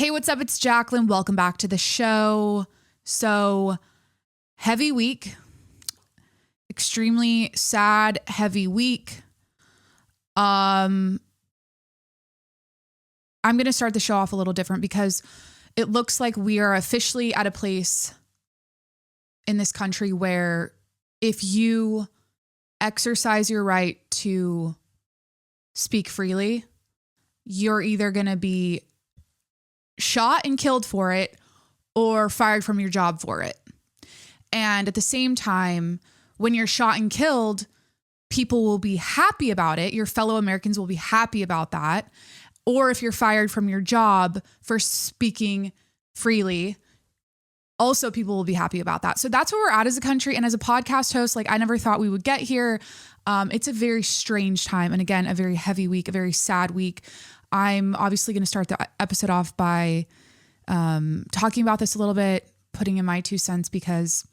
Hey, what's up? It's Jacqueline. Welcome back to the show. So, heavy week, extremely sad, heavy week. I'm going to start the show off a little different because it looks like we are officially at a place in this country where if you exercise your right to speak freely, you're either going to be shot and killed for it or fired from your job for it. And at the same time, when you're shot and killed, people will be happy about it. Your fellow Americans will be happy about that. Or if you're fired from your job for speaking freely, also people will be happy about that. So that's where we're at as a country. And as a podcast host, like I never thought we would get here. It's a very strange time. And again, a very heavy week, a very sad week. I'm obviously going to start the episode off by talking about this a little bit, putting in my 2 cents, because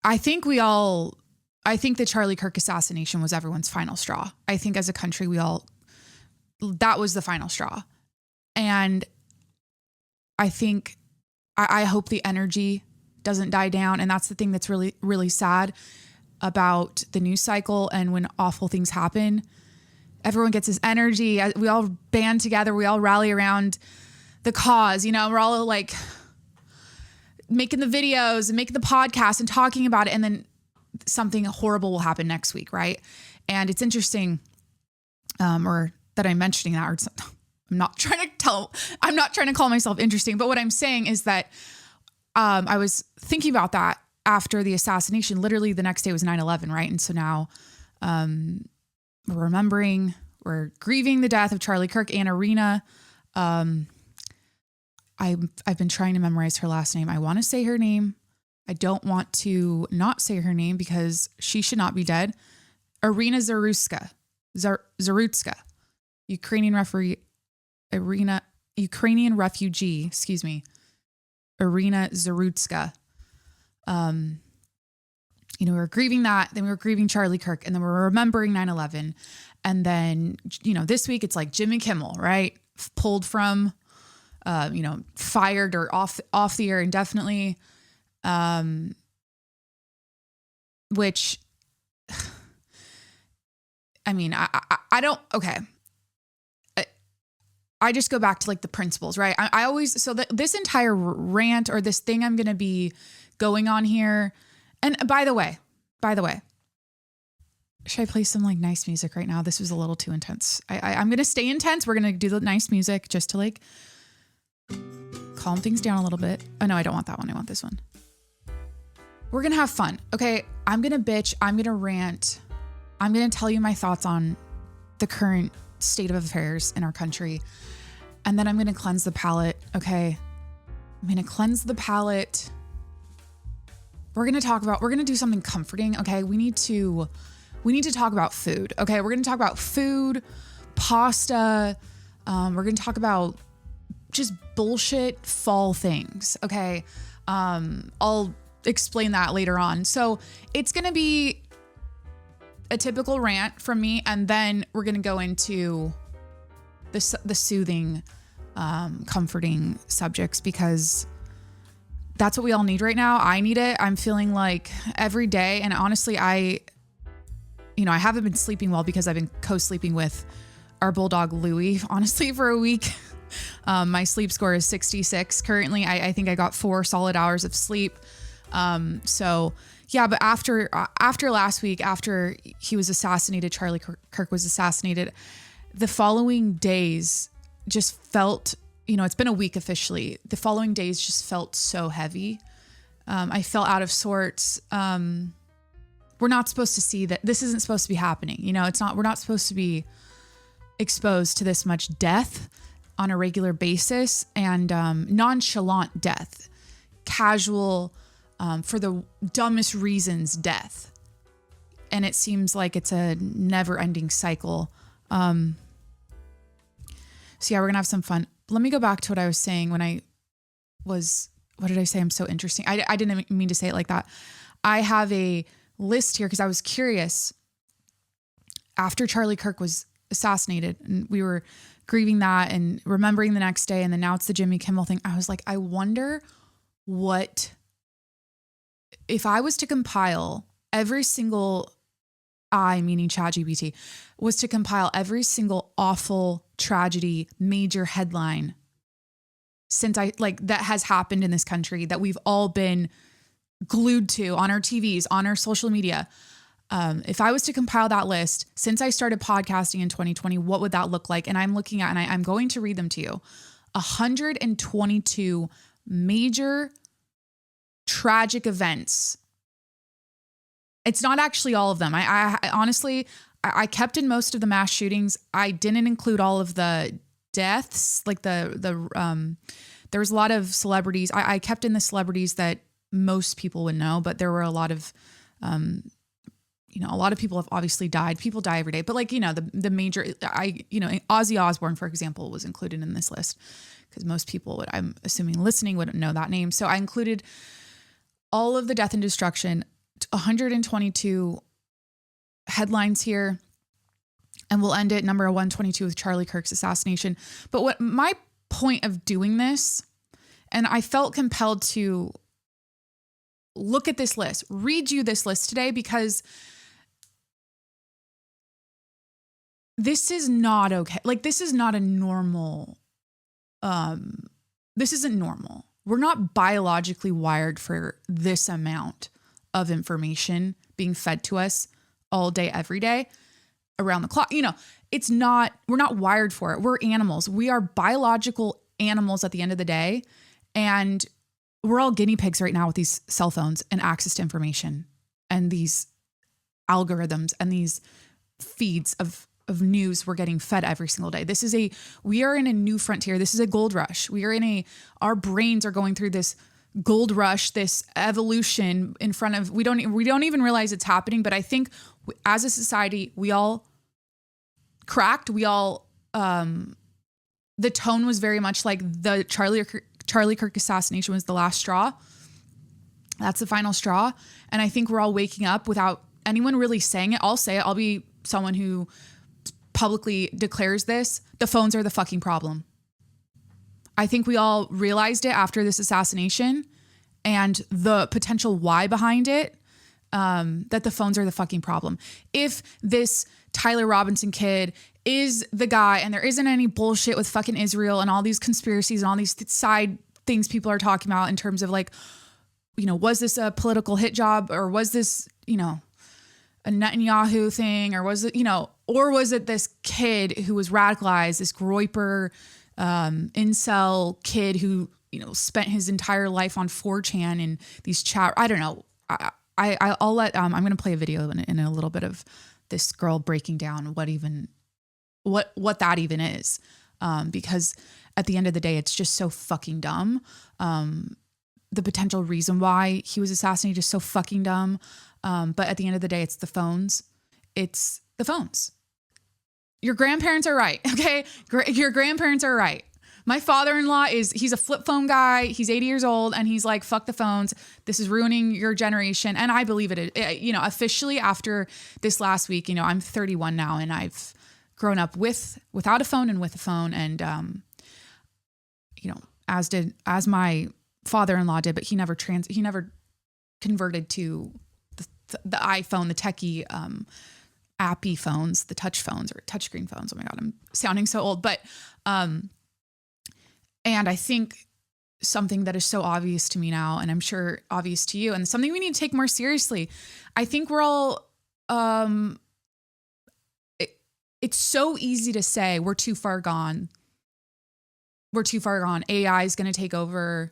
I think the Charlie Kirk assassination was everyone's final straw. I think as a country, that was the final straw. And I think, I hope the energy doesn't die down. And that's the thing that's really, really sad about the news cycle. And when awful things happen, everyone gets this energy. We all band together. We all rally around the cause. You know, we're all like making the videos and making the podcast and talking about it. And then something horrible will happen next week. Right. And it's interesting, or that I'm mentioning that, or I'm not trying to call myself interesting, but what I'm saying is that, I was thinking about that after the assassination. Literally the next day was 9/11. Right. And so now, we're grieving the death of Charlie Kirk and Irina. I've been trying to memorize her last name. I want to say her name. I don't want to not say her name because she should not be dead. Irina Zarutska, Ukrainian refugee, excuse me. Irina Zarutska. We're grieving that. Then we were grieving Charlie Kirk, and then we're remembering 9/11. And then, this week it's like Jimmy Kimmel, right? Pulled from, fired or off the air indefinitely. Which, I mean, I don't, okay. I just go back to like the principles, right? I always, so this entire rant or this thing I'm going to be going on here. And by the way, should I play some like nice music right now? This was a little too intense. I'm going to stay intense. We're going to do the nice music just to like calm things down a little bit. Oh no, I don't want that one. I want this one. We're going to have fun. Okay. I'm going to bitch. I'm going to rant. I'm going to tell you my thoughts on the current state of affairs in our country. And then I'm going to cleanse the palate. Okay. I'm going to cleanse the palate. We're going to do something comforting. Okay. We need to talk about food. Okay. We're going to talk about food, pasta. We're going to talk about just bullshit fall things. Okay. I'll explain that later on. So it's going to be a typical rant from me. And then we're going to go into the soothing, comforting subjects, because that's what we all need right now. I need it. I'm feeling like every day. And honestly, I haven't been sleeping well because I've been co-sleeping with our bulldog Louie, honestly, for a week. My sleep score is 66 currently. I think I got 4 solid hours of sleep. So yeah, but after last week, after he was assassinated, Charlie Kirk was assassinated, the following days just felt, it's been a week officially. The following days just felt so heavy. I felt out of sorts. We're not supposed to see that. This isn't supposed to be happening. We're not supposed to be exposed to this much death on a regular basis, and nonchalant death, casual, for the dumbest reasons death. And it seems like it's a never ending cycle. So yeah, we're gonna have some fun. Let me go back to what I was saying what did I say? I'm so interesting. I didn't mean to say it like that. I have a list here because I was curious after Charlie Kirk was assassinated and we were grieving that and remembering the next day. And then now it's the Jimmy Kimmel thing. I was like, I wonder what, if I was to compile every single, I, meaning ChatGPT, was to compile every single awful tragedy, major headline since that has happened in this country that we've all been glued to on our TVs, on our social media. If I was to compile that list since I started podcasting in 2020, what would that look like? And I'm looking at, and I'm going to read them to you, 122 major tragic events. It's not actually all of them. I honestly, I kept in most of the mass shootings. I didn't include all of the deaths, like there was a lot of celebrities. I kept in the celebrities that most people would know, but there were a lot of, a lot of people have obviously died. People die every day, but the major, Ozzy Osbourne, for example, was included in this list because most people would, I'm assuming listening, wouldn't know that name. So I included all of the death and destruction, 122 headlines here. And we'll end at number 122 with Charlie Kirk's assassination. But what my point of doing this, and I felt compelled to look at this list, read you this list today, because this is not okay. Like, this is not a normal, this isn't normal. We're not biologically wired for this amount of information being fed to us all day, every day, around the clock. It's not, we're not wired for it. We're animals. We are biological animals at the end of the day. And we're all guinea pigs right now with these cell phones and access to information and these algorithms and these feeds of news we're getting fed every single day. We are in a new frontier. This is a gold rush. Our brains are going through this gold rush, this evolution in front of, we don't even realize it's happening. But I think as a society, we all cracked. We all, the tone was very much like the Charlie Kirk assassination was the last straw. That's the final straw. And I think we're all waking up without anyone really saying it. I'll say it. I'll be someone who publicly declares this. The phones are the fucking problem. I think we all realized it after this assassination and the potential why behind it, that the phones are the fucking problem. If this Tyler Robinson kid is the guy and there isn't any bullshit with fucking Israel and all these conspiracies and all these side things people are talking about in terms of was this a political hit job, or was this, a Netanyahu thing, or was it, or was it this kid who was radicalized, this groyper, incel kid who, spent his entire life on 4chan and these chat. I don't know. I'll let, I'm going to play a video in a little bit of this girl breaking down what that even is. Because at the end of the day, it's just so fucking dumb. The potential reason why he was assassinated is so fucking dumb. But at the end of the day, it's the phones. It's the phones. Your grandparents are right. Okay. Your grandparents are right. My father-in-law he's a flip phone guy. He's 80 years old and he's like, fuck the phones. This is ruining your generation. And I believe it. Officially after this last week, I'm 31 now and I've grown up without a phone and with a phone. And, as my father-in-law did, but he never converted to the iPhone, the techie, appy phones, the touch phones or touchscreen phones. Oh my God, I'm sounding so old, but, and I think something that is so obvious to me now, and I'm sure obvious to you, and something we need to take more seriously. I think we're all, it's so easy to say we're too far gone. We're too far gone. AI is going to take over.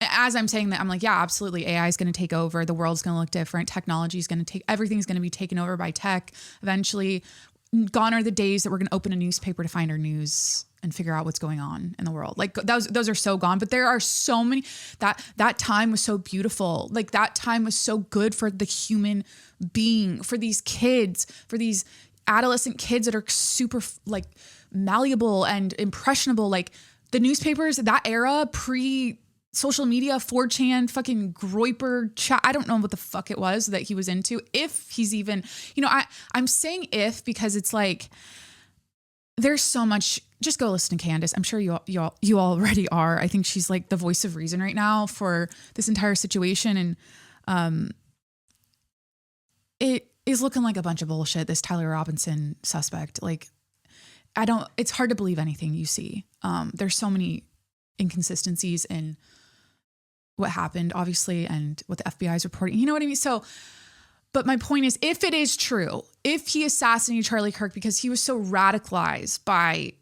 As I'm saying that, I'm like, yeah, absolutely. AI is going to take over. The world's going to look different. Technology is going to everything's going to be taken over by tech. Eventually, gone are the days that we're going to open a newspaper to find our news and figure out what's going on in the world. Like those are so gone, but there are so many that time was so beautiful. Like that time was so good for the human being, for these kids, for these adolescent kids that are super malleable and impressionable. Like the newspapers, that era, pre-social media, 4chan, fucking groyper chat. I don't know what the fuck it was that he was into. If he's even, I'm saying if because it's like, there's so much. Just go listen to Candace. I'm sure you already are. I think she's like the voice of reason right now for this entire situation. And it is looking like a bunch of bullshit, this Tyler Robinson suspect. Like, it's hard to believe anything you see. There's so many inconsistencies in what happened, obviously, and what the FBI is reporting. You know what I mean? So, but my point is, if it is true, if he assassinated Charlie Kirk because he was so radicalized by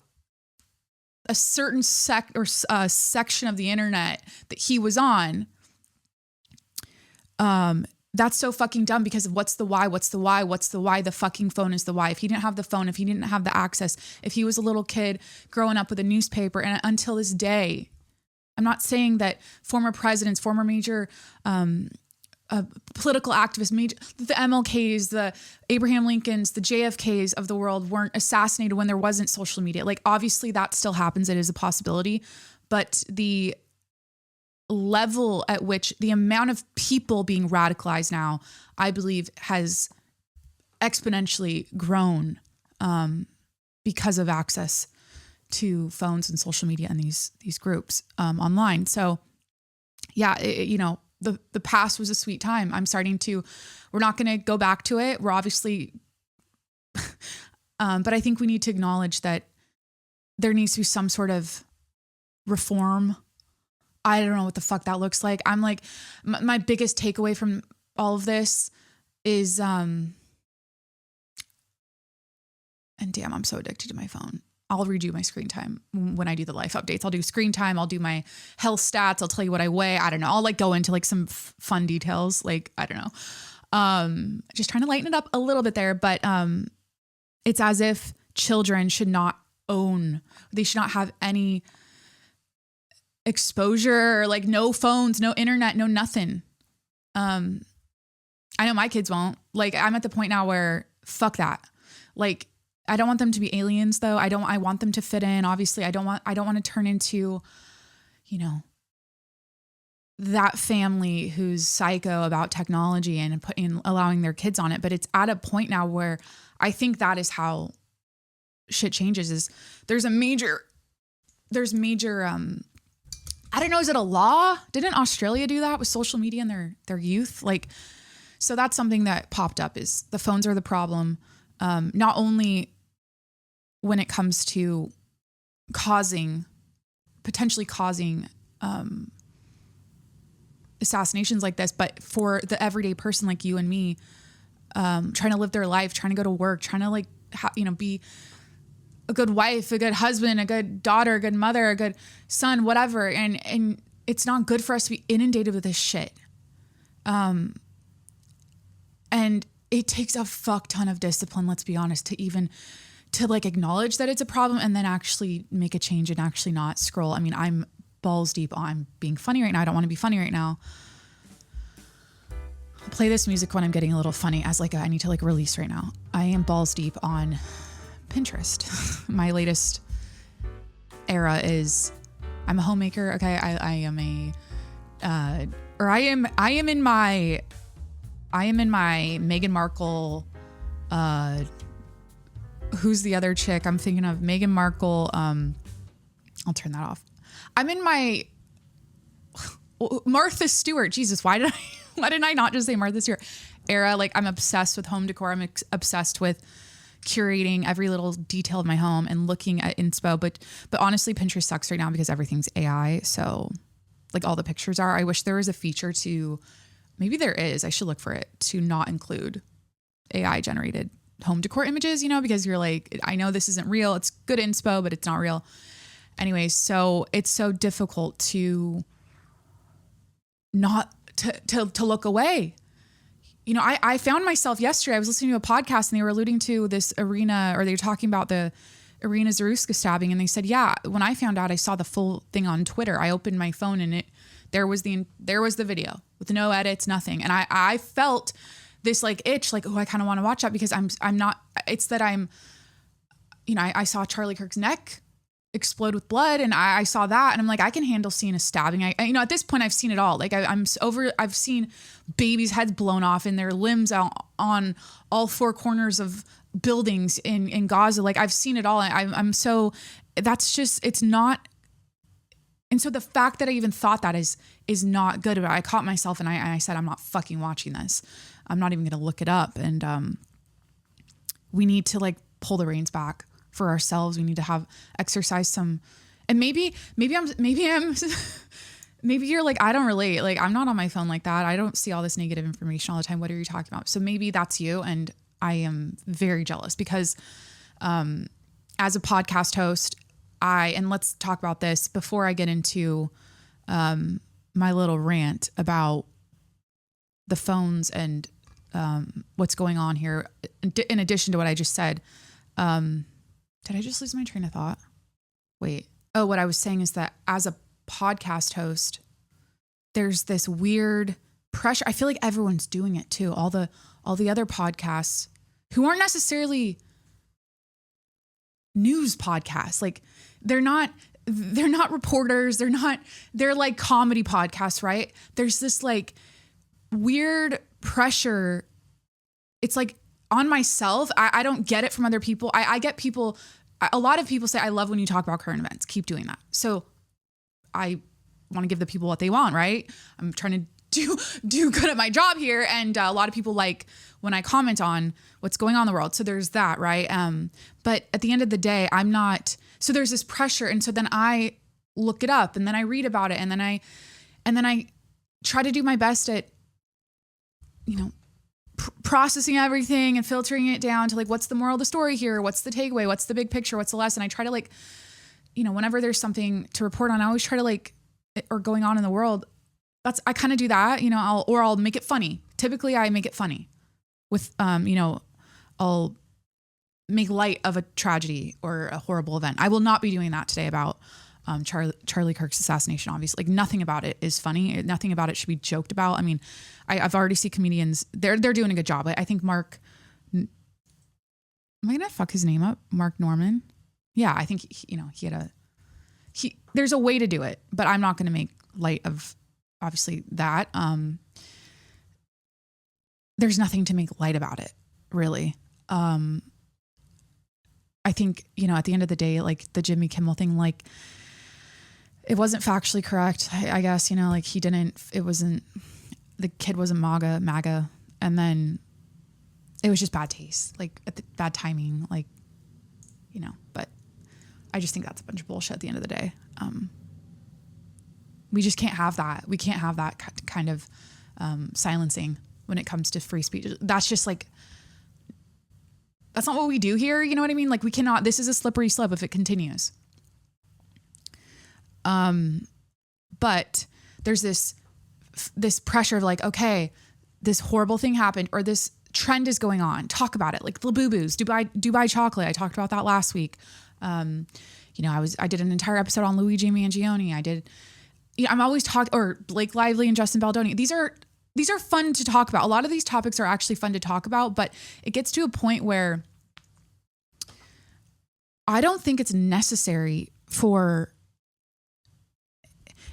a certain section of the internet that he was on, that's so fucking dumb, because of what's the why? The fucking phone is the why. If he didn't have the phone, if he didn't have the access, if he was a little kid growing up with a newspaper, and until this day, I'm not saying that former presidents, former major political activists, the MLKs, the Abraham Lincolns, the JFKs of the world weren't assassinated when there wasn't social media. Like, obviously that still happens. It is a possibility, but the level at which the amount of people being radicalized now, I believe, has exponentially grown because of access to phones and social media and these groups online. So yeah, the past was a sweet time. We're not going to go back to it. We're obviously, but I think we need to acknowledge that there needs to be some sort of reform. I don't know what the fuck that looks like. I'm like, my biggest takeaway from all of this is, and damn, I'm so addicted to my phone. I'll redo my screen time when I do the life updates. I'll do screen time. I'll do my health stats. I'll tell you what I weigh. I don't know. I'll like go into like some fun details. Like, I don't know. Just trying to lighten it up a little bit there, but it's as if children should not they should not have any exposure, like no phones, no internet, no nothing. I know my kids won't. Like, I'm at the point now where fuck that. Like, I don't want them to be aliens though. I want them to fit in. Obviously, I don't want to turn into, that family who's psycho about technology and allowing their kids on it. But it's at a point now where I think that is how shit changes. Is there's major, I don't know, is it a law? Didn't Australia do that with social media in their youth? Like, so that's something that popped up, is the phones are the problem. Not only when it comes to potentially causing assassinations like this, but for the everyday person like you and me, trying to live their life, trying to go to work, trying to like, be a good wife, a good husband, a good daughter, a good mother, a good son, whatever. And it's not good for us to be inundated with this shit. And it takes a fuck ton of discipline, let's be honest, to like acknowledge that it's a problem and then actually make a change and actually not scroll. I mean, I'm balls deep on being funny right now. I don't want to be funny right now. I'll play this music when I'm getting a little funny as like I need to like release right now. I am balls deep on Pinterest. My latest era is I'm a homemaker. Okay. I am in my Meghan Markle, who's the other chick? I'm thinking of Meghan Markle. I'll turn that off. I'm in my Martha Stewart. Jesus, why didn't I not just say Martha Stewart era? Like, I'm obsessed with home decor. I'm obsessed with curating every little detail of my home and looking at inspo. But honestly, Pinterest sucks right now because everything's AI. So like all the pictures are. I wish there was a feature to, maybe there is, I should look for it, to not include AI generated home decor images, because you're like, I know this isn't real. It's good inspo, but it's not real. Anyways, so it's so difficult to not to look away. I found myself yesterday, I was listening to a podcast and they were alluding to this arena, or they were talking about the Irina Zaruska stabbing. And they said, yeah, when I found out, I saw the full thing on Twitter. I opened my phone and there was the video with no edits, nothing. And I felt this like itch, like, oh, I kind of want to watch that because I'm not, it's that I'm, I saw Charlie Kirk's neck explode with blood and I saw that and I'm like, I can handle seeing a stabbing. I at this point I've seen it all. Like I've seen babies' heads blown off and their limbs on all four corners of buildings in Gaza. Like I've seen it all. I'm so, that's just, it's not. And so the fact that I even thought that is not good. I caught myself and I said, I'm not fucking watching this. I'm not even going to look it up. And we need to like pull the reins back for ourselves. We need to have exercise some, and maybe you're like, I don't relate. Like I'm not on my phone like that. I don't see all this negative information all the time. What are you talking about? So maybe that's you. And I am very jealous because as a podcast host, and let's talk about this before I get into my little rant about the phones and what's going on here. In addition to what I just said, did I just lose my train of thought? Wait. Oh, what I was saying is that as a podcast host, there's this weird pressure. I feel like everyone's doing it too. All the other podcasts who aren't necessarily news podcasts, like they're not reporters. They're like comedy podcasts, right? There's this like weird pressure. It's like on myself. I don't get it from other people. I get people. A lot of people say, I love when you talk about current events. Keep doing that. So I want to give the people what they want, right? I'm trying to do good at my job here. And a lot of people like when I comment on what's going on in the world. So there's that, right? But at the end of the day, I'm not, so there's this pressure. And so then I look it up and then I read about it. And then I try to do my best at, processing everything and filtering it down to like, what's the moral of the story here? What's the takeaway? What's the big picture? What's the lesson? I try to like, whenever there's something to report on, I always try to like, or going on in the world, I kind of do that, I'll make it funny. Typically I make it funny with, I'll make light of a tragedy or a horrible event. I will not be doing that today about Charlie Kirk's assassination, obviously. Like nothing about it is funny. Nothing about it should be joked about. I mean, I've already seen comedians, they're doing a good job. I think Mark, am I going to fuck his name up? Mark Norman? Yeah, I think, there's a way to do it, but I'm not going to make light of obviously that. There's nothing to make light about it, really. I think, at the end of the day, like the Jimmy Kimmel thing, like it wasn't factually correct. I guess, like the kid wasn't MAGA. And then it was just bad taste, like bad timing, like, but I just think that's a bunch of bullshit at the end of the day. We just can't have that. We can't have that kind of silencing when it comes to free speech. That's just like, that's not what we do here. You know what I mean? Like we cannot, this is a slippery slope if it continues. But there's this pressure of like, okay, this horrible thing happened or this trend is going on. Talk about it. Like the Boo-Boos, Dubai chocolate. I talked about that last week. I did an entire episode on Luigi Mangione. I'm always or Blake Lively and Justin Baldoni. These are fun to talk about. A lot of these topics are actually fun to talk about, but it gets to a point where I don't think it's necessary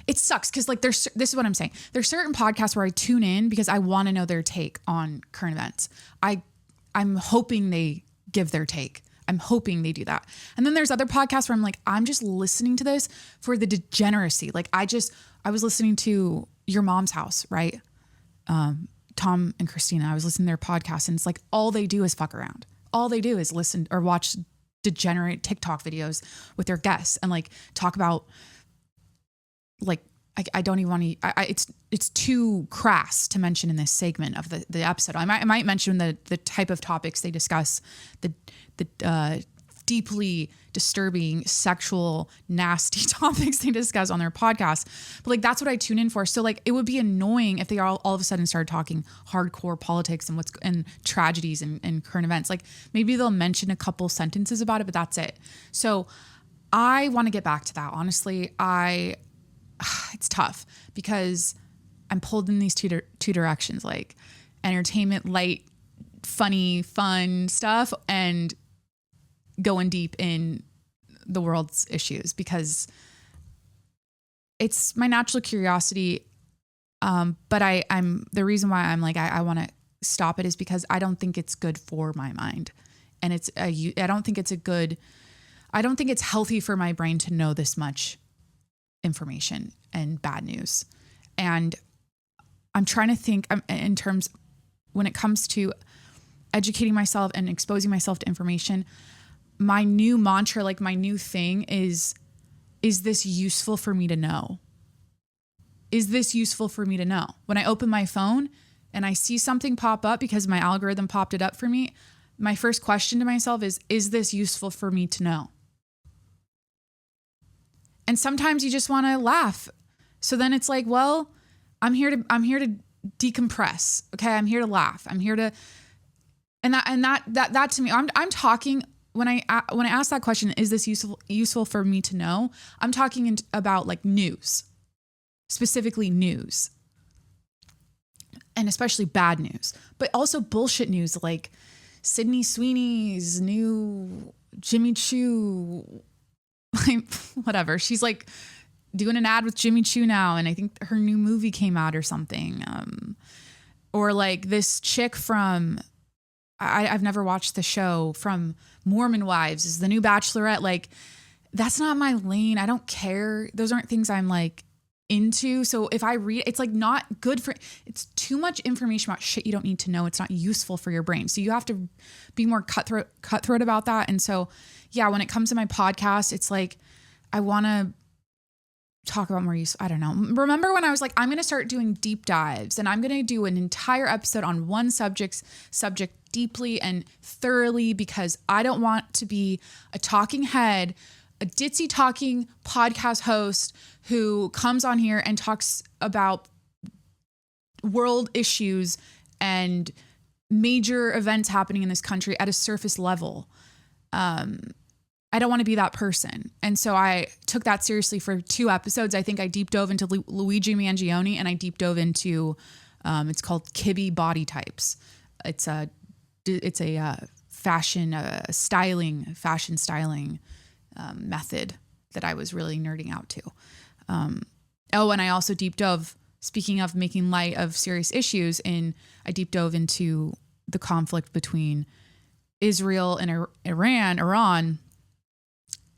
it sucks. Cause like this is what I'm saying. There's certain podcasts where I tune in because I want to know their take on current events. I'm hoping they give their take. I'm hoping they do that. And then there's other podcasts where I'm like, I'm just listening to this for the degeneracy. Like I was listening to Your Mom's House, right? Tom and Christina, I was listening to their podcast and it's like, all they do is fuck around. All they do is listen or watch degenerate TikTok videos with their guests and like talk about like, I don't even want to, it's too crass to mention in this segment of the episode. I might mention the type of topics they discuss, the deeply disturbing, sexual, nasty topics they discuss on their podcast. But like, that's what I tune in for. So like, it would be annoying if they all of a sudden started talking hardcore politics and tragedies and current events. Like maybe they'll mention a couple sentences about it, but that's it. So I want to get back to that. Honestly, it's tough because I'm pulled in these two directions, like entertainment, light, funny, fun stuff, and going deep in the world's issues because it's my natural curiosity. But I'm the reason why I'm like, I want to stop it is because I don't think it's good for my mind. And I don't think it's healthy for my brain to know this much information and bad news. And I'm trying to think in terms, when it comes to educating myself and exposing myself to information, my new mantra, like my new thing is this useful for me to know? Is this useful for me to know? When I open my phone and I see something pop up because my algorithm popped it up for me, my first question to myself is this useful for me to know? And sometimes you just want to laugh. So then it's like, well, I'm here to decompress. Okay. I'm here to laugh. I'm here to, and that to me, I'm talking, when I ask that question, is this useful for me to know? I'm talking about like news, specifically news, and especially bad news, but also bullshit news like Sydney Sweeney's new Jimmy Choo, whatever. She's like doing an ad with Jimmy Choo now, and I think her new movie came out or something. Or like this chick from, I've never watched the show, from Mormon Wives is the new Bachelorette. Like, that's not my lane. I don't care. Those aren't things I'm like into. So if I read, it's like not good for, it's too much information about shit you don't need to know. It's not useful for your brain. So you have to be more cutthroat about that. And so, yeah, when it comes to my podcast, it's like, I want to talk about more use. I don't know. Remember when I was like, I'm going to start doing deep dives and I'm going to do an entire episode on one subject deeply and thoroughly, because I don't want to be a talking head, a ditzy talking podcast host who comes on here and talks about world issues and major events happening in this country at a surface level. I don't want to be that person. And so I took that seriously for 2 episodes. I think I deep dove into Luigi Mangione, and I deep dove into, it's called Kibbe Body Types. It's a fashion styling method that I was really nerding out to. And I also deep dove, speaking of making light of serious issues, I deep dove into the conflict between Israel and Iran,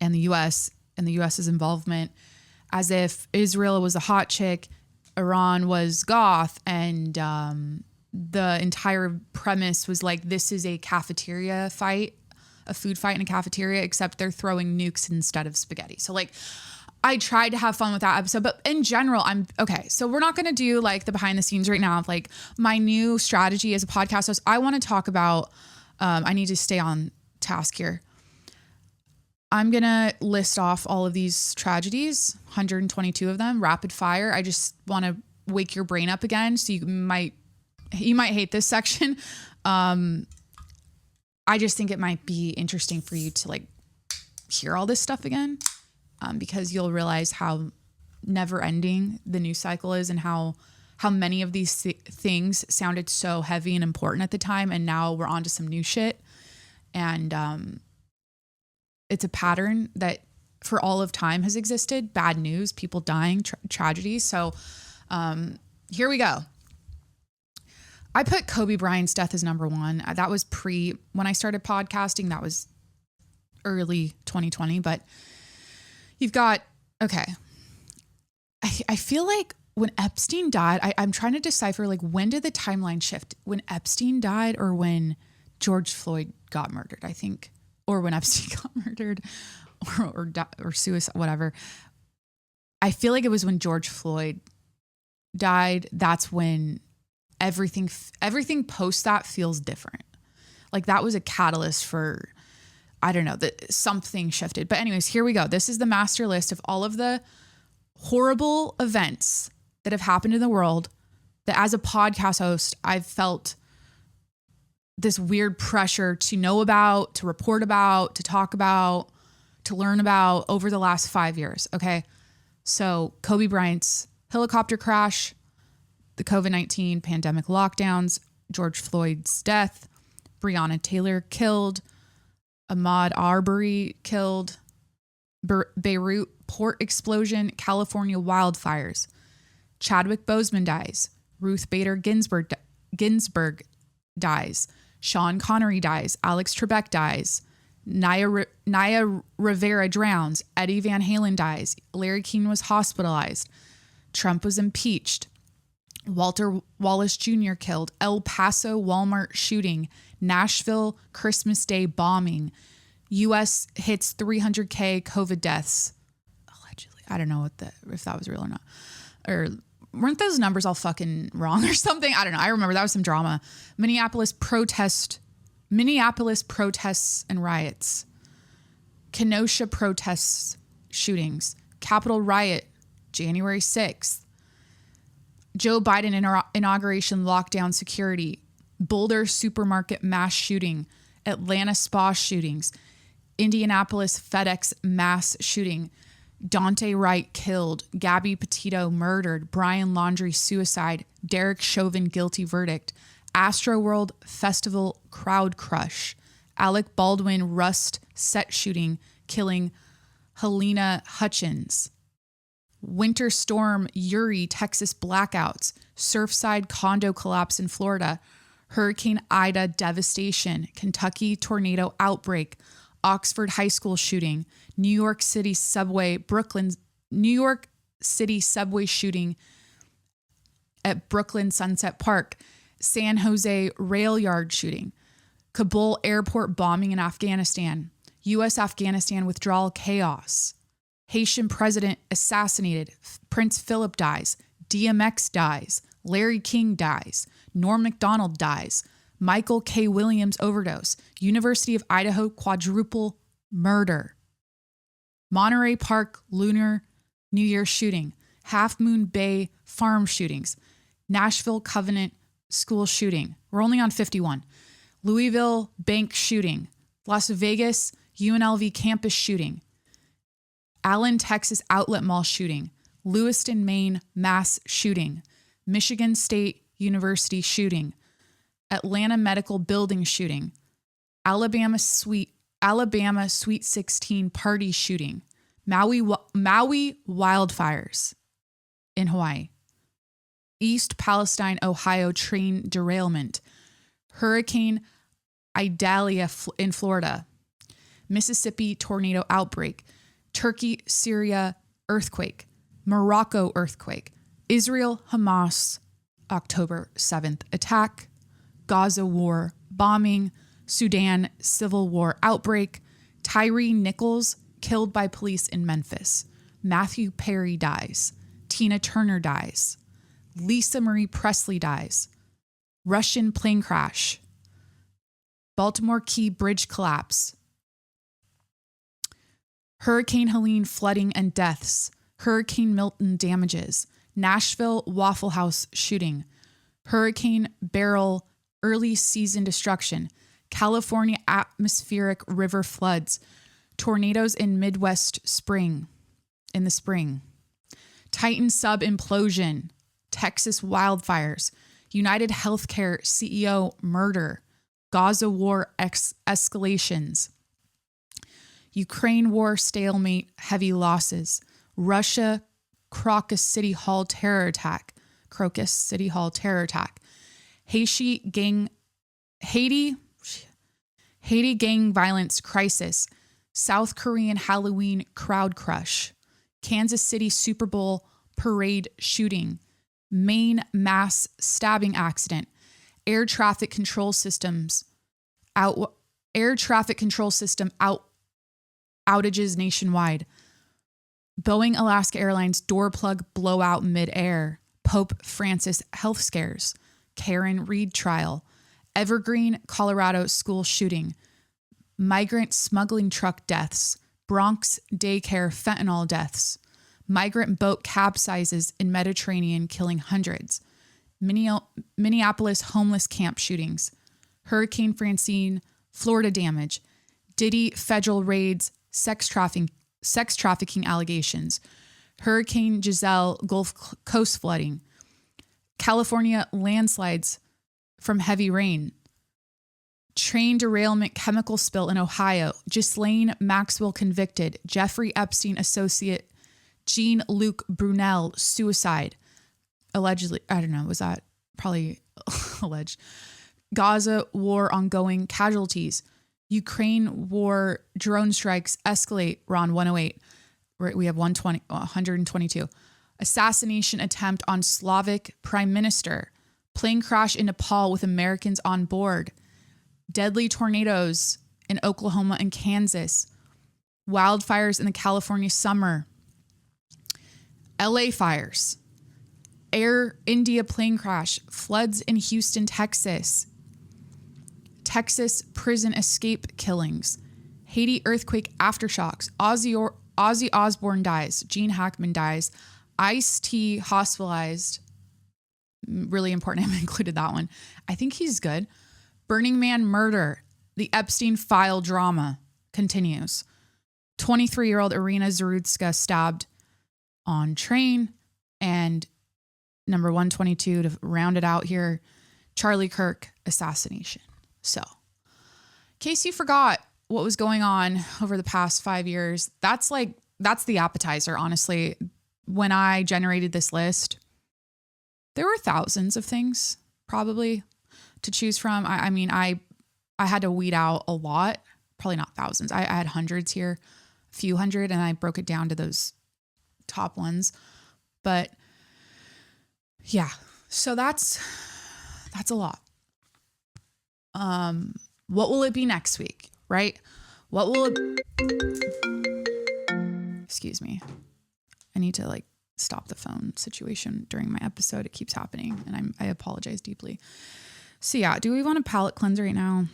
and the U.S. and the U.S.'s involvement, as if Israel was a hot chick, Iran was goth, and the entire premise was like, this is a cafeteria fight, a food fight in a cafeteria, except they're throwing nukes instead of spaghetti. So like, I tried to have fun with that episode, but in general, okay. So we're not going to do like the behind the scenes right now of like my new strategy as a podcast host. I want to talk about, I need to stay on task here. I'm going to list off all of these tragedies, 122 of them, rapid fire. I just want to wake your brain up again. So you might hate this section. I just think it might be interesting for you to like hear all this stuff again, because you'll realize how never ending the news cycle is, and how many of these things sounded so heavy and important at the time. And now we're on to some new shit. And, it's a pattern that for all of time has existed. Bad news, people dying, tragedies. So here we go. I put Kobe Bryant's death as number 1. That was when I started podcasting, that was early 2020. But you've got, okay. I feel like when Epstein died, I'm trying to decipher, like, when did the timeline shift? When Epstein died or when George Floyd got murdered, I think. Or when Epstein got murdered or suicide, whatever. I feel like it was when George Floyd died. That's when everything post that feels different. Like that was a catalyst for, I don't know, that something shifted. But anyways, here we go. This is the master list of all of the horrible events that have happened in the world that as a podcast host, I've felt this weird pressure to know about, to report about, to talk about, to learn about over the last 5 years. Okay. So Kobe Bryant's helicopter crash, the COVID-19 pandemic lockdowns, George Floyd's death, Breonna Taylor killed, Ahmaud Arbery killed, Beirut port explosion, California wildfires, Chadwick Boseman dies, Ruth Bader Ginsburg dies, Sean Connery dies. Alex Trebek dies. Naya Rivera drowns. Eddie Van Halen dies. Larry King was hospitalized. Trump was impeached. Walter Wallace Jr. killed. El Paso Walmart shooting. Nashville Christmas Day bombing. U.S. hits 300K COVID deaths. Allegedly. I don't know if that was real or not. Or weren't those numbers all fucking wrong or something? I don't know. I remember that was some drama. Minneapolis protests and riots. Kenosha protests, shootings. Capitol riot, January 6th. Joe Biden inauguration lockdown security. Boulder supermarket mass shooting. Atlanta spa shootings. Indianapolis FedEx mass shooting. Dante Wright killed. Gabby Petito murdered. Brian Laundrie suicide. Derek Chauvin guilty verdict. Astroworld Festival crowd crush. Alec Baldwin Rust set shooting, killing Helena Hutchins. Winter storm Uri, Texas blackouts. Surfside condo collapse in Florida. Hurricane Ida devastation. Kentucky tornado outbreak. Oxford high school shooting. New York City subway shooting at Brooklyn Sunset Park. San Jose rail yard shooting. Kabul airport bombing in Afghanistan. U.S.-Afghanistan withdrawal chaos. Haitian president assassinated. Prince Philip dies. DMX dies. Larry King dies. Norm Macdonald dies. Michael K. Williams overdose. University of Idaho quadruple murder. Monterey Park lunar New Year shooting. Half Moon Bay farm shootings. Nashville Covenant school shooting. We're only on 51. Louisville bank shooting. Las Vegas UNLV campus shooting. Allen, Texas outlet mall shooting. Lewiston, Maine mass shooting. Michigan State University shooting. Atlanta medical building shooting. Alabama Sweet 16 party shooting. Maui wildfires in Hawaii. East Palestine, Ohio train derailment. Hurricane Idalia in Florida. Mississippi tornado outbreak. Turkey, Syria earthquake. Morocco earthquake. Israel, Hamas, October 7th attack. Gaza war bombing. Sudan civil war outbreak. Tyree Nichols killed by police in Memphis. Matthew Perry dies. Tina Turner dies. Lisa Marie Presley dies. Russian plane crash. Baltimore Key Bridge collapse. Hurricane Helene flooding and deaths. Hurricane Milton damages. Nashville Waffle House shooting. Hurricane Beryl early season destruction. California atmospheric river floods. Tornadoes in Midwest in the spring. Titan sub implosion. Texas wildfires. United Healthcare CEO murder. Gaza war escalations. Ukraine war stalemate, heavy losses. Russia Crocus City Hall terror attack. Haiti gang violence crisis. South Korean Halloween crowd crush. Kansas City Super Bowl parade shooting. Maine mass stabbing accident. Air traffic control system outages nationwide. Boeing Alaska Airlines door plug blowout midair. Pope Francis health scares. Karen Reed trial. Evergreen, Colorado school shooting. Migrant smuggling truck deaths. Bronx daycare fentanyl deaths. Migrant boat capsizes in Mediterranean killing hundreds. Minneapolis homeless camp shootings. Hurricane Francine, Florida damage. Diddy federal raids, sex trafficking allegations. Hurricane Giselle Gulf Coast flooding. California landslides from heavy rain. Train derailment chemical spill in Ohio. Ghislaine Maxwell convicted. Jeffrey Epstein associate Jean-Luc Brunel suicide. Allegedly, I don't know, was that probably alleged? Gaza war ongoing, casualties. Ukraine war drone strikes escalate. We're on 108. We have 122. Assassination attempt on Slavic prime minister. Plane crash in Nepal with Americans on board. Deadly tornadoes in Oklahoma and Kansas. Wildfires in the California summer. LA fires. Air India plane crash. Floods in Houston, Texas. Texas prison escape killings. Haiti earthquake aftershocks. Ozzy Osbourne dies. Gene Hackman dies. Ice-T hospitalized. Really important. I included that one. I think he's good. Burning Man murder. The Epstein file drama continues. 23-year-old Irina Zarutska stabbed on train. And number 122 to round it out here, Charlie Kirk assassination. So, in case you forgot what was going on over the past 5 years, that's the appetizer, honestly. When I generated this list, there were thousands of things probably to choose from. I mean, I had to weed out a lot, probably not thousands. I had hundreds here, a few hundred, and I broke it down to those top ones. But yeah, so that's a lot. What will it be next week, right? What will it... Excuse me. I need to stop the phone situation during my episode. It keeps happening and I apologize deeply. So yeah, do we want a palate cleanse right now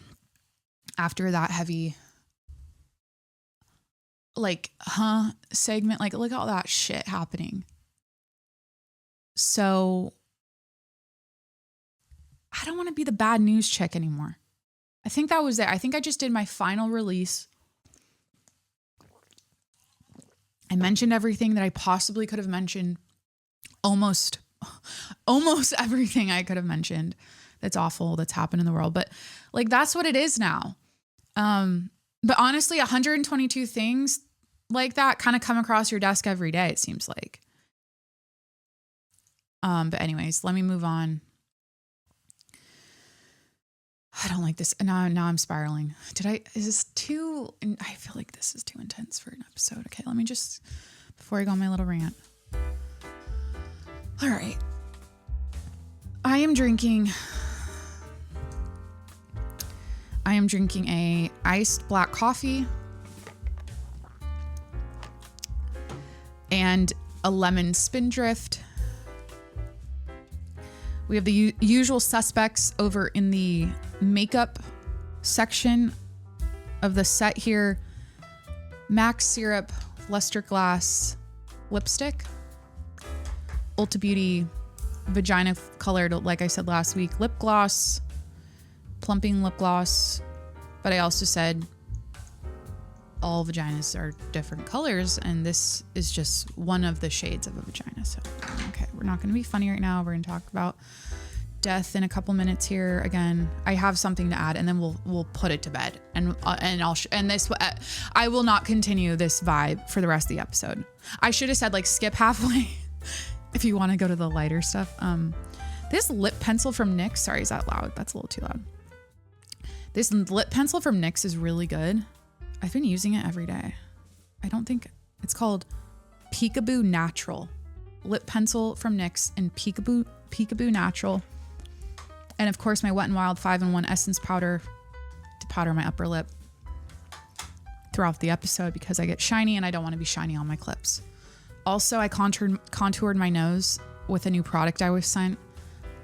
after that heavy segment? Look at all that shit happening. So I don't want to be the bad news chick anymore. I think that was it. I think I just did my final release. I mentioned everything that I possibly could have mentioned. Almost everything I could have mentioned that's awful that's happened in the world. But that's what it is now. But honestly, 122 things like that kind of come across your desk every day, it seems like. But anyways, let me move on. I don't like this. Now I'm spiraling. Is this too, I feel like this is too intense for an episode. Okay, let me just, before I go on my little rant. All right. I am drinking a iced black coffee and a lemon spindrift. We have the usual suspects over in the makeup section of the set here. Max Syrup Luster Glass lipstick. Ulta Beauty vagina colored, like I said last week, lip gloss. Plumping lip gloss. But I also said all vaginas are different colors, and this is just one of the shades of a vagina. So, okay, we're not going to be funny right now. We're going to talk about death in a couple minutes here. Again, I have something to add, and then we'll put it to bed, and I will not continue this vibe for the rest of the episode. I should have said skip halfway if you want to go to the lighter stuff. This lip pencil from NYX. Sorry, is that loud? That's a little too loud. This lip pencil from NYX is really good. I've been using it every day. I don't think it's called Peekaboo Natural. Lip pencil from NYX and Peekaboo Natural. And of course my Wet n Wild 5-in-1 essence powder to powder my upper lip throughout the episode because I get shiny and I don't want to be shiny on my clips. Also, I contoured my nose with a new product I was sent.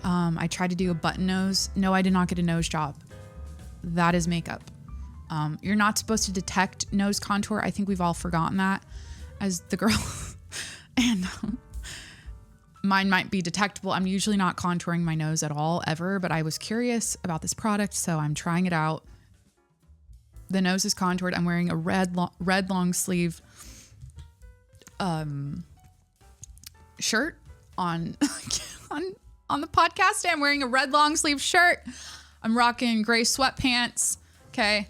I tried to do a button nose. No, I did not get a nose job. That is makeup. You're not supposed to detect nose contour. I think we've all forgotten that as the girl. And mine might be detectable. I'm usually not contouring my nose at all, ever, but I was curious about this product, so I'm trying it out. The nose is contoured. I'm wearing a red long sleeve shirt on the podcast. I'm wearing a red long sleeve shirt. I'm rocking gray sweatpants. Okay.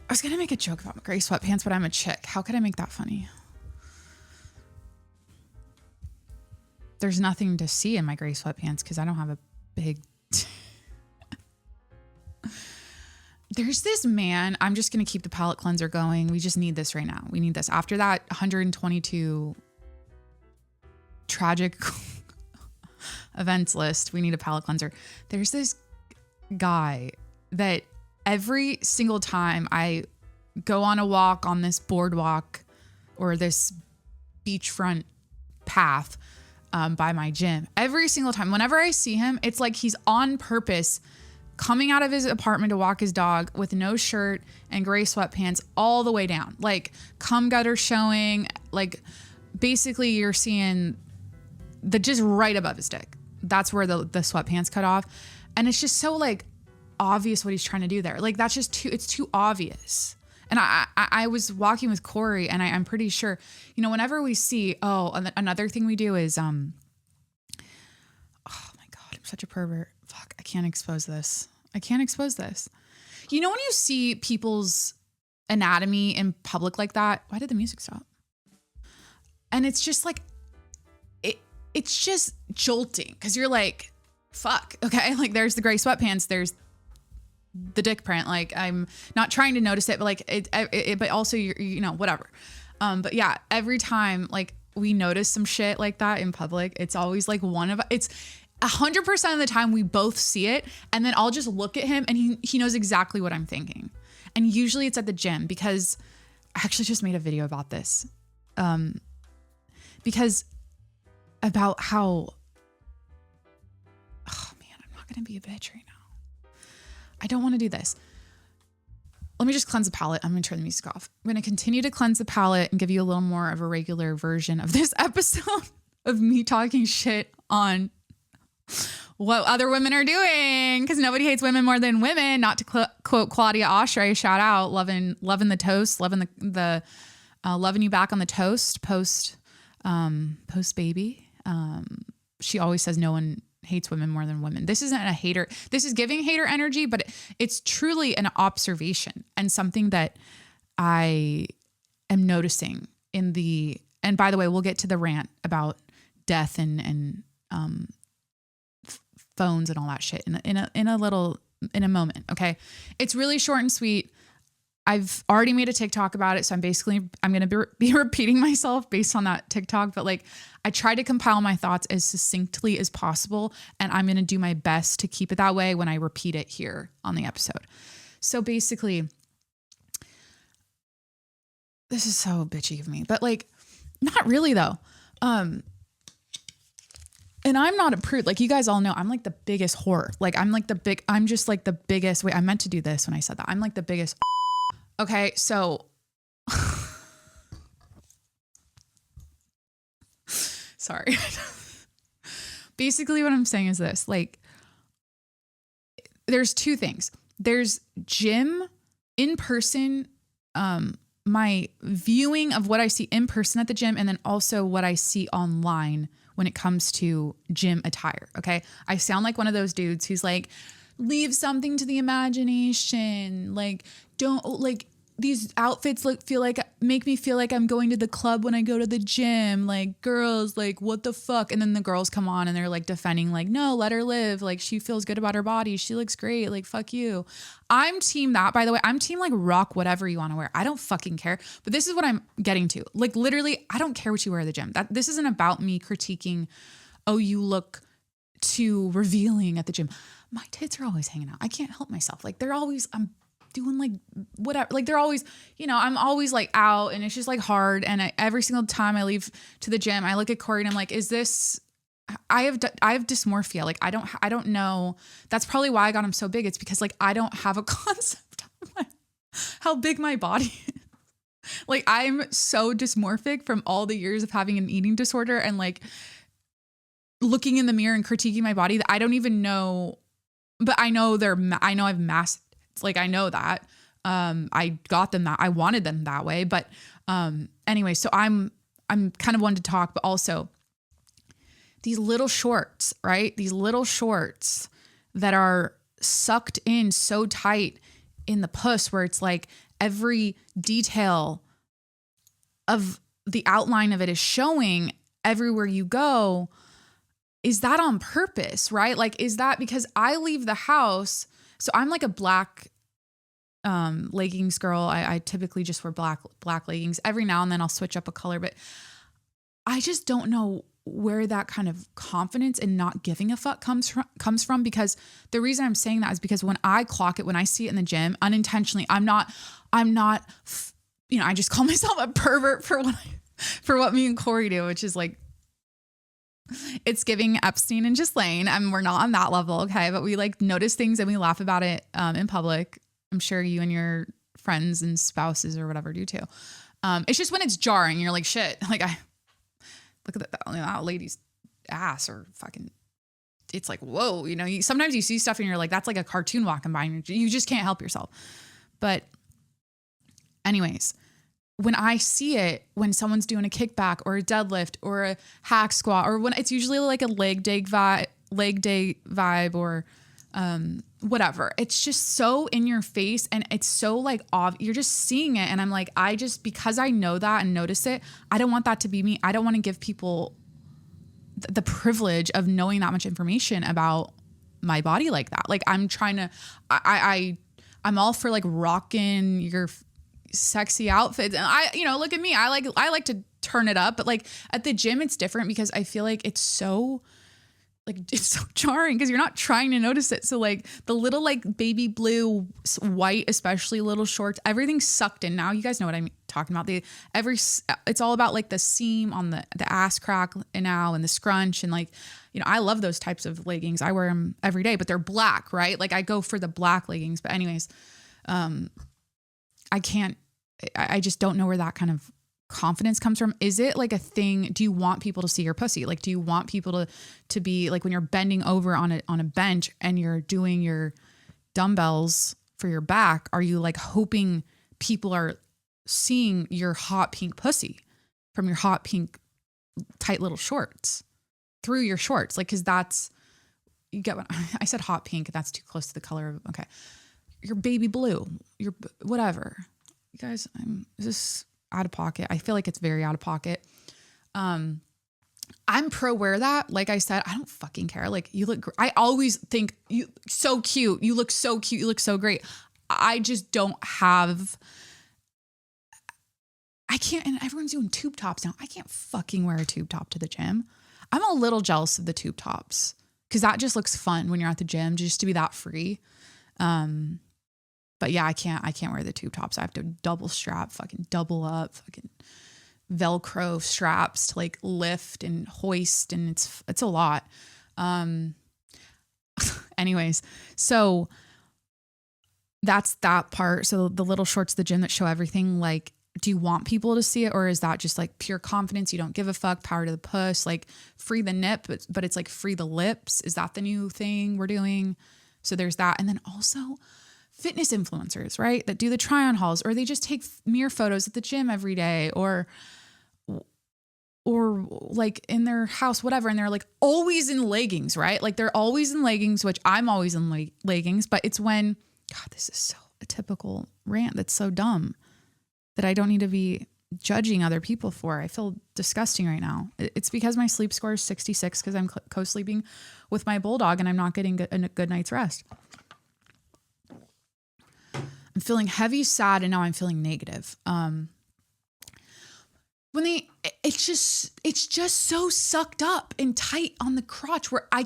I was going to make a joke about gray sweatpants, but I'm a chick. How could I make that funny? There's nothing to see in my gray sweatpants because I don't have a big. There's this man. I'm just going to keep the palate cleanser going. We just need this right now. We need this. After that 122 tragic events list, we need a palate cleanser. There's this guy that every single time I go on a walk on this boardwalk or this beachfront path by my gym, every single time, whenever I see him, it's like he's on purpose coming out of his apartment to walk his dog with no shirt and gray sweatpants all the way down, like cum gutter showing, like basically you're seeing the just right above his dick. That's where the sweatpants cut off. And it's just so like obvious what he's trying to do there. Like that's just it's too obvious. And I was walking with Corey and I'm pretty sure, you know, whenever we see, another thing we do is, oh my God, I'm such a pervert. Fuck, I can't expose this. You know, when you see people's anatomy in public like that, why did the music stop? And it's just like, it's just jolting because you're like, fuck, okay? Like there's the gray sweatpants, there's the dick print. Like I'm not trying to notice it, but like it but also you know, whatever. But yeah, every time like we notice some shit like that in public, it's always like it's 100% of the time we both see it. And then I'll just look at him and he knows exactly what I'm thinking. And usually it's at the gym because I actually just made a video about this. Because about how, oh man, I'm not going to be a bitch right now. I don't want to do this. Let me just cleanse the palate. I'm going to turn the music off. I'm going to continue to cleanse the palate and give you a little more of a regular version of this episode of me talking shit on what other women are doing, because nobody hates women more than women. Not to quote Claudia Oshry, shout out, loving the toast, loving the loving you back on the toast post baby. She always says no one hates women more than women. This isn't a hater. This is giving hater energy, but it's truly an observation and something that I am noticing and by the way, we'll get to the rant about death and phones and all that shit in a moment. Okay. It's really short and sweet. I've already made a TikTok about it. So I'm going to be repeating myself based on that TikTok, but like I try to compile my thoughts as succinctly as possible. And I'm going to do my best to keep it that way when I repeat it here on the episode. So basically, this is so bitchy of me, but like, not really though. And I'm not a prude. Like you guys all know, I'm like the biggest whore. Like I'm just like the biggest, wait, I meant to do this when I said that. I'm like the biggest. Okay. So sorry. Basically what I'm saying is this, like there's two things. There's gym in person, my viewing of what I see in person at the gym, and then also what I see online when it comes to gym attire. Okay. I sound like one of those dudes who's like, leave something to the imagination. Like, don't like these outfits make me feel like I'm going to the club when I go to the gym. Like girls, like what the fuck? And then the girls come on and they're like defending, like, no, let her live. Like she feels good about her body. She looks great. Like, fuck you. I'm team that, by the way. I'm team like rock whatever you want to wear. I don't fucking care. But this is what I'm getting to. Like literally, I don't care what you wear at the gym. This isn't about me critiquing, oh, you look too revealing at the gym. My tits are always hanging out. I can't help myself. Like I'm doing like whatever, like they're always, you know, I'm always like out and it's just like hard. And every single time I leave to the gym, I look at Corey and I'm like, I have dysmorphia. Like I don't know. That's probably why I got him so big. It's because like, I don't have a concept of how big my body is. Like I'm so dysmorphic from all the years of having an eating disorder and like looking in the mirror and critiquing my body that I don't even know, but I know I've mass. Like, I know that, I got them I wanted them that way. But, anyway, so I'm kind of one to talk, but also these little shorts, right? These little shorts that are sucked in so tight in the puss where it's like every detail of the outline of it is showing everywhere you go. is that on purpose, right? Like, is that because I leave the house? So I'm like a black leggings girl. I typically just wear black leggings. Every now and then I'll switch up a color, but I just don't know where that kind of confidence and not giving a fuck comes from, because the reason I'm saying that is because when I clock it, when I see it in the gym unintentionally, I'm not, you know, I just call myself a pervert for what me and Corey do, which is like, it's giving Epstein and Ghislaine. We're not on that level. Okay. But we like notice things and we laugh about it in public. I'm sure you and your friends and spouses or whatever do too. It's just when it's jarring, you're like, shit, like I look at that lady's ass or fucking, it's like, whoa, you know, sometimes you see stuff and you're like, that's like a cartoon walking by and you just can't help yourself. But anyways, when I see it, when someone's doing a kickback or a deadlift or a hack squat, or when it's usually like a leg day vibe or whatever, it's just so in your face and it's so like you're just seeing it. And I'm like, because I know that and notice it, I don't want that to be me. I don't want to give people the privilege of knowing that much information about my body like that. Like I'm trying to, I'm all for like rocking your sexy outfits. And look at me. I like to turn it up, but like at the gym, it's different because I feel like it's so jarring because you're not trying to notice it. So like the little like baby blue, white, especially little shorts, everything's sucked in. Now you guys know what I'm talking about. It's all about like the seam on the ass crack now and the scrunch. And like, you know, I love those types of leggings. I wear them every day, but they're black, right? Like I go for the black leggings. But anyways, I just don't know where that kind of confidence comes from. Is it like a thing? Do you want people to see your pussy? Like, do you want people to be like, when you're bending over on a bench and you're doing your dumbbells for your back, are you like hoping people are seeing your hot pink pussy from your hot pink tight little shorts through your shorts? Like, cause you get what I said, hot pink. That's too close to the color of, okay. Your baby blue, your whatever. You guys, is this out of pocket? I feel like it's very out of pocket. I'm pro wear that. Like I said, I don't fucking care. Like you look, I always think you so cute. You look so cute. You look so great. I just don't have, I can't, and everyone's doing tube tops now. I can't fucking wear a tube top to the gym. I'm a little jealous of the tube tops because that just looks fun when you're at the gym, just to be that free. But yeah, I can't wear the tube tops. I have to double strap, fucking double up, fucking Velcro straps to like lift and hoist. And it's a lot. Anyways, so that's that part. So the little shorts, the gym that show everything, like, do you want people to see it? Or is that just like pure confidence? You don't give a fuck, power to the puss, like free the nip, but it's like free the lips. Is that the new thing we're doing? So there's that. And then also fitness influencers, right? That do the try on hauls, or they just take mirror photos at the gym every day or like in their house, whatever. And they're like always in leggings, right? Like they're always in leggings, which I'm always in leggings, but it's when, God, this is so a typical rant. That's so dumb that I don't need to be judging other people for. I feel disgusting right now. It's because my sleep score is 66 because I'm co-sleeping with my bulldog and I'm not getting a good night's rest. I'm feeling heavy, sad, and now I'm feeling negative. It's just so sucked up and tight on the crotch where I'm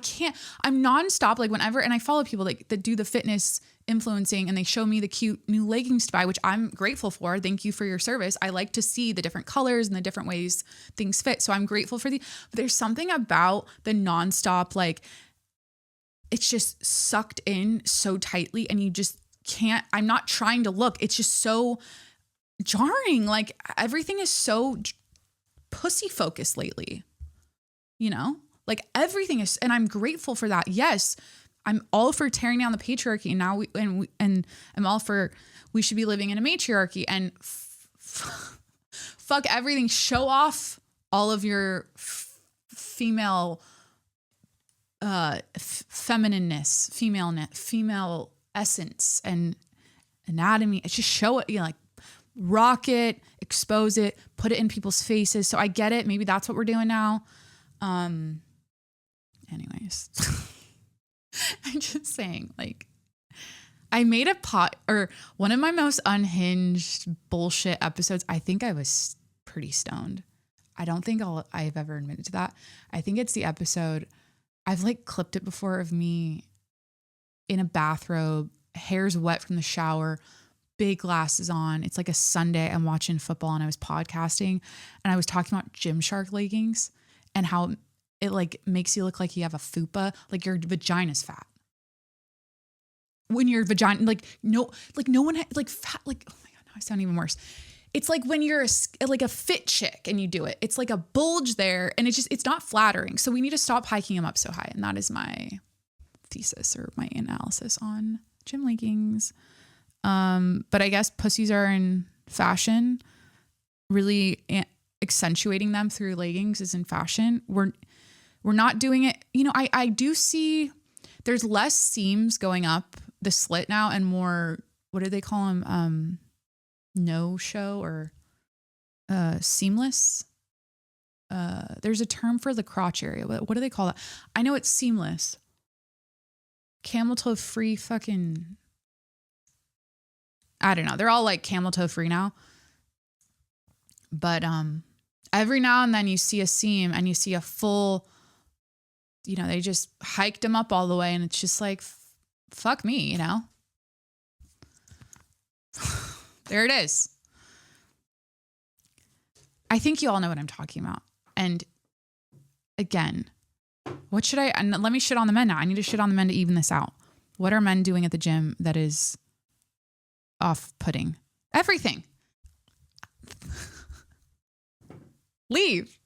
nonstop, like whenever, and I follow people like that do the fitness influencing and they show me the cute new leggings to buy, which I'm grateful for. Thank you for your service. I like to see the different colors and the different ways things fit. So I'm grateful for but there's something about the nonstop, like it's just sucked in so tightly and you just can't, I'm not trying to look. It's just so jarring. Like everything is so pussy focused lately, you know, like everything is, and I'm grateful for that. Yes. I'm all for tearing down the patriarchy and now and I'm all for, we should be living in a matriarchy and fuck everything. Show off all of your female, feminineness, female essence and anatomy. It's just show it, you know, like rock it, expose it, put it in people's faces. So I get it. Maybe that's what we're doing now. Anyways, I'm just saying, like, I made a pot or one of my most unhinged bullshit episodes. I think I was pretty stoned. I don't think I've ever admitted to that. I think it's the episode, I've like clipped it before, of me in a bathrobe, hair's wet from the shower, big glasses on. It's like a Sunday. I'm watching football and I was podcasting and I was talking about Gymshark leggings and how it like makes you look like you have a fupa, like your vagina's fat. When your vagina, like no one like fat, like, oh my God, now I sound even worse. It's like when you're like a fit chick and you do it, it's like a bulge there and it's not flattering. So we need to stop hiking them up so high. And that is my thesis or my analysis on gym leggings. But I guess pussies are in fashion. Really accentuating them through leggings is in fashion. We're not doing it. You know, I do see there's less seams going up the slit now and more, what do they call them? No show or seamless. There's a term for the crotch area. What do they call that? I know it's seamless. Camel toe free fucking, I don't know. They're all like camel toe free now. But every now and then you see a seam and you see a full, you know, they just hiked them up all the way and it's just like, fuck me, you know? There it is. I think you all know what I'm talking about. And again, what should I, and let me shit on the men now. I need to shit on the men to even this out. What are men doing at the gym that is off-putting? Everything. Leave.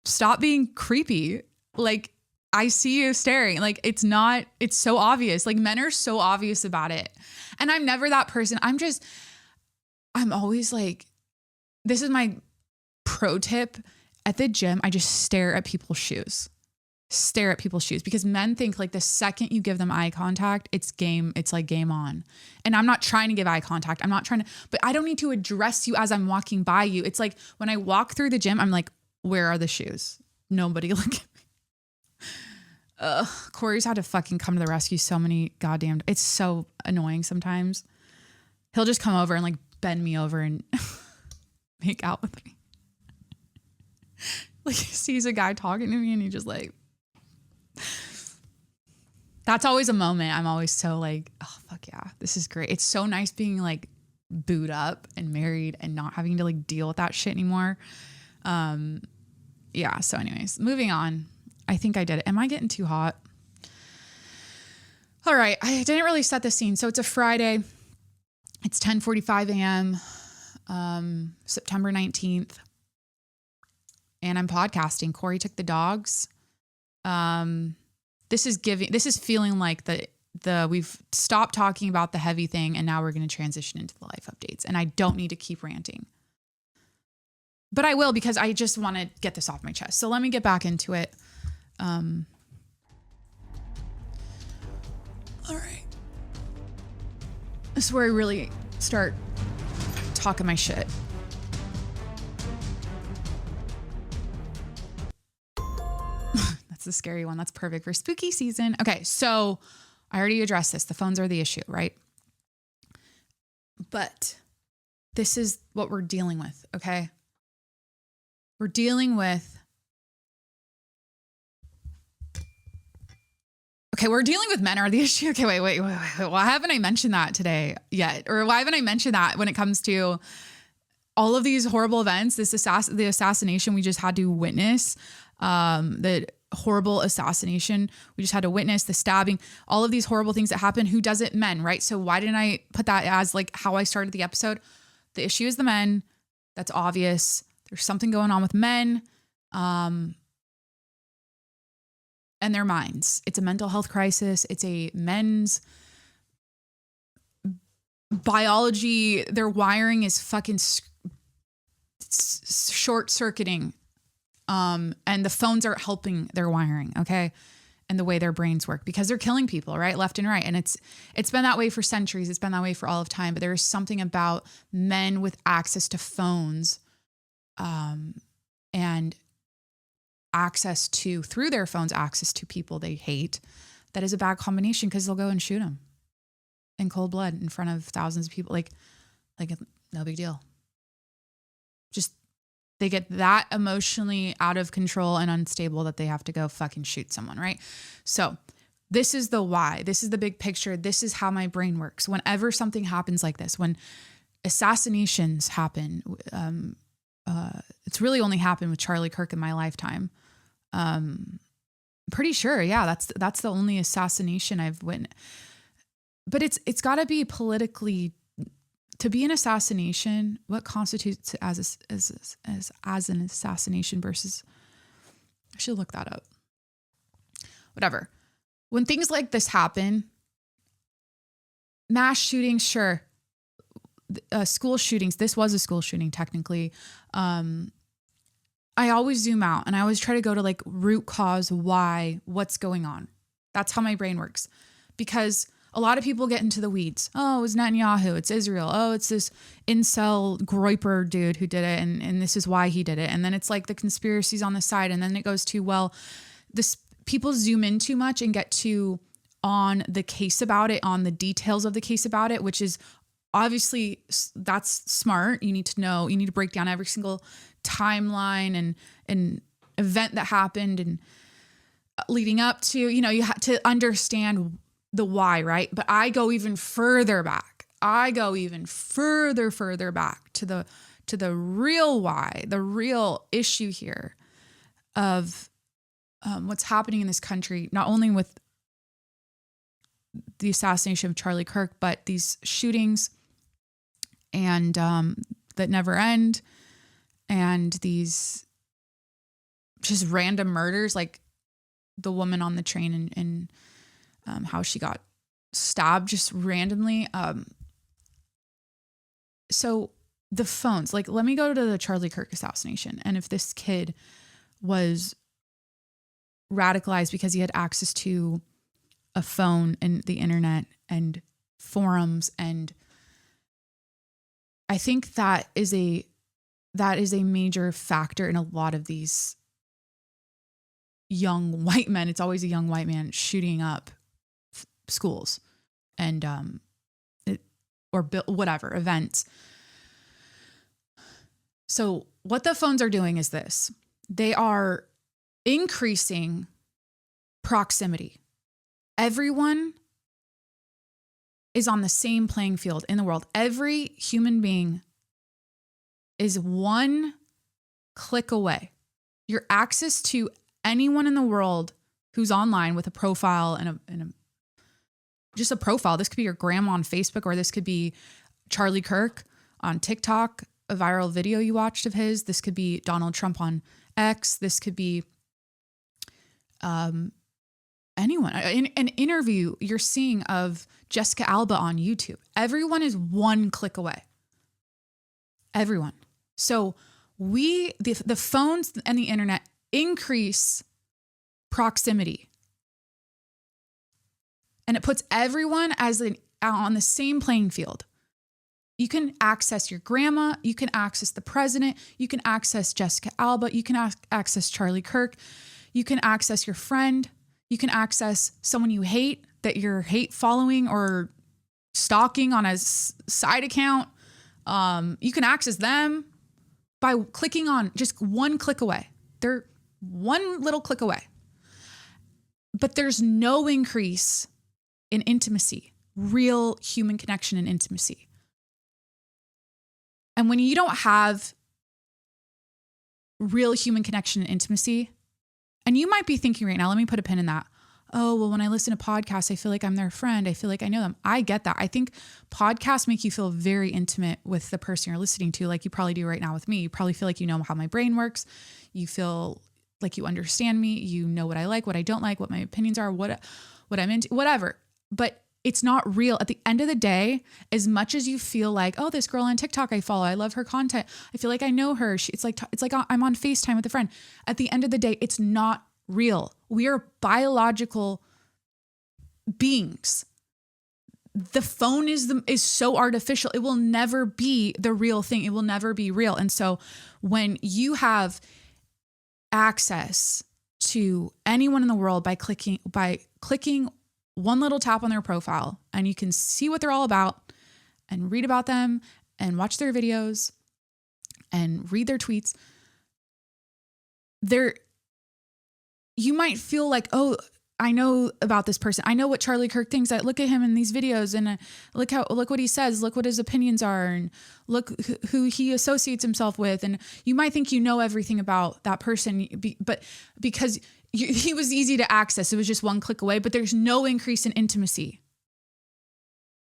Stop being creepy. Like, I see you staring. Like, it's so obvious. Like, men are so obvious about it. And I'm never that person. I'm always like, this is my pro tip. At the gym, I just stare at people's shoes. Stare at people's shoes because men think like the second you give them eye contact, it's like game on. And I'm not trying to give eye contact. I'm not trying to, but I don't need to address you as I'm walking by you. It's like when I walk through the gym, I'm like, where are the shoes? Nobody look at me. Corey's had to fucking come to the rescue so many goddamn, it's so annoying sometimes. He'll just come over and like bend me over and make out with me. Like he sees a guy talking to me and he just like, that's always a moment. I'm always so like, oh, fuck yeah, this is great. It's so nice being like booed up and married and not having to like deal with that shit anymore. Yeah. So anyways, moving on. I think I did it. Am I getting too hot? All right. I didn't really set the scene. So it's a Friday. It's 10:45 a.m. September 19th. And I'm podcasting. Corey took the dogs. This is feeling like we've stopped talking about the heavy thing and now we're going to transition into the life updates. And I don't need to keep ranting. But I will because I just want to get this off my chest. So let me get back into it. All right. This is where I really start talking my shit. That's the scary one. That's perfect for spooky season. Okay, so I already addressed this. The phones are the issue, right? But this is what we're dealing with, okay? We're dealing with men are the issue. Okay, wait. Why haven't I mentioned that today yet? Or why haven't I mentioned that when it comes to all of these horrible events, the assassination we just had to witness, the horrible assassination we just had to witness, the stabbing, all of these horrible things that happen. Who does it? Men, right? So why didn't I put that as like how I started the episode? The issue is the men. That's obvious. There's something going on with men. And their minds. It's a mental health crisis. It's a men's biology. Their wiring is fucking short circuiting. And the phones are helping their wiring. Okay. And the way their brains work because they're killing people right, left and right. And it's been that way for centuries. It's been that way for all of time, but there is something about men with access to phones, and access to, through their phones, access to people they hate, that is a bad combination because they'll go and shoot them in cold blood in front of thousands of people. Like no big deal. Just, they get that emotionally out of control and unstable that they have to go fucking shoot someone, right? So this is the why. This is the big picture. This is how my brain works. Whenever something happens like this, when assassinations happen, it's really only happened with Charlie Kirk in my lifetime. Pretty sure, yeah, that's the only assassination I've witnessed. But it's got to be politically, to be an assassination. What constitutes as an assassination versus? I should look that up. Whatever. When things like this happen, mass shootings, sure. School shootings. This was a school shooting, technically. I always zoom out and I always try to go to like root cause, why, what's going on. That's how my brain works. Because a lot of people get into the weeds. Oh, it was Netanyahu. It's Israel. Oh, it's this incel groiper dude who did it. And this is why he did it. And then it's like the conspiracies on the side. And then it goes to, well, this people zoom in too much and get too on the case about it, on the details of the case about it, which is obviously, that's smart. You need to know, you need to break down every single timeline and event that happened and leading up to, you have to understand the why, right? But I go even further back. I go even further back to the real why, the real issue here of what's happening in this country, not only with the assassination of Charlie Kirk, but these shootings and that never end, and these just random murders, like the woman on the train and how she got stabbed just randomly. So the phones, like, let me go to the Charlie Kirk assassination. And if this kid was radicalized because he had access to a phone and the internet and forums, and I think that is a major factor in a lot of these young white men. It's always a young white man shooting up schools and whatever events. So what the phones are doing is this: they are increasing proximity. Everyone is on the same playing field in the world. Every human being is one click away. Your access to anyone in the world who's online with a profile and just a profile. This could be your grandma on Facebook, or this could be Charlie Kirk on TikTok, a viral video you watched of his. This could be Donald Trump on X. This could be anyone. An interview you're seeing of Jessica Alba on YouTube. Everyone is one click away. Everyone. So the phones and the internet increase proximity. And it puts everyone on the same playing field. You can access your grandma. You can access the president. You can access Jessica Alba. You can access Charlie Kirk. You can access your friend. You can access someone you hate, that you're hate following or stalking on a side account. You can access them by clicking on just one click away. They're one little click away. But there's no increase in intimacy, real human connection and intimacy. And when you don't have real human connection and intimacy, and you might be thinking right now, let me put a pin in that. Oh, well, when I listen to podcasts, I feel like I'm their friend. I feel like I know them. I get that. I think podcasts make you feel very intimate with the person you're listening to, like you probably do right now with me. You probably feel like you know how my brain works. You feel like you understand me. You know what I like, what I don't like, what my opinions are, what I'm into, whatever. But it's not real. At the end of the day, as much as you feel like, oh, this girl on TikTok I follow, I love her content, I feel like I know her. It's like I'm on FaceTime with a friend. At the end of the day, it's not real. We are biological beings. The phone is so artificial. It will never be the real thing. It will never be real. And so when you have access to anyone in the world by clicking one little tap on their profile, and you can see what they're all about and read about them and watch their videos and read their tweets. You might feel like, oh, I know about this person. I know what Charlie Kirk thinks. I look at him in these videos and look what he says. Look what his opinions are, and look who he associates himself with. And you might think you know everything about that person, but because he was easy to access, it was just one click away. But there's no increase in intimacy.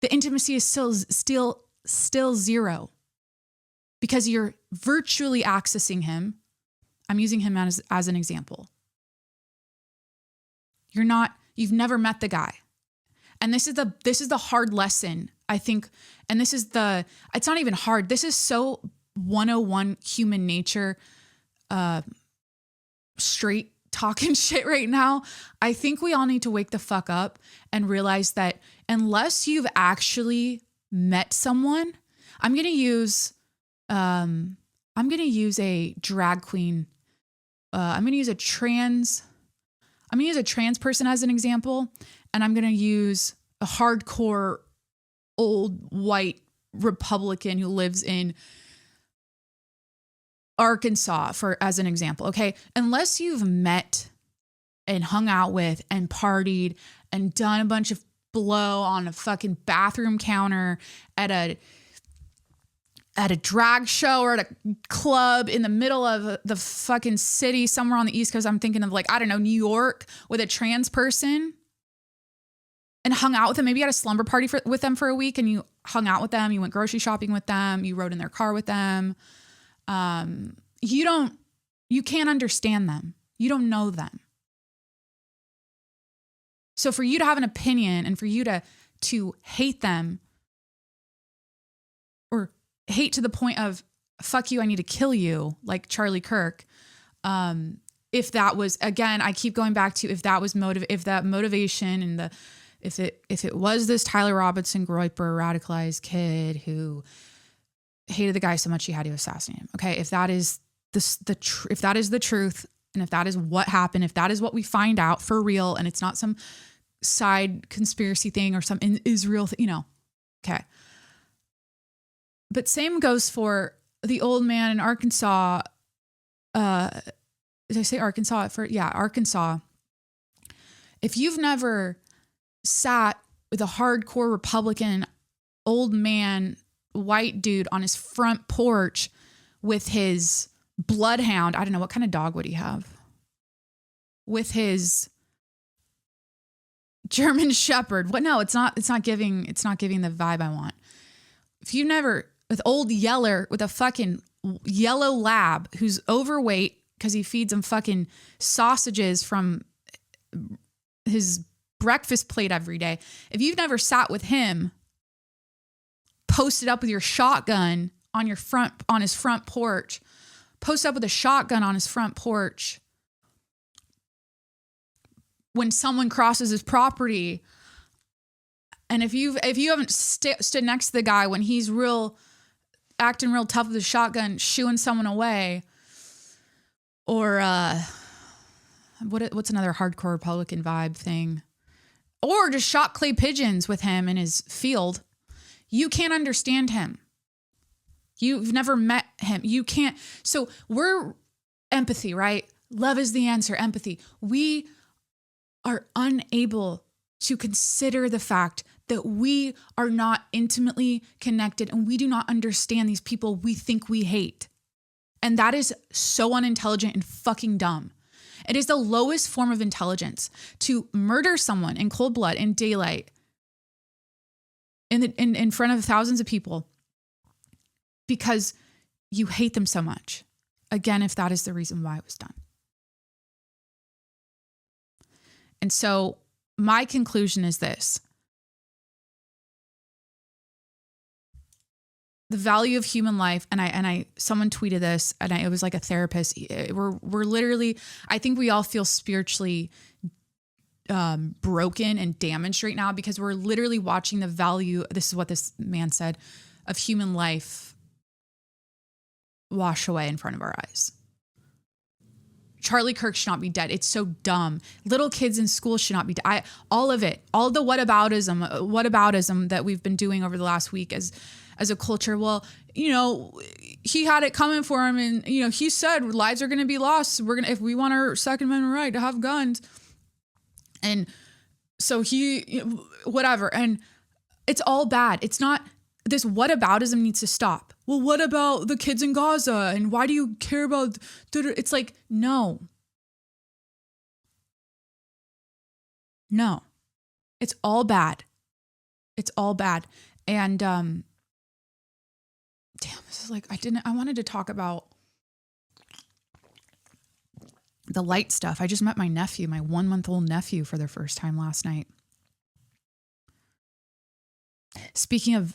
The intimacy is still zero because you're virtually accessing him. I'm using him as an example. You've never met the guy. And this is the hard lesson, I think. And it's not even hard. This is so 101 human nature, straight talking shit right now. I think we all need to wake the fuck up and realize that unless you've actually met someone, I'm going to use a drag queen. I'm going to use a trans person as an example, and I'm going to use a hardcore old white Republican who lives in Arkansas as an example. Okay. Unless you've met and hung out with and partied and done a bunch of blow on a fucking bathroom counter at a drag show or at a club in the middle of the fucking city somewhere on the East Coast. I'm thinking of New York with a trans person and hung out with them. Maybe you had a slumber party with them for a week and you hung out with them. You went grocery shopping with them. You rode in their car with them. You can't understand them. You don't know them. So for you to have an opinion and for you to hate them, or hate to the point of fuck you, I need to kill you, like Charlie Kirk. If that was, again, I keep going back to if that motivation and if it was this Tyler Robinson Groyper radicalized kid who hated the guy so much he had to assassinate him. Okay, if that is if that is the truth, and if that is what happened, if that is what we find out for real, and it's not some side conspiracy thing or some Israel thing, okay. But same goes for the old man in Arkansas. Did I say Arkansas? Arkansas. If you've never sat with a hardcore Republican old man, white dude on his front porch with his bloodhound, I don't know, what kind of dog would he have? With his German Shepherd. What? No, it's not giving the vibe I want. If you've never, with old Yeller with a fucking yellow lab who's overweight because he feeds him fucking sausages from his breakfast plate every day. If you've never sat with him, posted up with your shotgun on his front porch, posted up with a shotgun on his front porch when someone crosses his property, and if you haven't stood next to the guy when he's acting real tough with a shotgun, shooing someone away, or what's another hardcore Republican vibe thing, or just shot clay pigeons with him in his field, you can't understand him. You've never met him. You can't. So we're empathy, right? Love is the answer. Empathy. We are unable to consider the fact that we are not intimately connected and we do not understand these people we think we hate. And that is so unintelligent and fucking dumb. It is the lowest form of intelligence to murder someone in cold blood, in daylight, in front of thousands of people because you hate them so much. Again, if that is the reason why it was done. And so my conclusion is this. The value of human life, and someone tweeted this, and it was like a therapist. We're literally, I think we all feel spiritually broken and damaged right now because we're literally watching the value. This is what this man said, of human life wash away in front of our eyes. Charlie Kirk should not be dead. It's so dumb. Little kids in school should not be dead. All of it, all the whataboutism that we've been doing over the last week as a culture. Well, he had it coming for him, and he said lives are going to be lost. If we want our Second Amendment right to have guns, and so whatever, and it's all bad. It's not. This whataboutism needs to stop. Well, what about the kids in Gaza? And why do you care about? It's like, no, it's all bad. It's all bad. And damn, this is like, I wanted to talk about the light stuff. I just met my nephew, my 1-month-old nephew, for the first time last night. Speaking of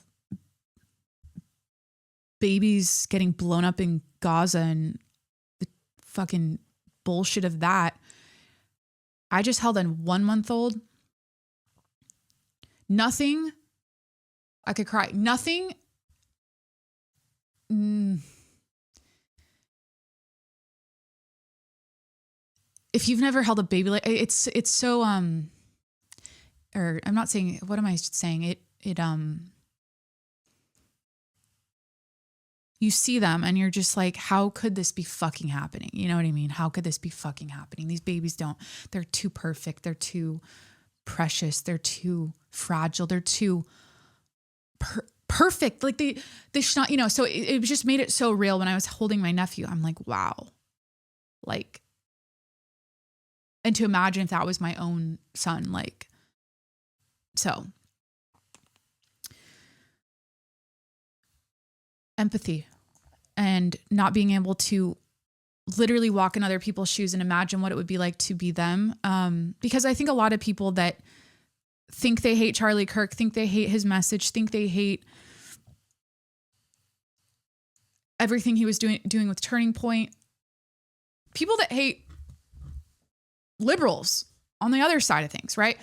babies getting blown up in Gaza and the fucking bullshit of that, I just held a 1-month-old. Nothing. I could cry. Nothing. If you've never held a baby, like it's so, or I'm not saying, what am I saying? You see them and you're just like, how could this be fucking happening? You know what I mean? How could this be fucking happening? These babies they're too perfect. They're too precious. They're too fragile. They're too perfect. Like they should not, so it just made it so real when I was holding my nephew. I'm like, wow. Like, and to imagine if that was my own son, like, so. Empathy and not being able to literally walk in other people's shoes and imagine what it would be like to be them. Because I think a lot of people that think they hate Charlie Kirk, think they hate his message, think they hate everything he was doing with Turning Point. People that hate liberals on the other side of things, right?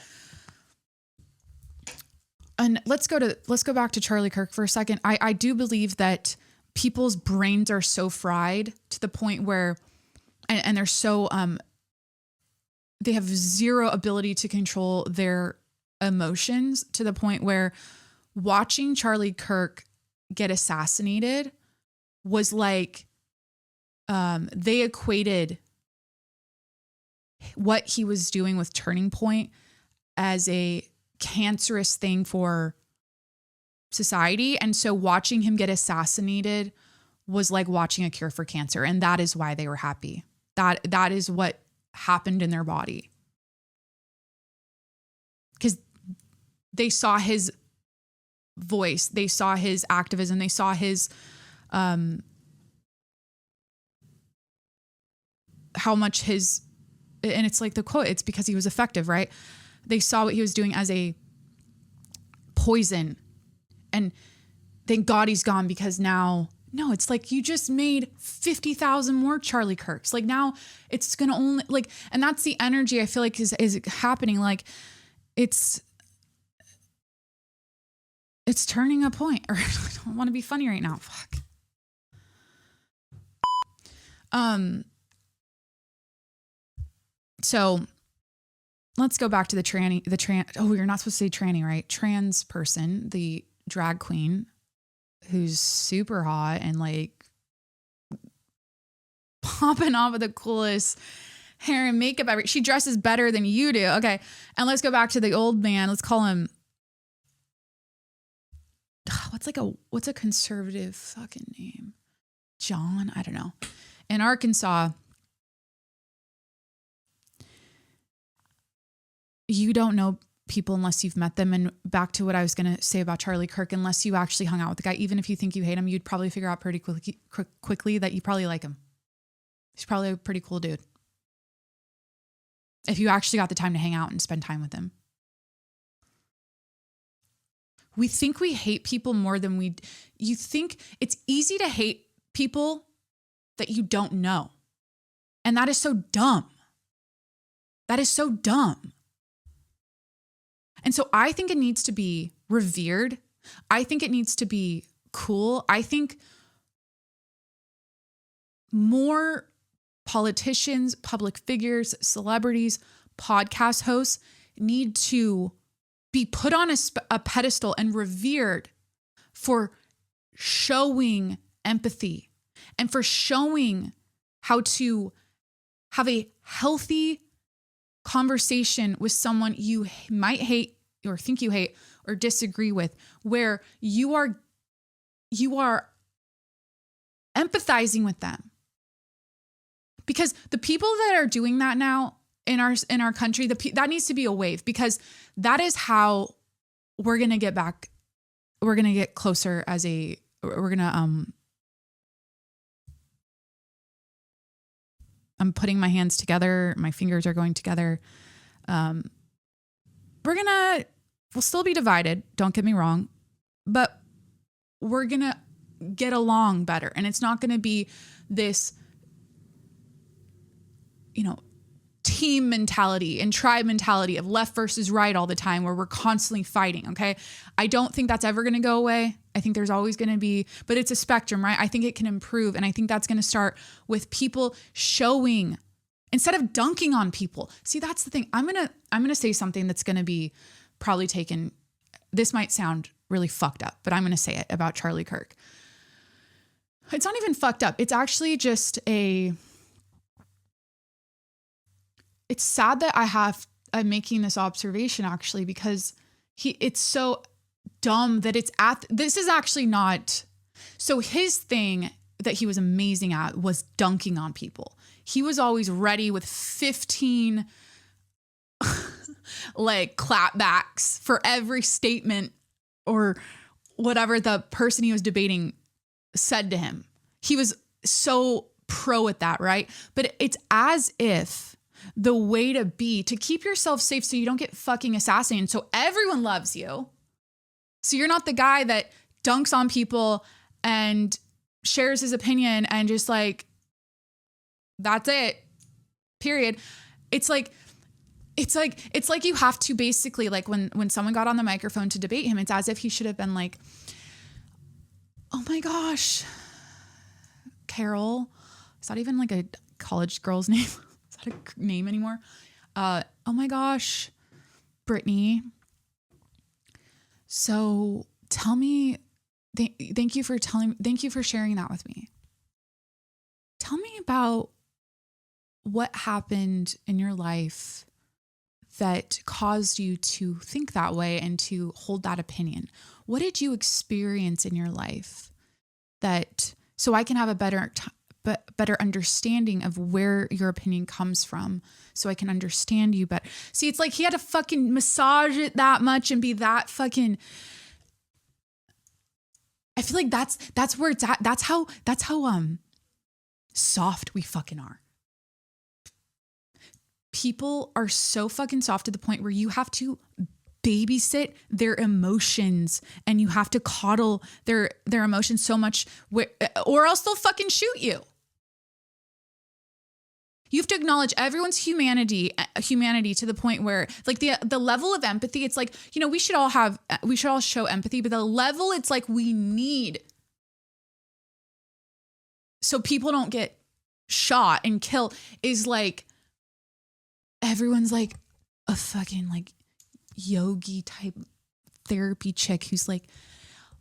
And let's go back to Charlie Kirk for a second. I do believe that people's brains are so fried to the point where, and they're so, they have zero ability to control their emotions to the point where watching Charlie Kirk get assassinated was like, they equated what he was doing with Turning Point as a cancerous thing for society. And so watching him get assassinated was like watching a cure for cancer. And that is why they were happy. That is what happened in their body. Because they saw his voice, they saw his activism, they saw his, how much his, and it's like the quote, it's because he was effective, right? They saw what he was doing as a poison. And thank God he's gone, because now, no, it's like you just made 50,000 more Charlie Kirks. Like now it's going to only like, and that's the energy I feel like is happening. Like it's turning a point, or I don't want to be funny right now. Fuck. So let's go back to oh, you're not supposed to say tranny, right? Trans person, the drag queen who's super hot and like popping off with the coolest hair and makeup ever. She dresses better than you do. Okay. And let's go back to the old man. Let's call him, what's a conservative fucking name? John? I don't know. In Arkansas, you don't know people unless you've met them. And back to what I was going to say about Charlie Kirk, unless you actually hung out with the guy, even if you think you hate him, you'd probably figure out pretty quickly that you probably like him. He's probably a pretty cool dude. If you actually got the time to hang out and spend time with him. We think we hate people more than you think. It's easy to hate people that you don't know. And that is so dumb. That is so dumb. And so I think it needs to be revered. I think it needs to be cool. I think more politicians, public figures, celebrities, podcast hosts need to be put on a pedestal and revered for showing empathy and for showing how to have a healthy conversation with someone you might hate or think you hate or disagree with, where you are empathizing with them. Because the people that are doing that now in our country, that needs to be a wave, because that is how we're going to get back. We're going to get closer we're going to, I'm putting my hands together. My fingers are going together. We'll still be divided. Don't get me wrong, but we're going to get along better. And it's not going to be this, team mentality and tribe mentality of left versus right all the time, where we're constantly fighting. Okay. I don't think that's ever going to go away. I think there's always going to be, but it's a spectrum, right? I think it can improve. And I think that's going to start with people showing, instead of dunking on people. See, that's the thing. I'm going to say something that's going to be probably taken. This might sound really fucked up, but I'm going to say it about Charlie Kirk. It's not even fucked up. It's actually just it's sad that I'm making this observation actually, because it's so dumb that this is actually not. So his thing that he was amazing at was dunking on people. He was always ready with 15 like clapbacks for every statement or whatever the person he was debating said to him. He was so pro at that, right? But it's as if the way to keep yourself safe so you don't get fucking assassinated, so everyone loves you. So you're not the guy that dunks on people and shares his opinion and just like, that's it, period. It's like you have to basically, like when someone got on the microphone to debate him, it's as if he should have been like, oh my gosh, Carol. Is that even like a college girl's name? Is that a name anymore? Oh my gosh, Brittany. So tell me, thank you for sharing that with me. Tell me about what happened in your life that caused you to think that way and to hold that opinion. What did you experience in your life so I can have a better understanding of where your opinion comes from, so I can understand you better. See, it's like he had to fucking massage it that much and be that fucking, I feel like that's where it's at. That's how soft we fucking are. People are so fucking soft to the point where you have to babysit their emotions and you have to coddle their emotions so much, or else they'll fucking shoot you. You have to acknowledge everyone's humanity to the point where, like, the level of empathy, it's like, we should all show empathy, but the level it's like we need so people don't get shot and killed is like, everyone's like a fucking like yogi type therapy chick who's like,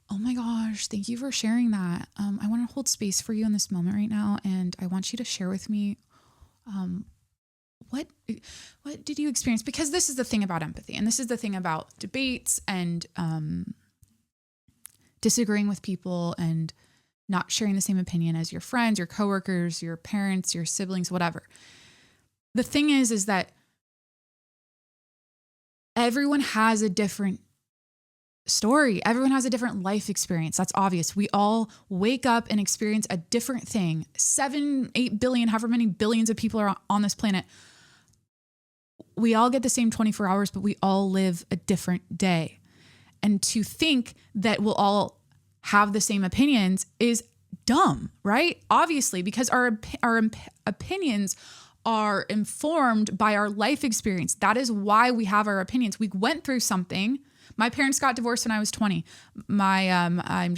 oh my gosh, thank you for sharing that. I want to hold space for you in this moment right now. And I want you to share with me, what did you experience? Because this is the thing about empathy. And this is the thing about debates and, disagreeing with people and not sharing the same opinion as your friends, your coworkers, your parents, your siblings, whatever. The thing is that everyone has a different story. Everyone has a different life experience. That's obvious. We all wake up and experience a different thing. 7, 8 billion, however many billions of people are on this planet. We all get the same 24 hours, but we all live a different day. And to think that we'll all have the same opinions is dumb, right? Obviously, because our opinions are informed by our life experience. That is why we have our opinions. We went through something. My parents got divorced when I was 20. I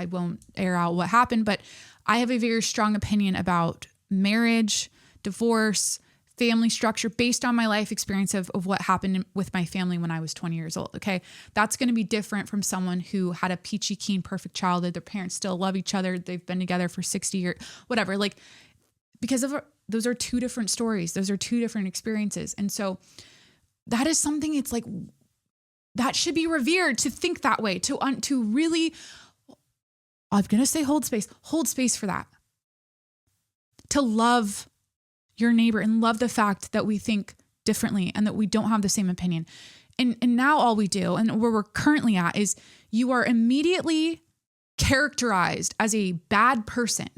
won't air out what happened, but I have a very strong opinion about marriage, divorce, family structure based on my life experience of what happened with my family when I was 20 years old. Okay. That's going to be different from someone who had a peachy keen, perfect childhood. Their parents still love each other. They've been together for 60 years, whatever. Like, because of those are two different stories. Those are two different experiences. And so that is something, it's like, that should be revered, to think that way, to really, I'm going to say hold space for that, to love your neighbor and love the fact that we think differently and that we don't have the same opinion. And now all we do, and where we're currently at, is you are immediately characterized as a bad person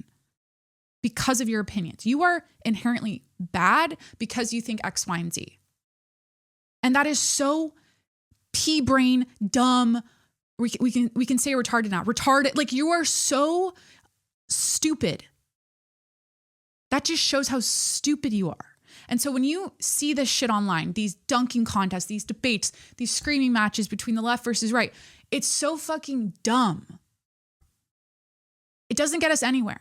because of your opinions. You are inherently bad because you think X, Y, and Z. And that is so pea-brain, dumb. We can say retarded now. Retarded. Like, you are so stupid. That just shows how stupid you are. And so when you see this shit online, these dunking contests, these debates, these screaming matches between the left versus right, it's so fucking dumb. It doesn't get us anywhere.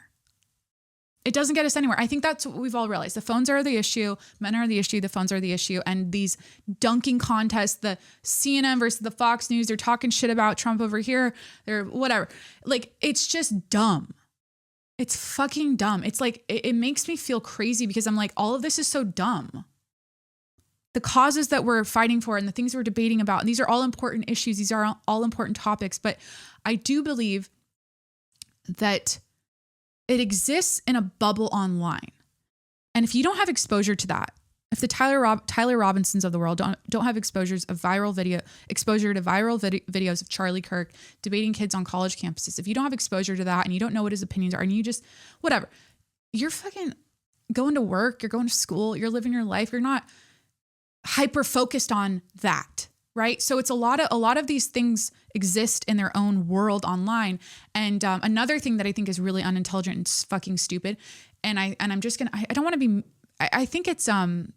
It doesn't get us anywhere. I think that's what we've all realized. The phones are the issue. Men are the issue. The phones are the issue. And these dunking contests, the CNN versus the Fox News, they're talking shit about Trump over here. They're whatever. Like, it's just dumb. It's fucking dumb. It's like, it makes me feel crazy because I'm like, all of this is so dumb. The causes that we're fighting for and the things we're debating about, and these are all important issues. These are all important topics. But I do believe that it exists in a bubble online. And if you don't have exposure to that, if the Tyler Robinsons of the world don't have exposure to viral videos of Charlie Kirk debating kids on college campuses, if you don't have exposure to that and you don't know what his opinions are and you just, whatever, you're fucking going to work, you're going to school, you're living your life, you're not hyper focused on that, right? So it's a lot of these things exist in their own world online. And another thing that I think is really unintelligent and fucking stupid, and I'm just gonna, I don't want to be, I think it's I'm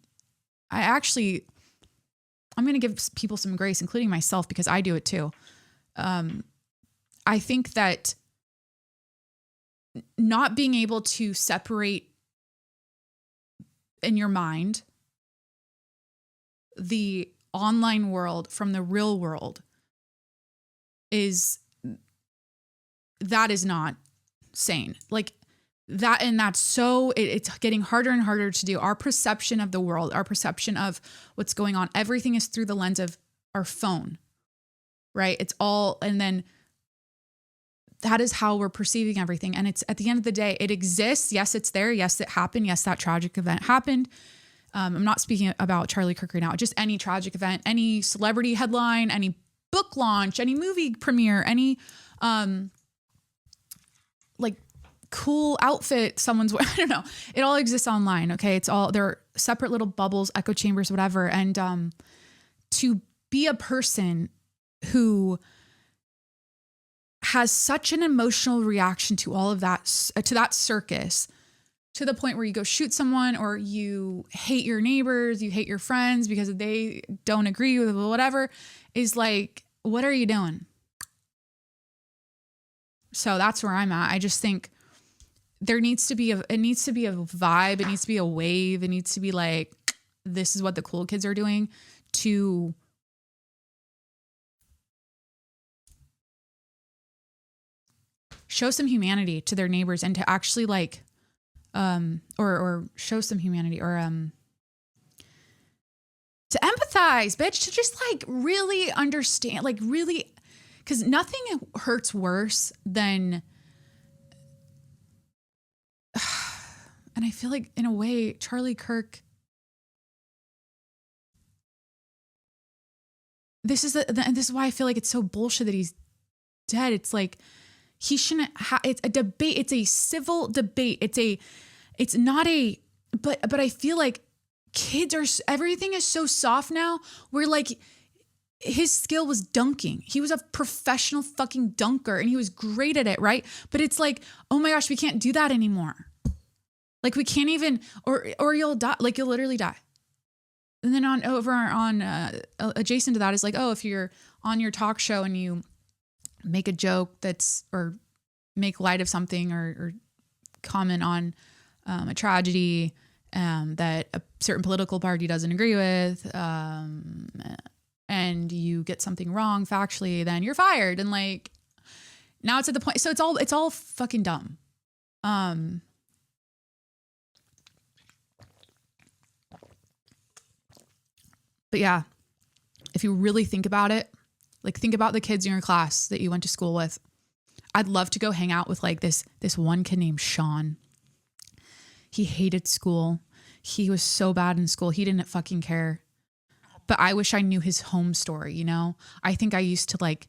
going to give people some grace, including myself, because I do it too. I think that not being able to separate in your mind the online world from the real world is not sane. Like, that, and that's so, it's getting harder and harder to do. Our perception of the world, our perception of what's going on, everything is through the lens of our phone, right? It's all, and then that is how we're perceiving everything. And it's, at the end of the day, it exists. Yes, it's there. Yes, it happened. Yes, that tragic event happened. I'm not speaking about Charlie Kirk right now, just any tragic event, any celebrity headline, any book launch, any movie premiere, any, like, cool outfit someone's wearing. I don't know. It all exists online. Okay. It's all, they're separate little bubbles, echo chambers, whatever. And to be a person who has such an emotional reaction to all of that, to that circus, to the point where you go shoot someone, or you hate your neighbors, you hate your friends because they don't agree with whatever, is like, what are you doing? So that's where I'm at. I just think it needs to be a vibe. It needs to be a wave. It needs to be like, this is what the cool kids are doing, to show some humanity to their neighbors, and to actually like, or show some humanity, or, to empathize, bitch, to just like really understand, like really, because nothing hurts worse than, and I feel like in a way, Charlie Kirk, this is why I feel like it's so bullshit that he's dead. It's like, he shouldn't it's a debate. It's a civil debate. It's not a, but I feel like everything is so soft now, where like, his skill was dunking. He was a professional fucking dunker and he was great at it, right? But it's like, oh my gosh, we can't do that anymore. Like, we can't even, or you'll die, like you'll literally die. And then adjacent to that is like, oh, if you're on your talk show and you make a joke or make light of something, or comment on a tragedy, that a certain political party doesn't agree with, and you get something wrong factually, then you're fired. And like, now it's at the point. So it's all fucking dumb. But yeah, if you really think about it, like think about the kids in your class that you went to school with. I'd love to go hang out with like this one kid named Sean. He hated school. He was so bad in school. He didn't fucking care. But I wish I knew his home story, you know? I think I used to like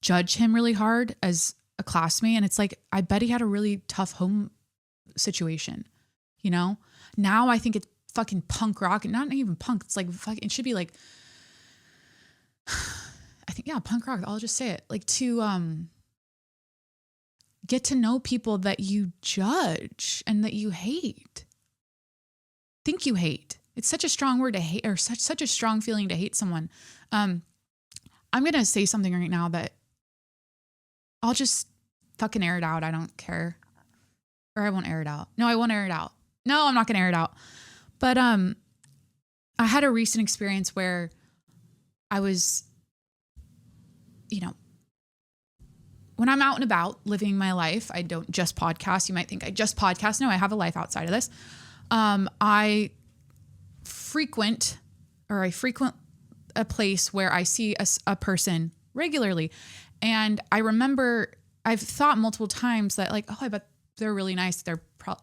judge him really hard as a classmate. And it's like, I bet he had a really tough home situation, you know? Now I think it's fucking punk rock, and not even punk. It's like fucking, it should be like, I think, yeah, punk rock. I'll just say it, like to get to know people that you judge and that you hate. Think you hate. It's such a strong word to hate, or such a strong feeling to hate someone. I'm going to say something right now that I'll just fucking air it out. I don't care. Or I won't air it out. No, I won't air it out. No, I'm not going to air it out. But I had a recent experience where I was, you know, when I'm out and about living my life, I don't just podcast. You might think I just podcast. No, I have a life outside of this. I frequent a place where I see a person regularly. And I remember I've thought multiple times that like, oh, I bet they're really nice.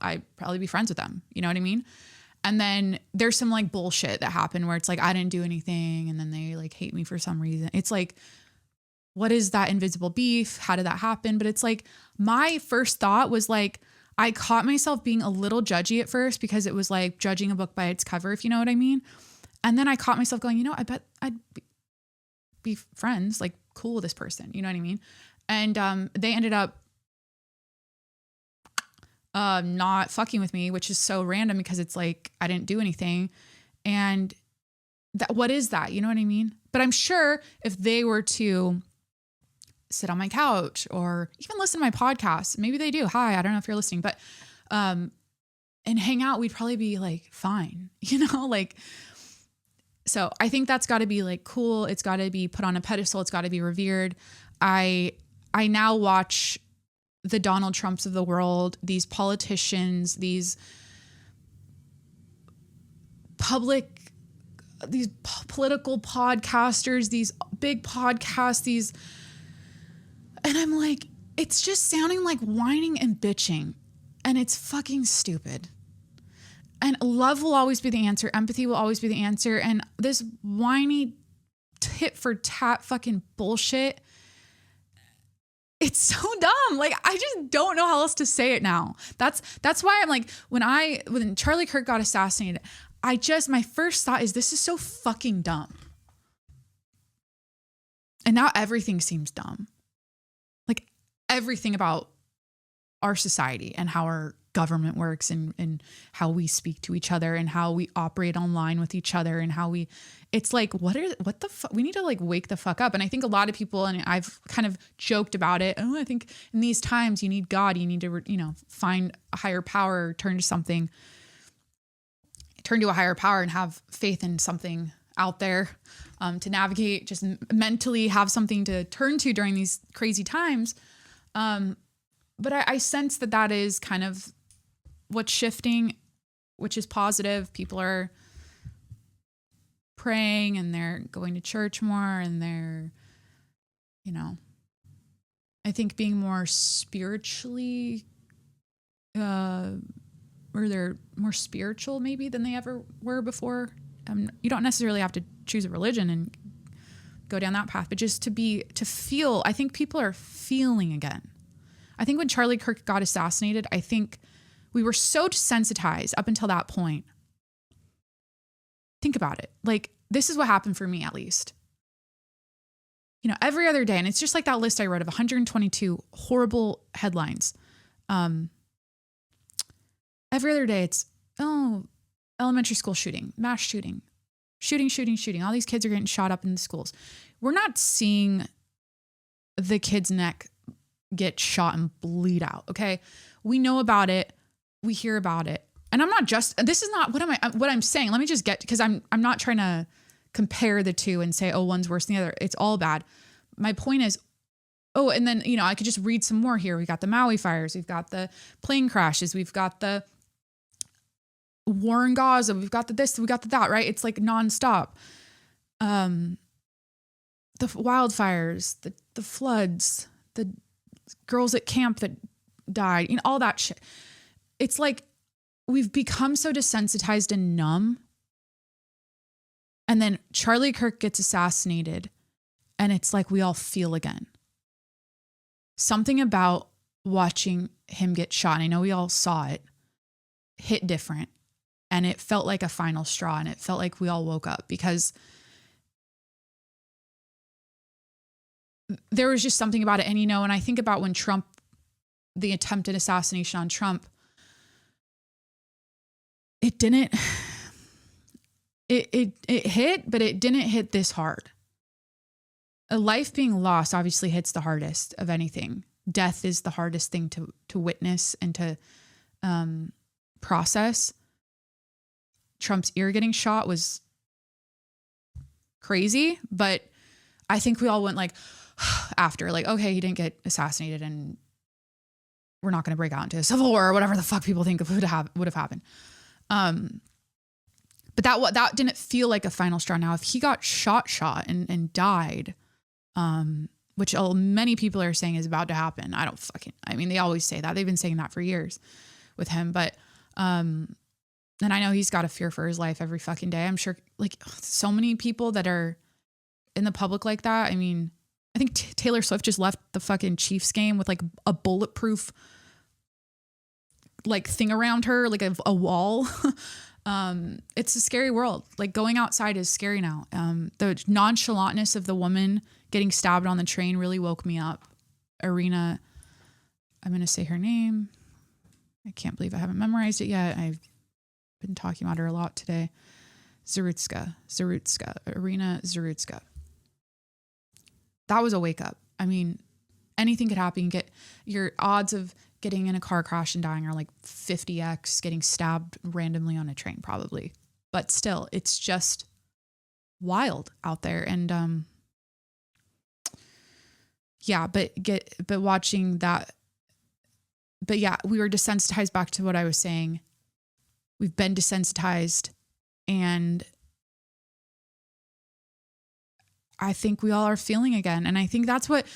I'd probably be friends with them. You know what I mean? And then there's some like bullshit that happened where it's like, I didn't do anything. And then they like hate me for some reason. It's like, what is that invisible beef? How did that happen? But it's like, my first thought was like, I caught myself being a little judgy at first because it was like judging a book by its cover, if you know what I mean. And then I caught myself going, you know, I bet I'd be friends, like cool with this person. You know what I mean? And they ended up not fucking with me, which is so random because it's like, I didn't do anything. And what is that? You know what I mean? But I'm sure if they were to sit on my couch or even listen to my podcast, maybe they do. Hi, I don't know if you're listening, but, and hang out, we'd probably be like, fine, you know, like, so I think that's gotta be like cool. It's gotta be put on a pedestal. It's gotta be revered. I now watch the Donald Trumps of the world, these politicians, these political podcasters, these big podcasts, and I'm like, it's just sounding like whining and bitching, and it's fucking stupid. And love will always be the answer. Empathy will always be the answer. And this whiny tit for tat fucking bullshit, it's so dumb. Like, I just don't know how else to say it now. That's why I'm like, when Charlie Kirk got assassinated, my first thought is, this is so fucking dumb. And now everything seems dumb. Like everything about our society and how our government works and how we speak to each other and how we operate online with each other and how it's like, what the fuck? We need to like wake the fuck up. And I think a lot of people, and I've kind of joked about it. Oh, I think in these times you need God, you need to, find a higher power, turn to a higher power and have faith in something out there, to navigate, just mentally have something to turn to during these crazy times. But I sense that is kind of what's shifting, which is positive. People are praying and they're going to church more and they're, I think being more spiritually, or they're more spiritual maybe than they ever were before. You don't necessarily have to choose a religion and go down that path, but just to feel, I think people are feeling again. I think when Charlie Kirk got assassinated, I think we were so desensitized up until that point. Think about it. Like, this is what happened for me, at least. Every other day, and it's just like that list I wrote of 122 horrible headlines. Every other day, it's, elementary school shooting, mass shooting. All these kids are getting shot up in the schools. We're not seeing the kid's neck get shot and bleed out, okay? We know about it. We hear about it. and I'm not just, this is not what I'm saying. Let me just get, because I'm not trying to compare the two and say, oh, one's worse than the other. It's all bad. My point is, oh, and then, I could just read some more here. We got the Maui fires. We've got the plane crashes. We've got the war in Gaza. We've got the this, we got the that, right? It's like nonstop. The wildfires, the floods, the girls at camp that died, all that shit. It's like we've become so desensitized and numb. And then Charlie Kirk gets assassinated, and it's like we all feel again. Something about watching him get shot, and I know we all saw it, hit different. And it felt like a final straw, and it felt like we all woke up, because there was just something about it. And, and I think about when Trump, the attempted assassination on Trump, it didn't, it hit, but it didn't hit this hard. A life being lost obviously hits the hardest of anything. Death is the hardest thing to witness and to process. Trump's ear getting shot was crazy, but I think we all went like after, like, okay, he didn't get assassinated, and we're not going to break out into a civil war or whatever the fuck people think would have happened. But that didn't feel like a final straw. Now, if he got shot and died, which many people are saying is about to happen. They always say that. They've been saying that for years with him. But, and I know he's got a fear for his life every fucking day. I'm sure, like, so many people that are in the public like that. I mean, I think Taylor Swift just left the fucking Chiefs game with like a bulletproof like thing around her, like a wall. It's a scary world. Like, going outside is scary now. The nonchalantness of the woman getting stabbed on the train really woke me up. Irina, I'm going to say her name. I can't believe I haven't memorized it yet. I've been talking about her a lot today. Zarutska, Irina Zarutska. That was a wake up. I mean, anything could happen. Your odds of getting in a car crash and dying are like 50x getting stabbed randomly on a train, probably. But still, it's just wild out there. And but watching that, but yeah, we were desensitized. Back to what I was saying. We've been desensitized, and I think we all are feeling again. And I think that's what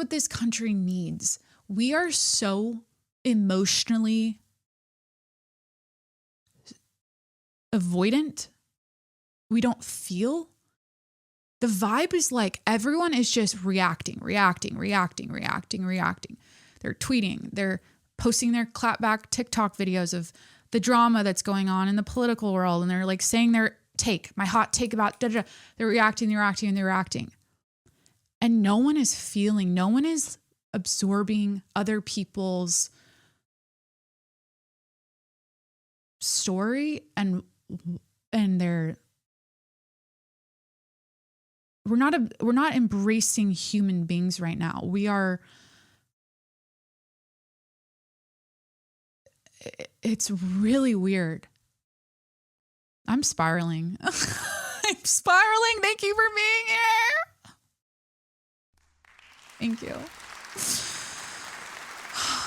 this country needs. We are so emotionally avoidant. We don't feel. The vibe is like everyone is just reacting. They're tweeting. They're posting their clapback TikTok videos of the drama that's going on in the political world. And they're like saying their take, my hot take about da-da-da. They're reacting. And no one is feeling, no one is absorbing other people's story and their, we're not embracing human beings right now. It's really weird. I'm spiraling. Thank you for being here. Thank you.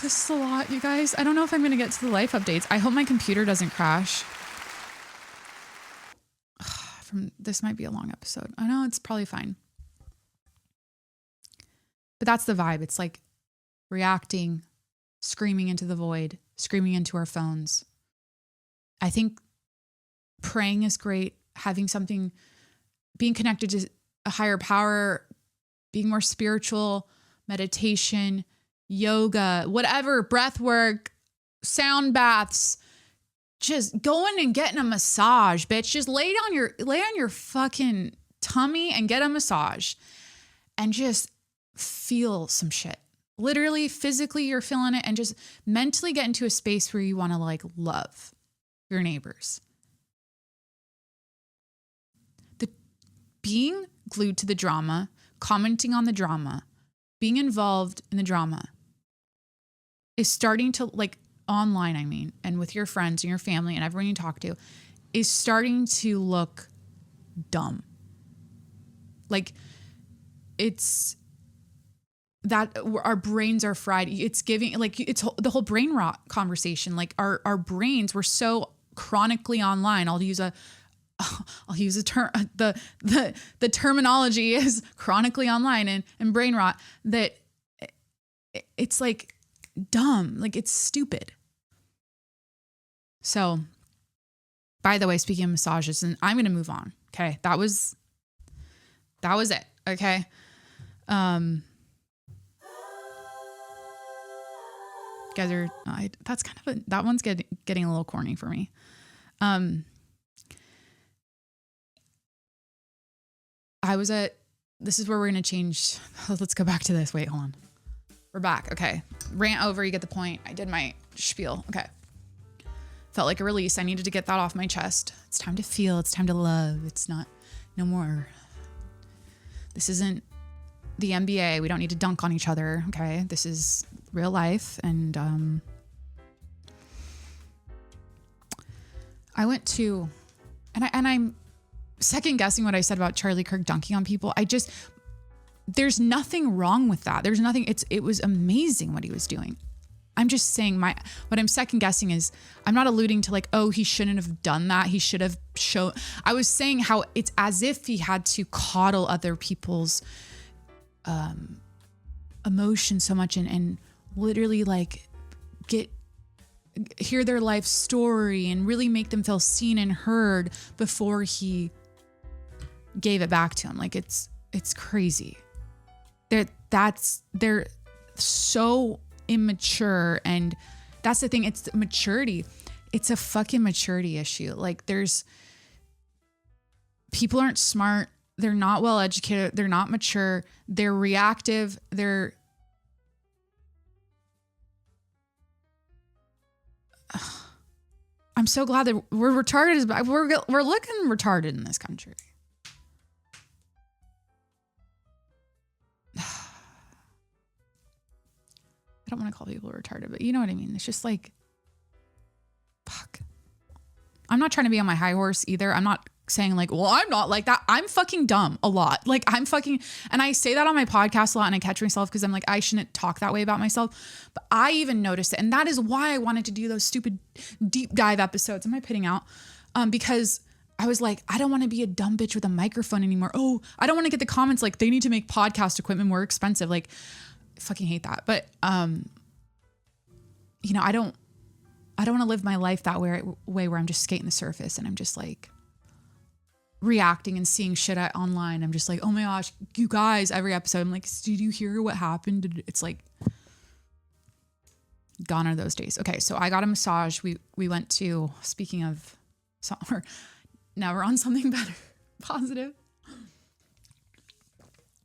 This is a lot, you guys. I don't know if I'm going to get to the life updates. I hope my computer doesn't crash. This might be a long episode. I know, it's probably fine. But that's the vibe. It's like reacting, screaming into the void, screaming into our phones. I think praying is great. Having something, being connected to a higher power, being more spiritual, meditation, yoga, whatever, breath work, sound baths, just going and getting a massage, bitch. Just lay on your fucking tummy and get a massage and just feel some shit. Literally, physically, you're feeling it, and just mentally get into a space where you want to like love your neighbors. Being glued to the drama, commenting on the drama, being involved in the drama is starting to like online, I mean, and with your friends and your family and everyone you talk to, is starting to look dumb. Like, it's that our brains are fried. It's giving, like, it's the whole brain rot conversation. Like, our brains were so chronically online. I'll use a term. The terminology is chronically online and brain rot, that it's like dumb. Like, it's stupid. So, by the way, speaking of massages, and I'm going to move on. Okay. That was it. Okay. Guys are, that's kind of that one's getting a little corny for me. This is where we're going to change. Let's go back to this. Wait, hold on. We're back. Okay. Rant over. You get the point. I did my spiel. Okay. Felt like a release. I needed to get that off my chest. It's time to feel. It's time to love. It's not, no more. This isn't the NBA. We don't need to dunk on each other. Okay. This is real life. And, I went to, and I'm second guessing what I said about Charlie Kirk dunking on people. There's nothing wrong with that. There's nothing, it was amazing what he was doing. I'm just saying what I'm second guessing is, I'm not alluding to like, oh, he shouldn't have done that. He should have shown, I was saying how it's as if he had to coddle other people's, emotions so much and literally like hear their life story and really make them feel seen and heard before he gave it back to him. Like, it's crazy. They're so immature, and that's the thing. It's maturity. It's a fucking maturity issue. Like, people aren't smart. They're not well educated. They're not mature. They're reactive. I'm so glad that we're retarded. We're looking retarded in this country. I don't want to call people retarded, but you know what I mean? It's just like, fuck. I'm not trying to be on my high horse either. I'm not saying like, well, I'm not like that. I'm fucking dumb a lot. Like, and I say that on my podcast a lot, and I catch myself because I'm like, I shouldn't talk that way about myself. But I even noticed it. And that is why I wanted to do those stupid deep dive episodes. Am I pitting out? Because I was like, I don't want to be a dumb bitch with a microphone anymore. Oh, I don't want to get the comments like, they need to make podcast equipment more expensive. Like, I fucking hate that. But, you know, I don't want to live my life that way where I'm just skating the surface and I'm just like reacting and seeing shit online. I'm just like, oh my gosh, you guys, every episode, I'm like, did you hear what happened? It's like, gone are those days. Okay. So I got a massage. We went to, speaking of, now we're on something better, positive.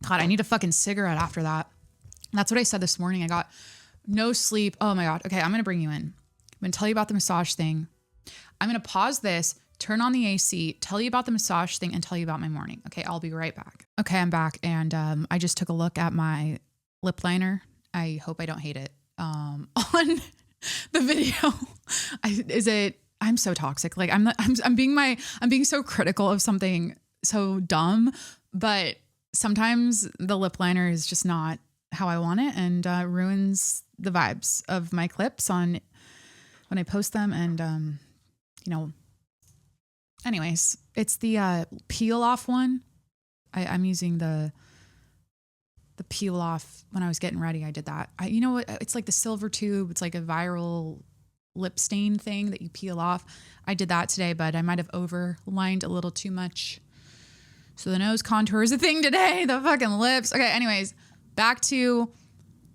God, I need a fucking cigarette after that. That's what I said this morning. I got no sleep. Oh my God. Okay. I'm going to bring you in. I'm going to tell you about the massage thing. I'm going to pause this, turn on the AC, tell you about the massage thing, and tell you about my morning. Okay. I'll be right back. Okay. I'm back. And, I just took a look at my lip liner. I hope I don't hate it. On the video. I'm so toxic. Like I'm being so critical of something so dumb, but sometimes the lip liner is just not how I want it, and ruins the vibes of my clips on when I post them. And, you know, anyways, it's the peel off one. I'm using the peel off. When I was getting ready, I did that. You know what? It's like the silver tube. It's like a viral lip stain thing that you peel off. I did that today, but I might have overlined a little too much. So the nose contour is a thing today. The fucking lips. Okay. Anyways, back to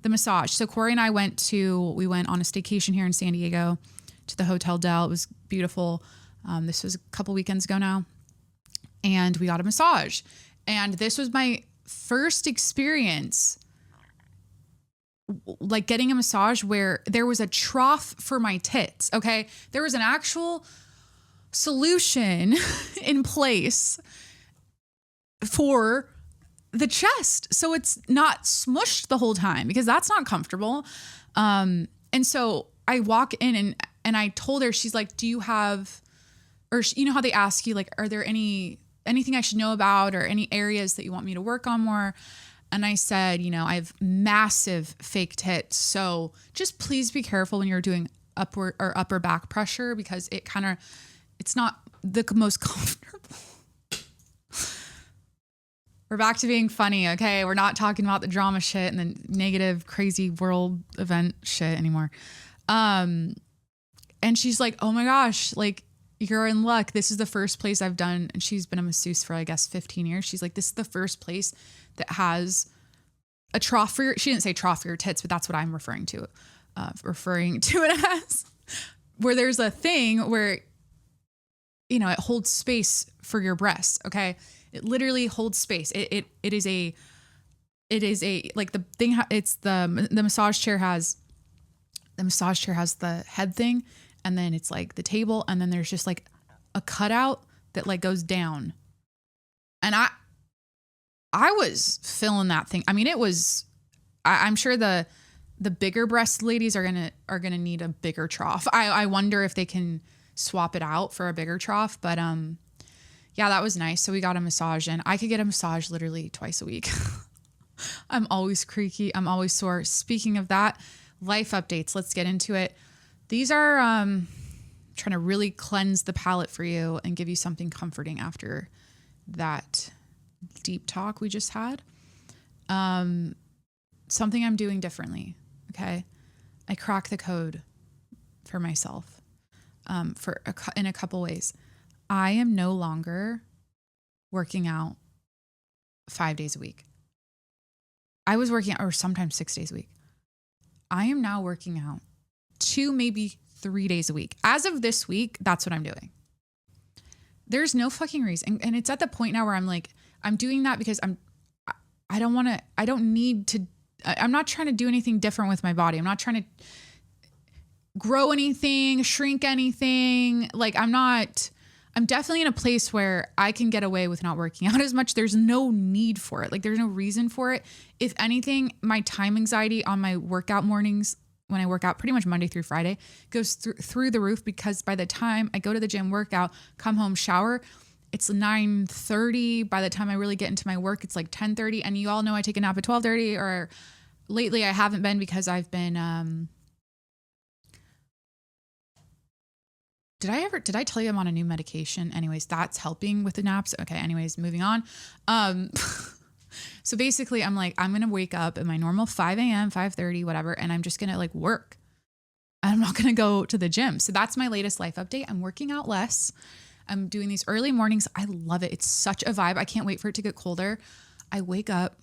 the massage. So Corey and I went on a staycation here in San Diego to the Hotel Del. It was beautiful. This was a couple weekends ago now. And we got a massage. And this was my first experience like getting a massage where there was a trough for my tits. Okay. There was an actual solution in place for the chest. So it's not smushed the whole time, because that's not comfortable. And so I walk in and I told her, she's like, do you have, or you know how they ask you, like, are there anything I should know about or any areas that you want me to work on more? And I said, you know, I have massive fake tits. So just please be careful when you're doing upper back pressure, because it's not the most comfortable. We're back to being funny. Okay. We're not talking about the drama shit and the negative, crazy world event shit anymore. And she's like, oh my gosh, like, you're in luck. This is the first place I've done. And she's been a masseuse for, I guess, 15 years. She's like, this is the first place that has a trough for she didn't say trough for your tits, but that's what I'm referring to it as, where there's a thing where, you know, it holds space for your breasts. Okay. It literally holds space. It is a like the thing. It's the massage chair has the head thing, and then it's like the table, and then there's just like a cutout that like goes down. And I was feeling that thing. I mean, it was. I'm sure the bigger breast ladies are gonna need a bigger trough. I wonder if they can swap it out for a bigger trough, but yeah, that was nice. So we got a massage, and I could get a massage literally twice a week. I'm always creaky. I'm always sore. Speaking of that, life updates. Let's get into it. These are trying to really cleanse the palate for you and give you something comforting after that deep talk we just had. Something I'm doing differently. Okay. I crack the code for myself in a couple ways. I am no longer working out 5 days a week. I was working out, or sometimes 6 days a week. I am now working out 2, maybe 3 days a week. As of this week, that's what I'm doing. There's no fucking reason. And it's at the point now where I'm like, I'm doing that because I'm not trying to do anything different with my body. I'm not trying to grow anything, shrink anything. Like I'm definitely in a place where I can get away with not working out as much. There's no need for it. Like there's no reason for it. If anything, my time anxiety on my workout mornings, when I work out pretty much Monday through Friday, goes through the roof, because by the time I go to the gym, workout, come home, shower, it's 9:30. By the time I really get into my work, it's like 10:30. And you all know I take a nap at 12:30, or lately I haven't been because I've been, Did I tell you I'm on a new medication? Anyways, that's helping with the naps. Okay. Anyways, moving on. So basically I'm like, I'm going to wake up at my normal 5 a.m., 5:30, whatever. And I'm just going to like work. I'm not going to go to the gym. So that's my latest life update. I'm working out less. I'm doing these early mornings. I love it. It's such a vibe. I can't wait for it to get colder. I wake up.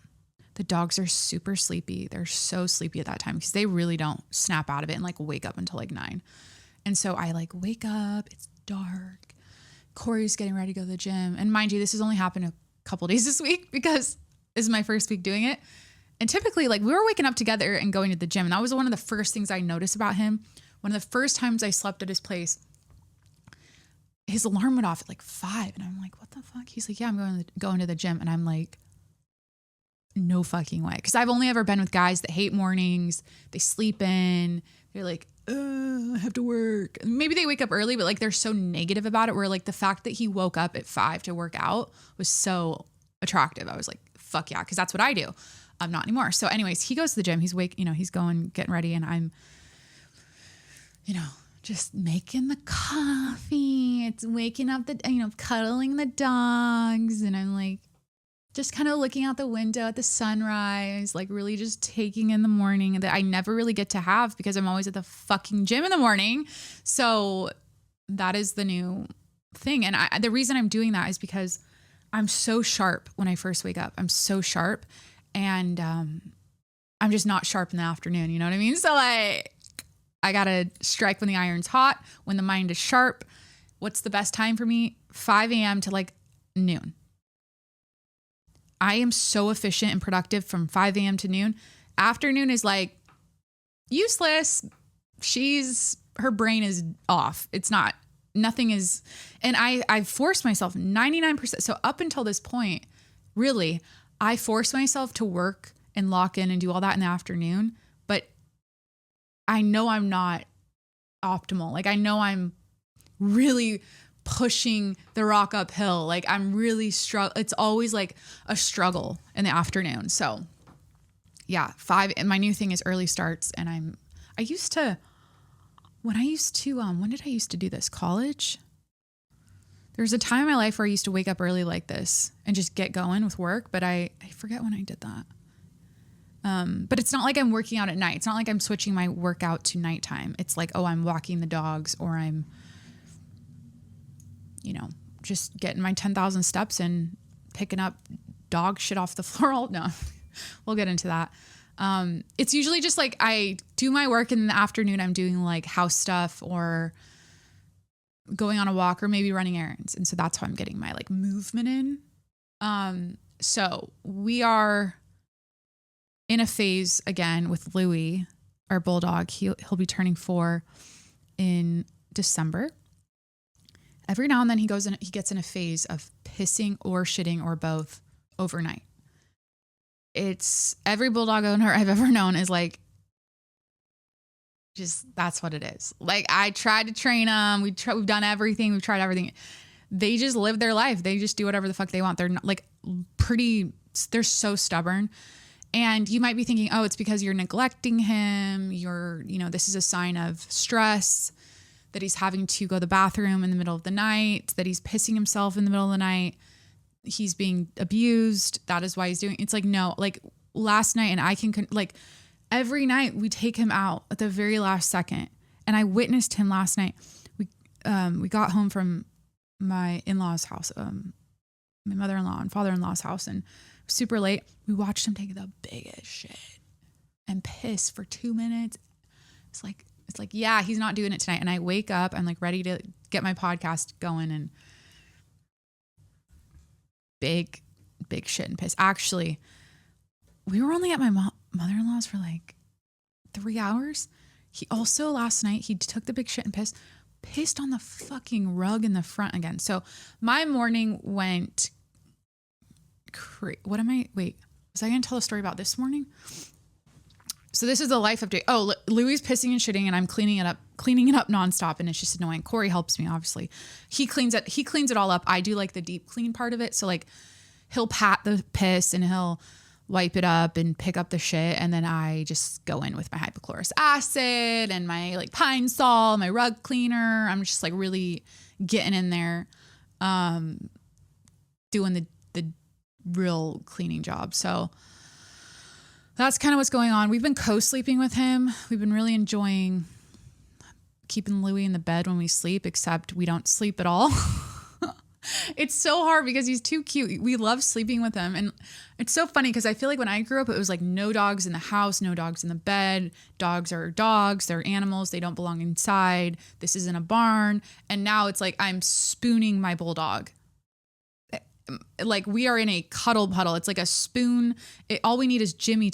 The dogs are super sleepy. They're so sleepy at that time because they really don't snap out of it and like wake up until like 9. And so I like wake up, it's dark. Corey's getting ready to go to the gym. And mind you, this has only happened a couple days this week because this is my first week doing it. And typically like we were waking up together and going to the gym. And that was one of the first things I noticed about him. One of the first times I slept at his place, his alarm went off at like 5. And I'm like, what the fuck? He's like, yeah, I'm going to the gym. And I'm like, no fucking way. Because I've only ever been with guys that hate mornings. They sleep in. They're like, I have to work. Maybe they wake up early, but like they're so negative about it, where like the fact that he woke up at 5 to work out was so attractive. I was like, fuck yeah, because that's what I do. I'm not anymore. So anyways, he goes to the gym. He's he's going, getting ready, and I'm, just making the coffee. It's waking up cuddling the dogs. And I'm like, just kind of looking out the window at the sunrise, like really just taking in the morning that I never really get to have because I'm always at the fucking gym in the morning. So that is the new thing. And the reason I'm doing that is because I'm so sharp when I first wake up. I'm so sharp, and I'm just not sharp in the afternoon. You know what I mean? So like, I got to strike when the iron's hot, when the mind is sharp. What's the best time for me? 5 a.m. to like noon. I am so efficient and productive from 5 a.m. to noon. Afternoon is like useless. Her brain is off. It's not, nothing is, and I've forced myself 99%. So up until this point, really, I forced myself to work and lock in and do all that in the afternoon. But I know I'm not optimal. Like I know I'm really pushing the rock uphill. Like I'm really it's always like a struggle in the afternoon. So yeah, 5. And my new thing is early starts. And when did I used to do this? College? There was a time in my life where I used to wake up early like this and just get going with work. But I forget when I did that. But it's not like I'm working out at night. It's not like I'm switching my workout to nighttime. It's like, oh, I'm walking the dogs, or I'm, just getting my 10,000 steps and picking up dog shit off the floor. No, we'll get into that. It's usually just like I do my work and in the afternoon I'm doing like house stuff or going on a walk or maybe running errands. And so that's how I'm getting my like movement in. So we are in a phase again with Louis, our bulldog. He'll be turning 4 in December. Every now and then he gets in a phase of pissing or shitting or both overnight. It's every bulldog owner I've ever known is like, just that's what it is. Like I tried to train them. We've done everything. We've tried everything. They just live their life. They just do whatever the fuck they want. They're not like they're so stubborn. And you might be thinking, oh, it's because you're neglecting him. This is a sign of stress, that he's having to go to the bathroom in the middle of the night, that he's pissing himself in the middle of the night. He's being abused. That is why he's doing. It's like, no, like last night, and like every night we take him out at the very last second. And I witnessed him last night. We got home from my in-laws' house, my mother-in-law and father-in-law's house, and super late. We watched him take the biggest shit and piss for 2 minutes. It's like, yeah, he's not doing it tonight. And I wake up, I'm like ready to get my podcast going, and big shit and piss. Actually, we were only at my mother-in-law's for like 3 hours. He also last night, he took the big shit and pissed on the fucking rug in the front again. So my morning went was I going to tell a story about this morning? So this is the life update. Oh, Louis pissing and shitting, and I'm cleaning it up nonstop, and it's just annoying. Corey helps me, obviously. He cleans it all up. I do like the deep clean part of it. So like he'll pat the piss and he'll wipe it up and pick up the shit, and then I just go in with my hypochlorous acid and my like Pine Sol, my rug cleaner. I'm just like really getting in there, doing the real cleaning job. So that's kind of what's going on. We've been co-sleeping with him. We've been really enjoying keeping Louis in the bed when we sleep, except we don't sleep at all. It's so hard because he's too cute. We love sleeping with him. And it's so funny because I feel like when I grew up, it was like no dogs in the house, no dogs in the bed. Dogs are dogs. They're animals. They don't belong inside. This isn't a barn. And now it's like I'm spooning my bulldog. Like we are in a cuddle puddle. It's like a spoon. All we need is Jimmy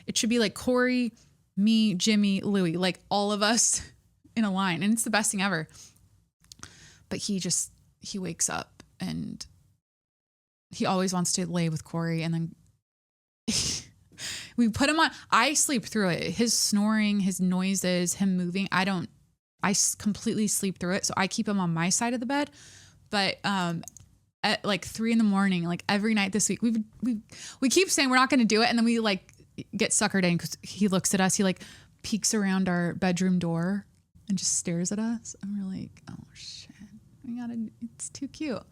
it should be like Corey, me, Jimmy, Louie, like all of us in a line. And it's the best thing ever. But he wakes up and he always wants to lay with Corey. And then we put him on. I sleep through it. His snoring, his noises, him moving. I completely sleep through it. So I keep him on my side of the bed. But, at like 3 a.m, like every night this week, we keep saying we're not going to do it. And then we like get suckered in because he looks at us. He like peeks around our bedroom door and just stares at us. And we're like, oh shit, it's too cute.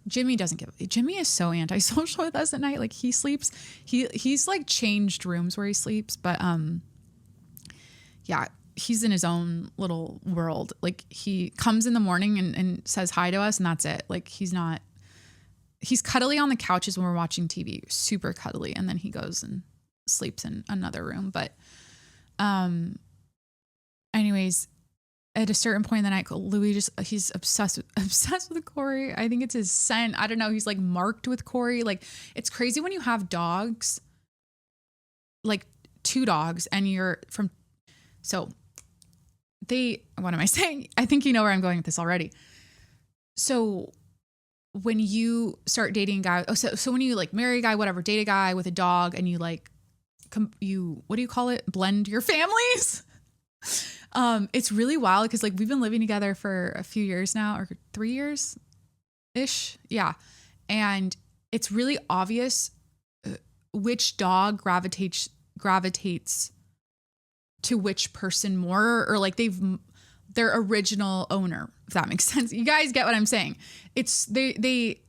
Jimmy Jimmy is so antisocial with us at night. Like he sleeps, he's like changed rooms where he sleeps. But, yeah, he's in his own little world. Like he comes in the morning and says hi to us, and that's it. Like he's cuddly on the couches when we're watching TV, super cuddly. And then he goes and sleeps in another room. But, anyways, at a certain point in the night, Louis he's obsessed with Corey. I think it's his scent. I don't know. He's like marked with Corey. Like it's crazy when you have dogs, like 2 dogs, and what am I saying? I think you know where I'm going with this already. So when you start dating a guy, so when you like marry a guy, whatever, date a guy with a dog, and you like, what do you call it? Blend your families. It's really wild because like we've been living together for a few years now, or 3 years ish. Yeah. And it's really obvious which dog gravitates to which person more, or like their original owner, if that makes sense. You guys get what I'm saying? It's really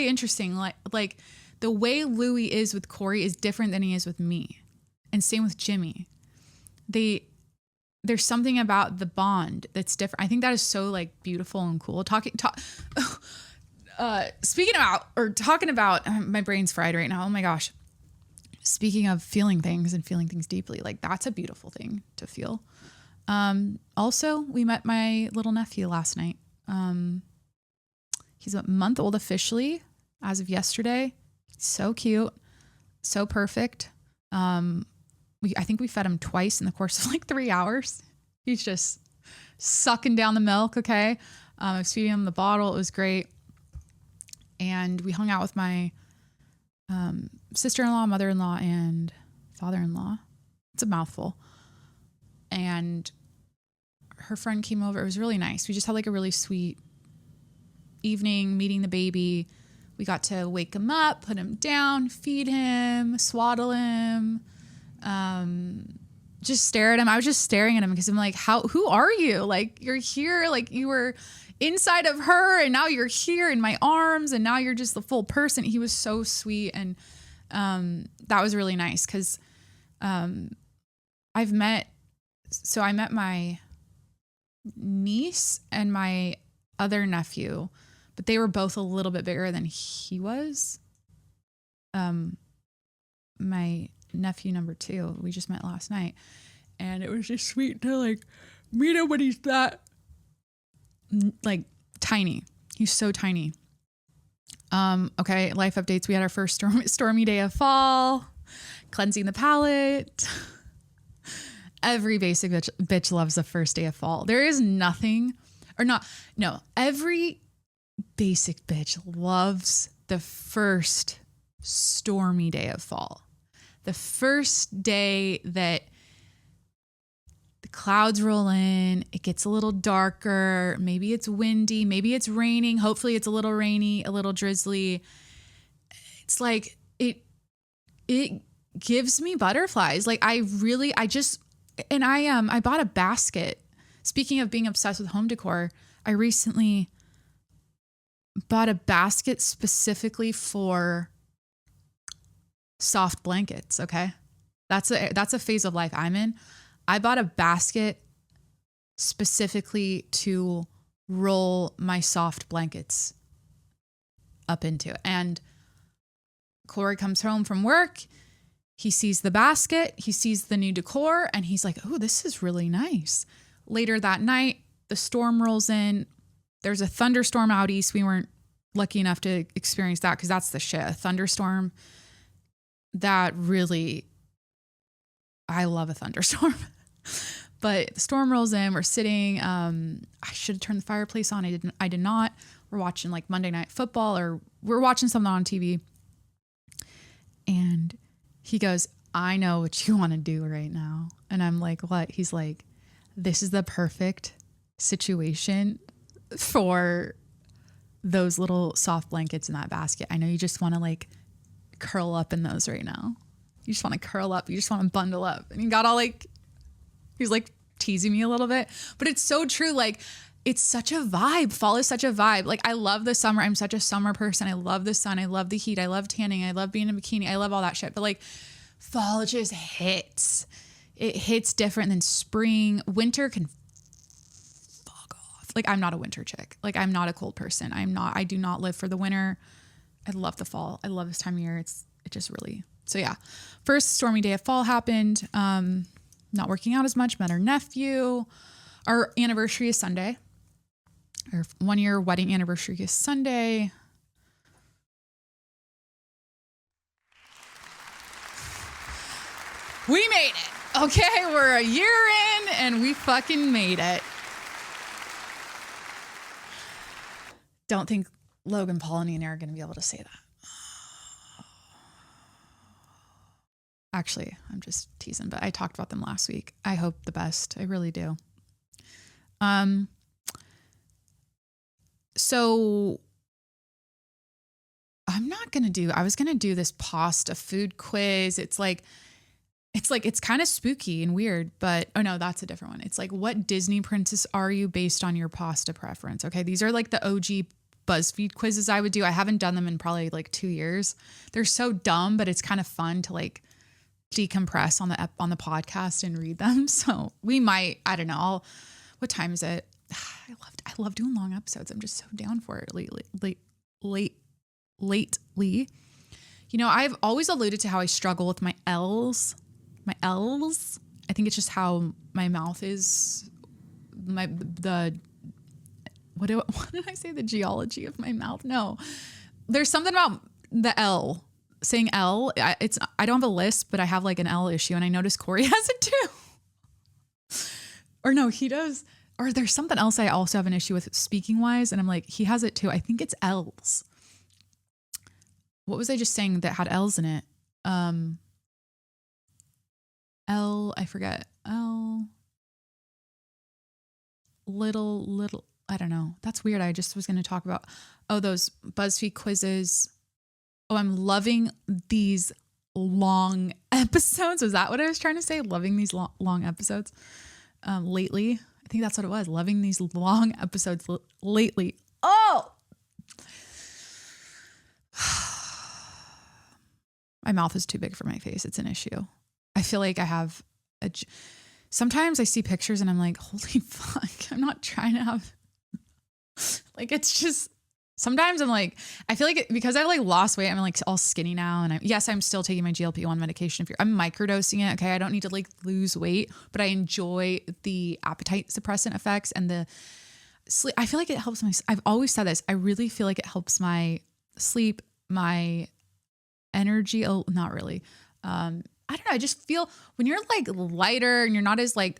interesting. Like the way Louis is with Corey is different than he is with me. And same with Jimmy. There's something about the bond that's different. I think that is so like beautiful and cool. Talking about, my brain's fried right now. Oh my gosh. Speaking of feeling things and feeling things deeply, like that's a beautiful thing to feel. Also, we met my little nephew last night. He's a month old officially as of yesterday. So cute. So perfect. I think we fed him twice in the course of like 3 hours. He's just sucking down the milk. Okay. I was feeding him the bottle. It was great. And we hung out with my sister-in-law, mother-in-law, and father-in-law. It's a mouthful. And her friend came over. It was really nice. We just had like a really sweet evening meeting the baby. We got to wake him up, put him down, feed him, swaddle him, just stare at him. I was just staring at him because I'm like, who are you? Like, you're here, like you were inside of her and now you're here in my arms and now you're just the full person. He was so sweet. And that was really nice because I met my niece and my other nephew, but they were both a little bit bigger than he was. My nephew number 2, we just met last night, and it was just sweet to like meet him when he's that like tiny. He's so tiny. Okay, life updates. We had our first stormy day of fall, cleansing the palate. Every basic bitch loves the first day of fall. There is nothing, every basic bitch loves the first stormy day of fall. The first day that the clouds roll in, it gets a little darker, maybe it's windy, maybe it's raining, hopefully it's a little rainy, a little drizzly. It's like, it gives me butterflies. Like I bought a basket. Speaking of being obsessed with home decor, I recently bought a basket specifically for soft blankets. Okay. That's a phase of life I'm in. I bought a basket specifically to roll my soft blankets up into. And Corey comes home from work. He sees the basket, he sees the new decor, and he's like, oh, this is really nice. Later that night, the storm rolls in. There's a thunderstorm out east. We weren't lucky enough to experience that because that's the shit. A thunderstorm, that really, I love a thunderstorm. But the storm rolls in. We're sitting. I should have turned the fireplace on. I did not. We're watching like Monday Night Football, or we're watching something on TV. And he goes, I know what you want to do right now. And I'm like, what? He's like, this is the perfect situation for those little soft blankets in that basket. I know you just want to like curl up in those right now. You just want to curl up. You just want to bundle up. And he got all like, he's like teasing me a little bit, but it's so true. Like, it's such a vibe. Fall is such a vibe. Like, I love the summer. I'm such a summer person. I love the sun. I love the heat. I love tanning. I love being in a bikini. I love all that shit. But like, fall just hits. It hits different than spring. Winter can fuck off. Like, I'm not a winter chick. Like, I'm not a cold person. I do not live for the winter. I love the fall. I love this time of year. It just really, so yeah. First stormy day of fall happened. Not working out as much. Met our nephew. Our anniversary is Sunday. Our 1-year wedding anniversary is Sunday. We made it. Okay, we're a year in and we fucking made it. Don't think Logan, Paul, and Ian are going to be able to say that. Actually, I'm just teasing, but I talked about them last week. I hope the best. I really do. So I was going to do this pasta food quiz. It's kind of spooky and weird, but oh no, that's a different one. It's like, what Disney princess are you based on your pasta preference? Okay. These are like the OG BuzzFeed quizzes I would do. I haven't done them in probably like 2 years. They're so dumb, but it's kind of fun to like decompress on the podcast and read them. So we might, I don't know. What time is it? I love doing long episodes. I'm just so down for it lately. You know, I've always alluded to how I struggle with my L's. I think it's just how my mouth is. What did I say? The geology of my mouth? No, there's something about the L. Saying L. I don't have a lisp, but I have like an L issue, and I noticed Corey has it too. Or no, he does. Or there's something else I also have an issue with speaking wise, and I'm like, he has it too. I think it's L's. What was I just saying that had L's in it? I forget. Little, I don't know. That's weird. I just was going to talk about, those BuzzFeed quizzes. Oh, I'm loving these long episodes. Was that what I was trying to say? Loving these long episodes lately. I think that's what it was. Loving these long episodes lately. Oh, my mouth is too big for my face. It's an issue. I feel like I have sometimes I see pictures and I'm like, holy fuck, I'm not trying to have like, it's just, sometimes I'm like, I feel like because I like lost weight, I'm like all skinny now. And I'm still taking my GLP-1 medication. I'm microdosing it. Okay. I don't need to like lose weight, but I enjoy the appetite suppressant effects and the sleep. I feel like it helps I've always said this. I really feel like it helps my sleep, my energy. Oh, not really. I don't know. I just feel when you're like lighter and you're not as like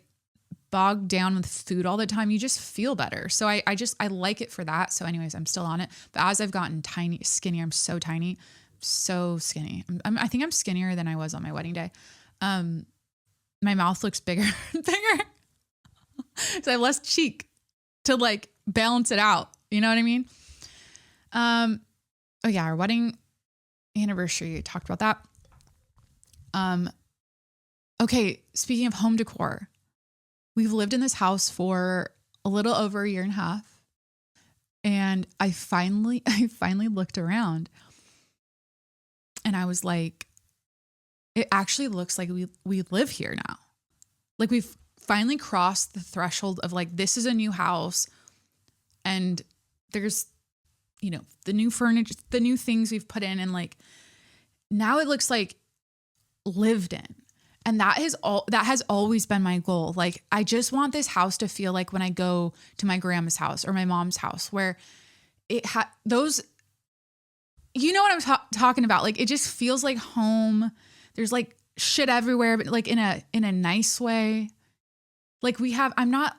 bogged down with food all the time, you just feel better. So I like it for that. So anyways, I'm still on it. But as I've gotten skinnier, I'm so tiny, so skinny. I think I'm skinnier than I was on my wedding day. My mouth looks bigger and bigger. So I have less cheek to like balance it out. You know what I mean? Oh yeah, our wedding anniversary, talked about that. Okay, speaking of home decor, we've lived in this house for a little over a year and a half. And I finally looked around and I was like, it actually looks like we live here now. Like we've finally crossed the threshold of like, this is a new house and there's, you know, the new furniture, the new things we've put in. And like, now it looks like lived in. And that has always been my goal. Like, I just want this house to feel like when I go to my grandma's house or my mom's house where it those, you know what I'm talking about? Like, it just feels like home. There's like shit everywhere, but like in a nice way. Like I'm a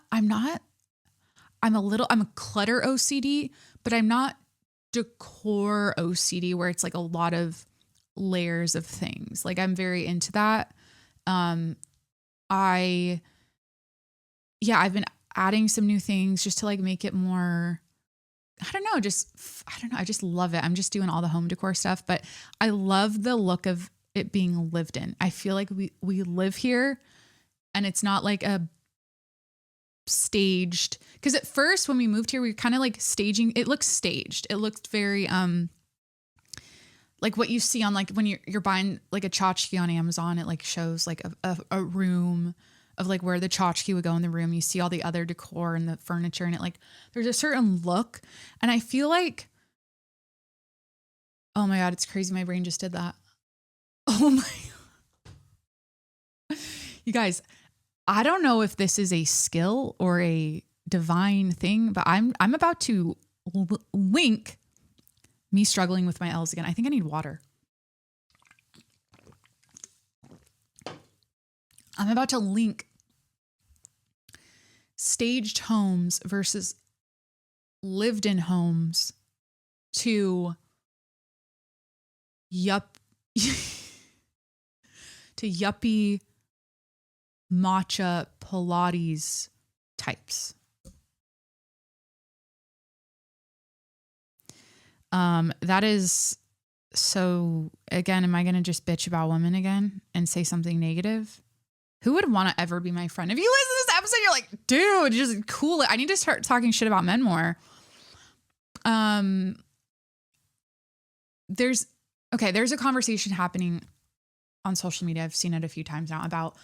clutter OCD, but I'm not decor OCD where it's like a lot of layers of things. Like I'm very into that. I've been adding some new things just to like make it more, I don't know. I just love it. I'm just doing all the home decor stuff, but I love the look of it being lived in. I feel like we live here and it's not like a staged, because at first when we moved here, we were kind of like staging. It looked staged. It looked very, like what you see on like when you're buying like a tchotchke on Amazon, it like shows like a room of like where the tchotchke would go in the room. You see all the other decor and the furniture and it like, there's a certain look. And I feel like, oh my God, it's crazy. My brain just did that. Oh my, you guys, I don't know if this is a skill or a divine thing, but I'm about to link me struggling with my L's again. I think I need water. I'm about to link staged homes versus lived in homes to to yuppie matcha Pilates types. That is so, again, am I going to just bitch about women again and say something negative? Who would want to ever be my friend? If you listen to this episode, you're like, dude, just cool it. I need to start talking shit about men more. There's a conversation happening on social media. I've seen it a few times now about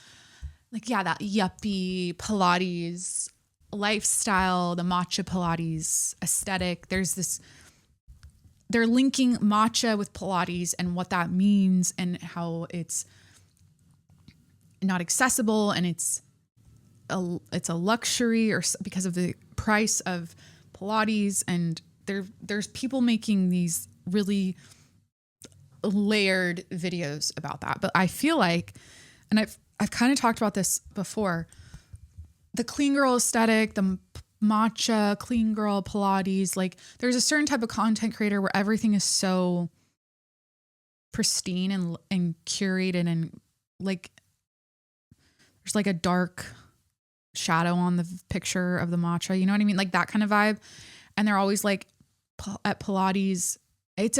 like, yeah, that yuppie Pilates lifestyle, the matcha Pilates aesthetic. They're linking matcha with Pilates and what that means and how it's not accessible and it's a luxury or because of the price of Pilates. And there's people making these really layered videos about that. But I feel like, and I've kind of talked about this before, the clean girl aesthetic, the matcha, clean girl, Pilates, like there's a certain type of content creator where everything is so pristine and curated and like there's like a dark shadow on the picture of the matcha, you know what I mean? Like that kind of vibe. And they're always like at Pilates, it's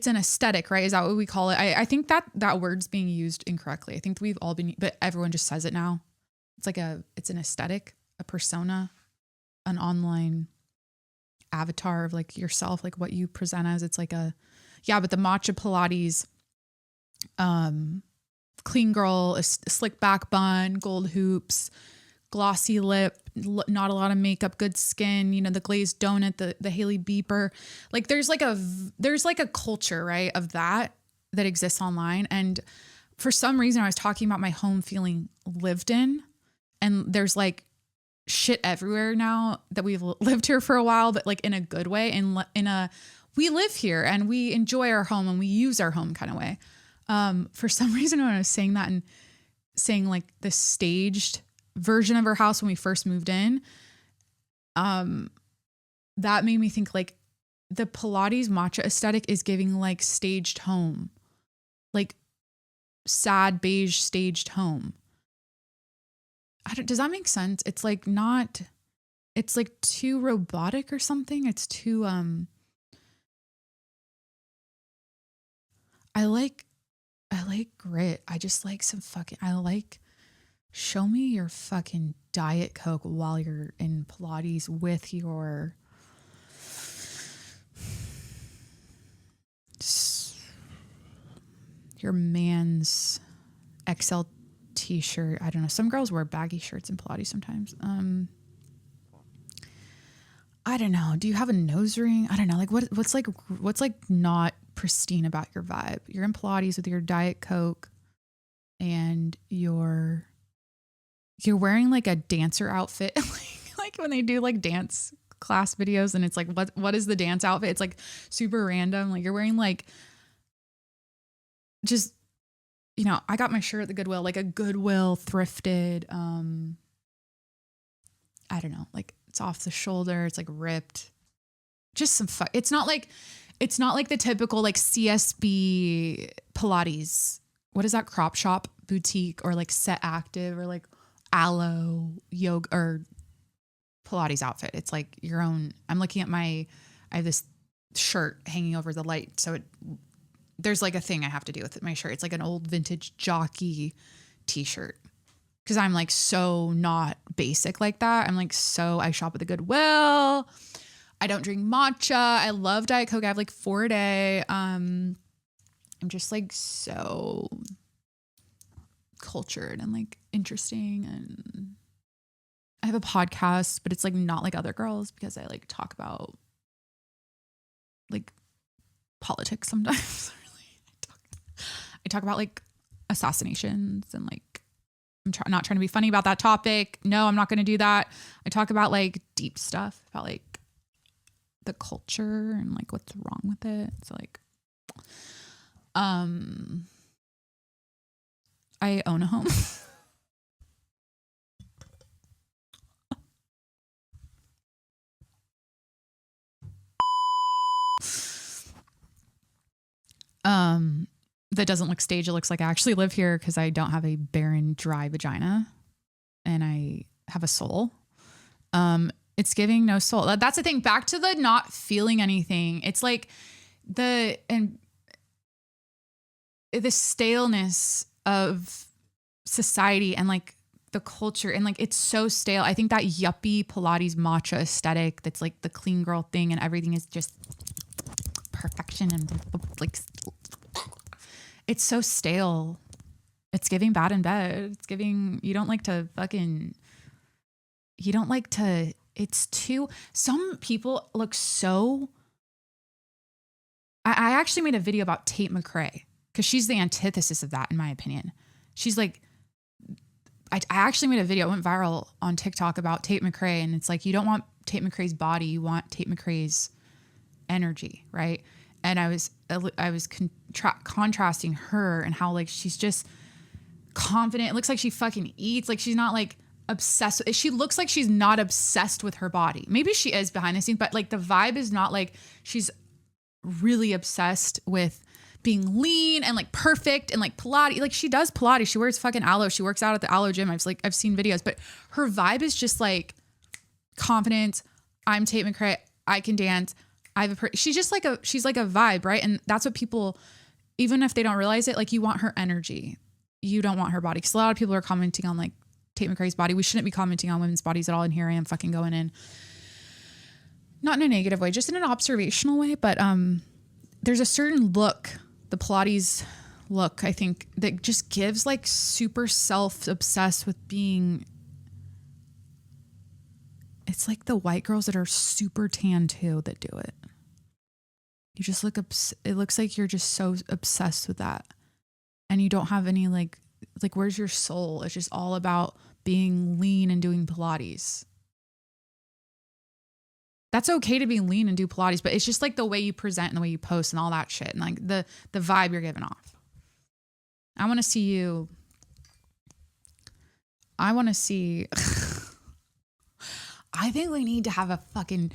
an aesthetic, right? Is that what we call it? I think that word's being used incorrectly. I think we've all been, but everyone just says it now. It's an aesthetic, a persona, an online avatar of like yourself, like what you present as. It's like but the matcha Pilates, clean girl, a slick back bun, gold hoops, glossy lip, not a lot of makeup, good skin, you know, the glazed donut, the Hailey Beeper. Like there's like a culture, right, of that exists online. And for some reason I was talking about my home feeling lived in, and there's like shit everywhere now that we've lived here for a while, but like in a good way, we live here and we enjoy our home and we use our home kind of way. For some reason when I was saying that and saying like the staged version of our house when we first moved in, that made me think like the Pilates matcha aesthetic is giving like staged home, like sad beige staged home. Does that make sense? It's like it's like too robotic or something. It's too, I like grit. I just like show me your fucking Diet Coke while you're in Pilates with your man's XL t-shirt. I don't know. Some girls wear baggy shirts in Pilates sometimes. I don't know. Do you have a nose ring? I don't know. Like what's not pristine about your vibe? You're in Pilates with your Diet Coke and you're wearing like a dancer outfit. like when they do like dance class videos and it's like, what is the dance outfit? It's like super random. Like you're wearing like just, you know, I got my shirt at the Goodwill, like a Goodwill thrifted, I don't know, like it's off the shoulder. It's like ripped, just some It's not like the typical like CSB Pilates. What is that? Crop shop boutique or like Set Active or like Aloe yoga or Pilates outfit. It's like your own. I'm looking at I have this shirt hanging over the light. So there's like a thing I have to do with my shirt. It's like an old vintage jockey t-shirt. Cause I'm like so not basic like that. I'm like, I shop at the Goodwill. I don't drink matcha. I love Diet Coke. I have like 4 a day. I'm just like so cultured and like interesting. And I have a podcast, but it's like not like other girls because I like talk about like politics sometimes. I talk about like assassinations and like I'm not trying to be funny about that topic. No, I'm not going to do that. I talk about like deep stuff about like the culture and like what's wrong with it. So like, I own a home. that doesn't look staged. It looks like I actually live here because I don't have a barren, dry vagina and I have a soul. It's giving no soul. That's the thing. Back to the not feeling anything. It's like the staleness of society and like the culture, and like it's so stale. I think that yuppie Pilates matcha aesthetic that's like the clean girl thing and everything is just perfection and like it's so stale. It's giving bad in bed. It's giving, it's too, some people look so, I actually made a video about Tate McRae because she's the antithesis of that in my opinion. She's like, I actually made a video, it went viral on TikTok about Tate McRae, and it's like, you don't want Tate McRae's body, you want Tate McRae's energy, right? And I was contrasting her and how like she's just confident. It looks like she fucking eats. Like she's not like obsessed. She looks like she's not obsessed with her body. Maybe she is behind the scenes, but like the vibe is not like she's really obsessed with being lean and like perfect and like Pilates. Like she does Pilates. She wears fucking aloe. She works out at the aloe gym. I've seen videos, but her vibe is just like confidence. I'm Tate McRae. I can dance. She's just like she's like a vibe, right? And that's what people, even if they don't realize it, like you want her energy. You don't want her body. Because a lot of people are commenting on like Tate McRae's body. We shouldn't be commenting on women's bodies at all. And here I am fucking going in, not in a negative way, just in an observational way. But there's a certain look, the Pilates look, I think, that just gives like super self-obsessed with being. It's like the white girls that are super tan too that do it. You just look it looks like you're just so obsessed with that. And you don't have any like where's your soul? It's just all about being lean and doing Pilates. That's okay to be lean and do Pilates, but it's just like the way you present and the way you post and all that shit and like the vibe you're giving off. I want to see I think we need to have a fucking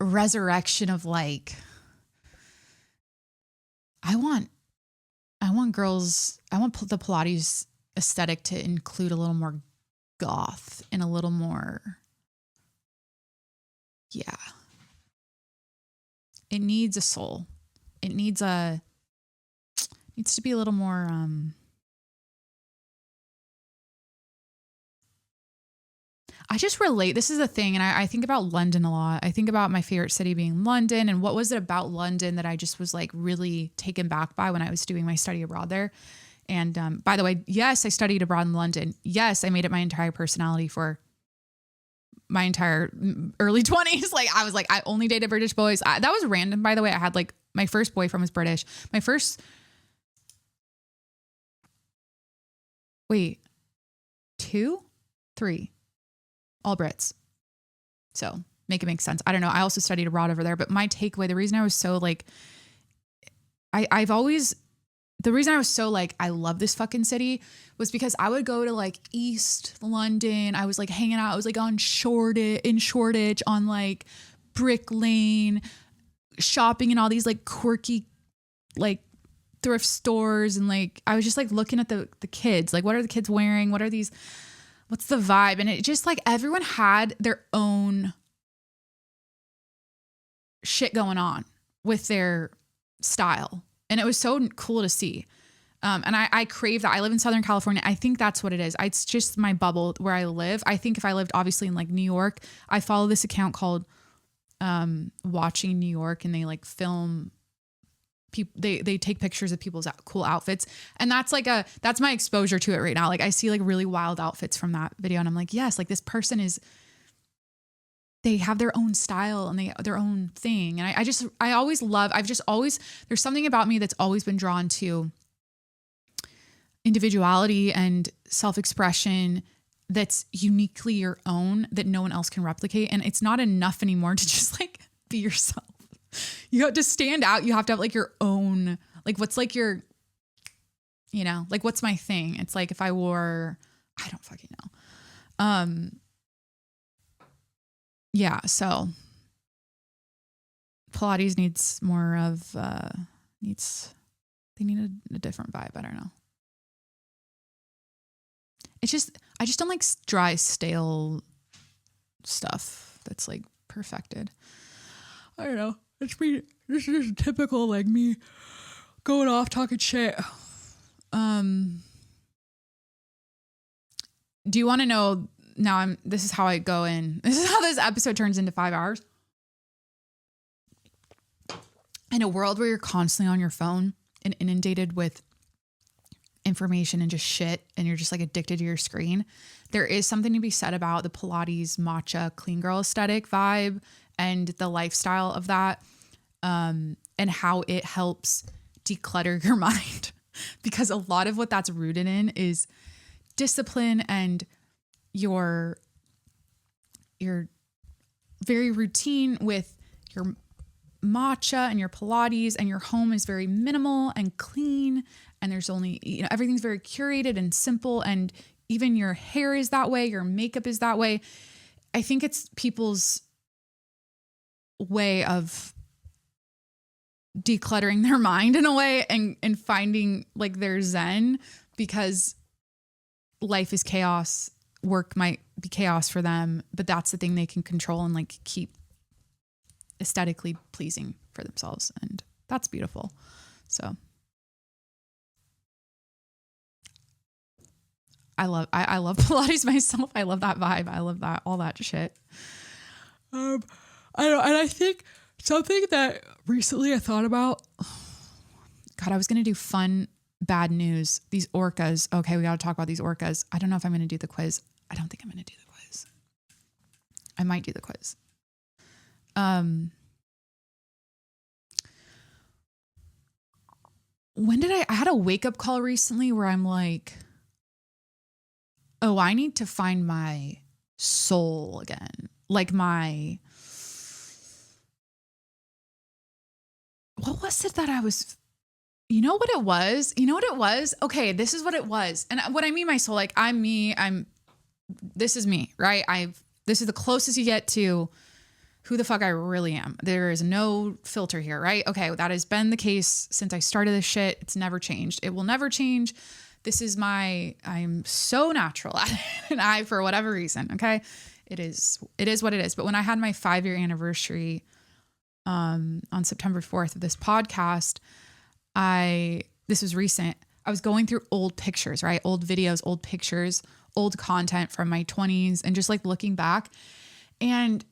resurrection of like, I want girls, I want the Pilates aesthetic to include a little more goth and a little more, yeah. It needs a soul. It needs to be a little more, I just relate. This is the thing. And I think about London a lot. I think about my favorite city being London. And what was it about London that I just was like really taken back by when I was doing my study abroad there? And by the way, yes, I studied abroad in London. Yes, I made it my entire personality for my entire early 20s. Like I was like, I only dated British boys. That was random, by the way. I had like, my first boyfriend was British. My first, 2, 3. All Brits. So make it make sense. I don't know. I also studied abroad over there, but my takeaway, the reason I was so like, the reason I was so like, I love this fucking city was because I would go to like East London. I was like hanging out. I was like in Shoreditch on like Brick Lane, shopping in all these like quirky, like thrift stores. And like, I was just like looking at the kids, like, what are the kids wearing? What's the vibe? And it just like everyone had their own shit going on with their style. And it was so cool to see. And I crave that. I live in Southern California. I think that's what it is. It's just my bubble where I live. I think if I lived obviously in like New York, I follow this account called Watching New York, and they like film people, they take pictures of people's cool outfits. And that's my exposure to it right now. Like I see like really wild outfits from that video and I'm like, yes, like this person they have their own style and their own thing. And there's something about me that's always been drawn to individuality and self-expression that's uniquely your own, that no one else can replicate. And it's not enough anymore to just like be yourself. You have to stand out. You have to have like your own, like what's like your, like what's my thing? It's like if I wore, I don't fucking know. Yeah. So Pilates needs more of, They need a different vibe. I don't know. I just don't like dry, stale stuff that's like perfected. I don't know. It's me. This is typical like me going off talking shit. Do you want to know now? This is how I go in. This is how this episode turns into 5 hours. In a world where you're constantly on your phone and inundated with information and just shit, and you're just like addicted to your screen, there is something to be said about the Pilates, matcha, clean girl aesthetic vibe and the lifestyle of that, and how it helps declutter your mind. Because a lot of what that's rooted in is discipline, and you're very routine with your matcha and your Pilates, and your home is very minimal and clean, and there's only, everything's very curated and simple, and even your hair is that way, your makeup is that way. I think it's people's way of decluttering their mind in a way, and finding like their zen, because life is chaos. Work might be chaos for them, but that's the thing they can control and like keep aesthetically pleasing for themselves. And that's beautiful. So I love Pilates myself. I love that vibe. I love that, all that shit. I don't, and I think something that recently I thought about, God, I was going to do fun, bad news. These orcas. Okay. We got to talk about these orcas. I don't know if I'm going to do the quiz. I don't think I'm going to do the quiz. I might do the quiz. When did I had a wake up call recently where I'm like, oh, I need to find my soul again. Like what was it that I was, you know what it was? Okay, this is what it was. And what I mean by soul, like I'm me, this is me, right? This is the closest you get to who the fuck I really am. There is no filter here, right? Okay, that has been the case since I started this shit. It's never changed. It will never change. This is I'm so natural at it. And for whatever reason, okay, it is what it is. But when I had my 5-year anniversary on September 4th of this podcast, this was recent. I was going through old pictures, right? Old videos, old pictures, old content from my 20s, and just like looking back. And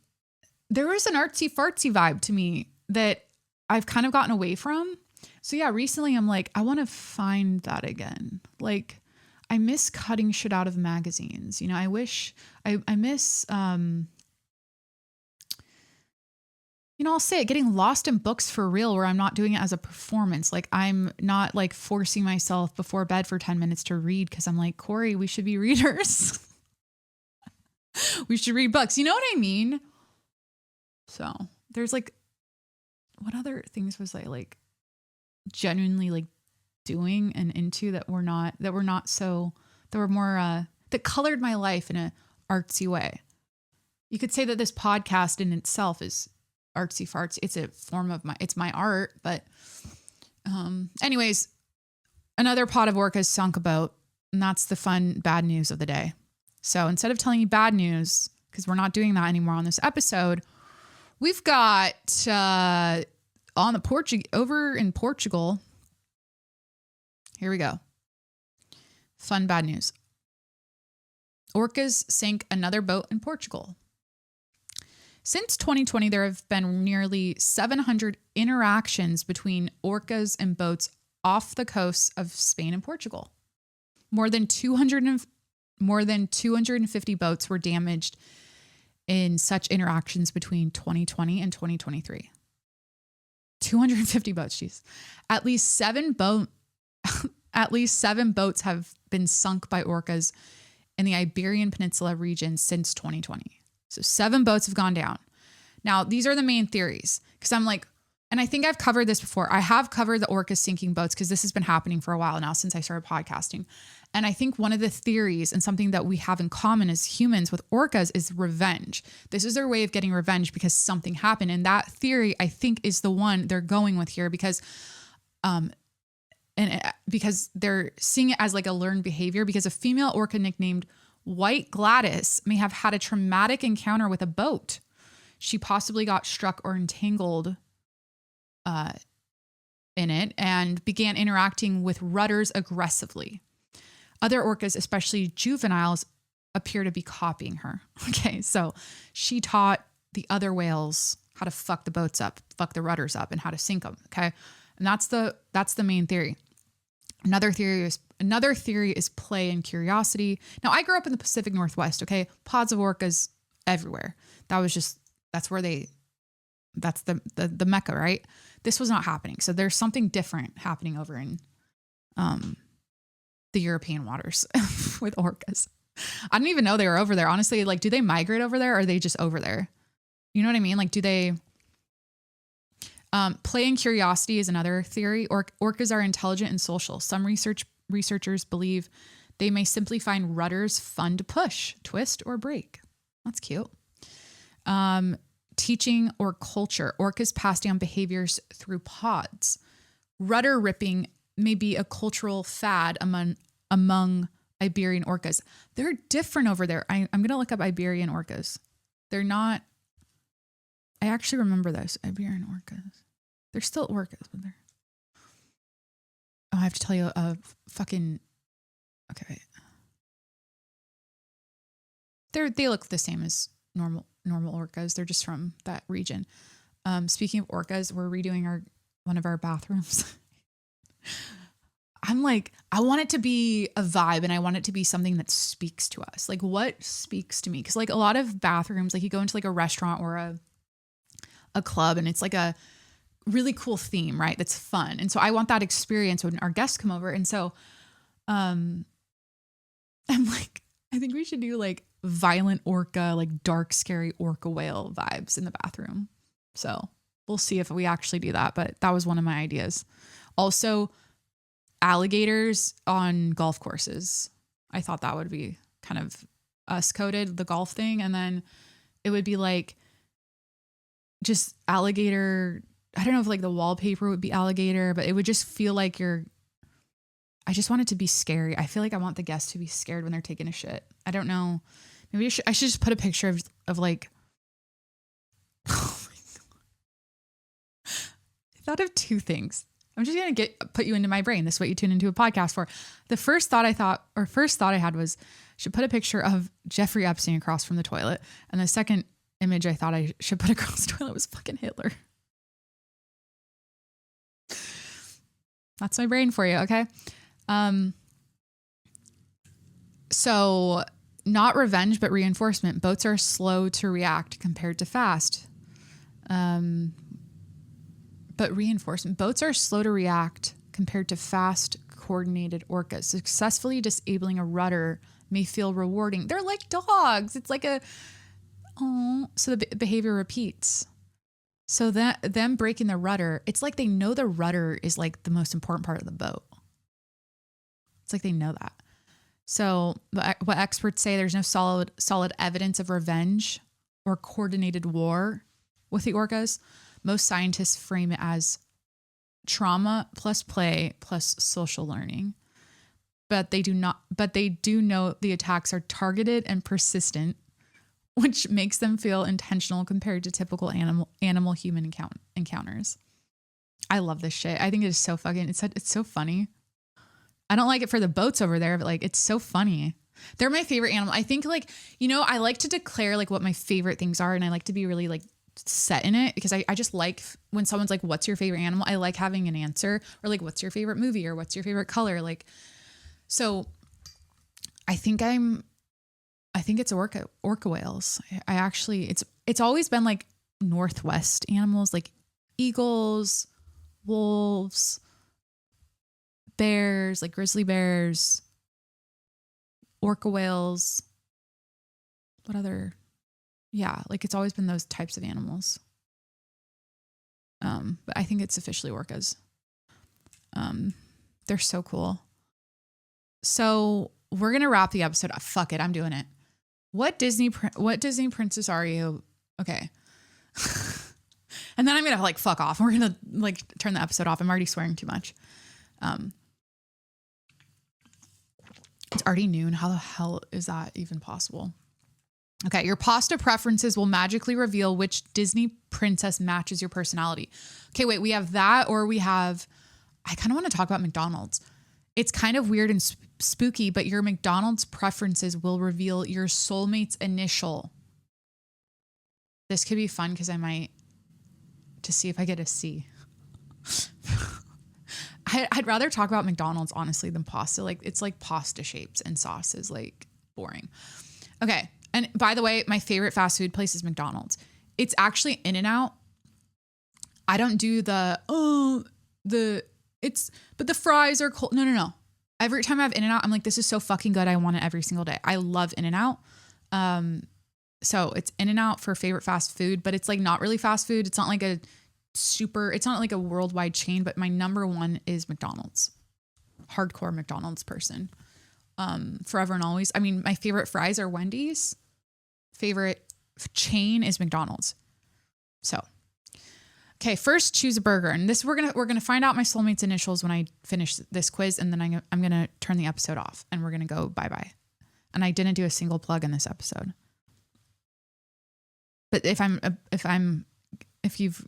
there was an artsy fartsy vibe to me that I've kind of gotten away from. So yeah, recently I'm like, I want to find that again. Like I miss cutting shit out of magazines. I wish I miss, I'll say it, getting lost in books for real, where I'm not doing it as a performance. Like I'm not like forcing myself before bed for 10 minutes to read, because I'm like, Corey, we should be readers. We should read books. You know what I mean? So there's like, what other things was I like genuinely like doing and into that were more, that colored my life in a artsy way. You could say that this podcast in itself is artsy fartsy. It's a form of it's my art, but anyways, another pot of orcas sunk a boat, and that's the fun bad news of the day. So instead of telling you bad news, because we're not doing that anymore on this episode, we've got over in Portugal. Here we go. Fun bad news. Orcas sank another boat in Portugal. Since 2020, there have been nearly 700 interactions between orcas and boats off the coasts of Spain and Portugal. More than 250 boats were damaged in such interactions between 2020 and 2023. 250 boats, jeez. At least seven boats have been sunk by orcas in the Iberian Peninsula region since 2020. So 7 boats have gone down. Now, these are the main theories, because I'm like, and I think I've covered this before. I have covered the orcas sinking boats because this has been happening for a while now since I started podcasting. And I think one of the theories, and something that we have in common as humans with orcas, is revenge. This is their way of getting revenge because something happened. And that theory, I think, is the one they're going with here, because because they're seeing it as like a learned behavior, because a female orca nicknamed White Gladys may have had a traumatic encounter with a boat. She possibly got struck or entangled in it and began interacting with rudders aggressively. Other orcas, especially juveniles, appear to be copying her. Okay, so she taught the other whales how to fuck the boats up, fuck the rudders up, and how to sink them. Okay, and that's the main theory. Another theory is play and curiosity. Now, I grew up in the Pacific Northwest. Okay, pods of orcas everywhere. That's the mecca, right? This was not happening. So there's something different happening over in the European waters with orcas. I didn't even know they were over there. Honestly, like, do they migrate over there or are they just over there? You know what I mean? Like, do they... play and curiosity is another theory. Orcas are intelligent and social. Some researchers believe they may simply find rudders fun to push, twist, or break. That's cute. Teaching or culture. Orcas pass down behaviors through pods. Rudder ripping may be a cultural fad among Iberian orcas. They're different over there. I'm going to look up Iberian orcas. They're not... I actually remember those Iberian orcas. They're still orcas, but they're... Oh, I have to tell you a fucking... Okay, wait. They look the same as normal orcas. They're just from that region. Speaking of orcas, we're redoing one of our bathrooms. I'm like, I want it to be a vibe and I want it to be something that speaks to us. Like, what speaks to me? Because like a lot of bathrooms, like you go into like a restaurant or a club and it's like a really cool theme, right? That's fun. And so I want that experience when our guests come over. And so I'm like, I think we should do like violent orca, like dark, scary orca whale vibes in the bathroom. So we'll see if we actually do that. But that was one of my ideas. Also, alligators on golf courses. I thought that would be kind of us coded, the golf thing. And then it would be like just alligator. I don't know if like the wallpaper would be alligator, but it would just feel like I just want it to be scary. I feel like I want the guests to be scared when they're taking a shit. I don't know. Maybe I should just put a picture of like, oh my God. I thought of two things. I'm just going to put you into my brain. This is what you tune into a podcast for. The first thought I had was, should put a picture of Jeffrey Epstein across from the toilet. And the second image I thought I should put across the toilet was fucking Hitler. That's my brain for you. Okay. So not revenge, but reinforcement. Boats are slow to react compared to fast. But reinforcement. Boats are slow to react compared to fast, coordinated orcas. Successfully disabling a rudder may feel rewarding. They're like dogs. It's like so the behavior repeats. So that them breaking the rudder, it's like they know the rudder is like the most important part of the boat. It's like they know that. So what experts say, there's no solid evidence of revenge or coordinated war with the orcas. Most scientists frame it as trauma plus play plus social learning. But they do know the attacks are targeted and persistent, which makes them feel intentional compared to typical animal-human encounters. I love this shit. I think it is so fucking, it's so funny. I don't like it for the boats over there, but like, it's so funny. They're my favorite animal. I think like, I like to declare like what my favorite things are. And I like to be really like set in it because I just like when someone's like, what's your favorite animal? I like having an answer, or like, what's your favorite movie, or what's your favorite color? Like, so I think it's orca whales. It's always been like Northwest animals, like eagles, wolves, bears, like grizzly bears, orca whales. What other? Yeah, like it's always been those types of animals. But I think it's officially orcas. They're so cool. So we're gonna wrap the episode up. Fuck it, I'm doing it. What Disney princess are you? Okay. And then I'm gonna like fuck off. We're gonna like turn the episode off. I'm already swearing too much. It's already noon. How the hell is that even possible? Okay, your pasta preferences will magically reveal which Disney princess matches your personality. Okay, wait, we have that, or we have, I kind of want to talk about McDonald's. It's kind of weird and spooky, but your McDonald's preferences will reveal your soulmate's initial. This could be fun because I might, to see if I get a C. I'd rather talk about McDonald's, honestly, than pasta. Like, it's like pasta shapes and sauce is like boring. Okay. And by the way, my favorite fast food place is McDonald's. It's actually In-N-Out. I don't do but the fries are cold. No. Every time I have In-N-Out, I'm like, this is so fucking good. I want it every single day. I love In-N-Out. So it's In-N-Out for favorite fast food, but it's like not really fast food. It's not like it's not like a worldwide chain, but my number one is McDonald's. Hardcore McDonald's person. Forever and always. I mean, my favorite fries are Wendy's. Favorite chain is McDonald's. So, okay, first choose a burger. And this we're gonna find out my soulmate's initials when I finish this quiz, and then I'm gonna turn the episode off and we're gonna go bye-bye. And I didn't do a single plug in this episode. But if you've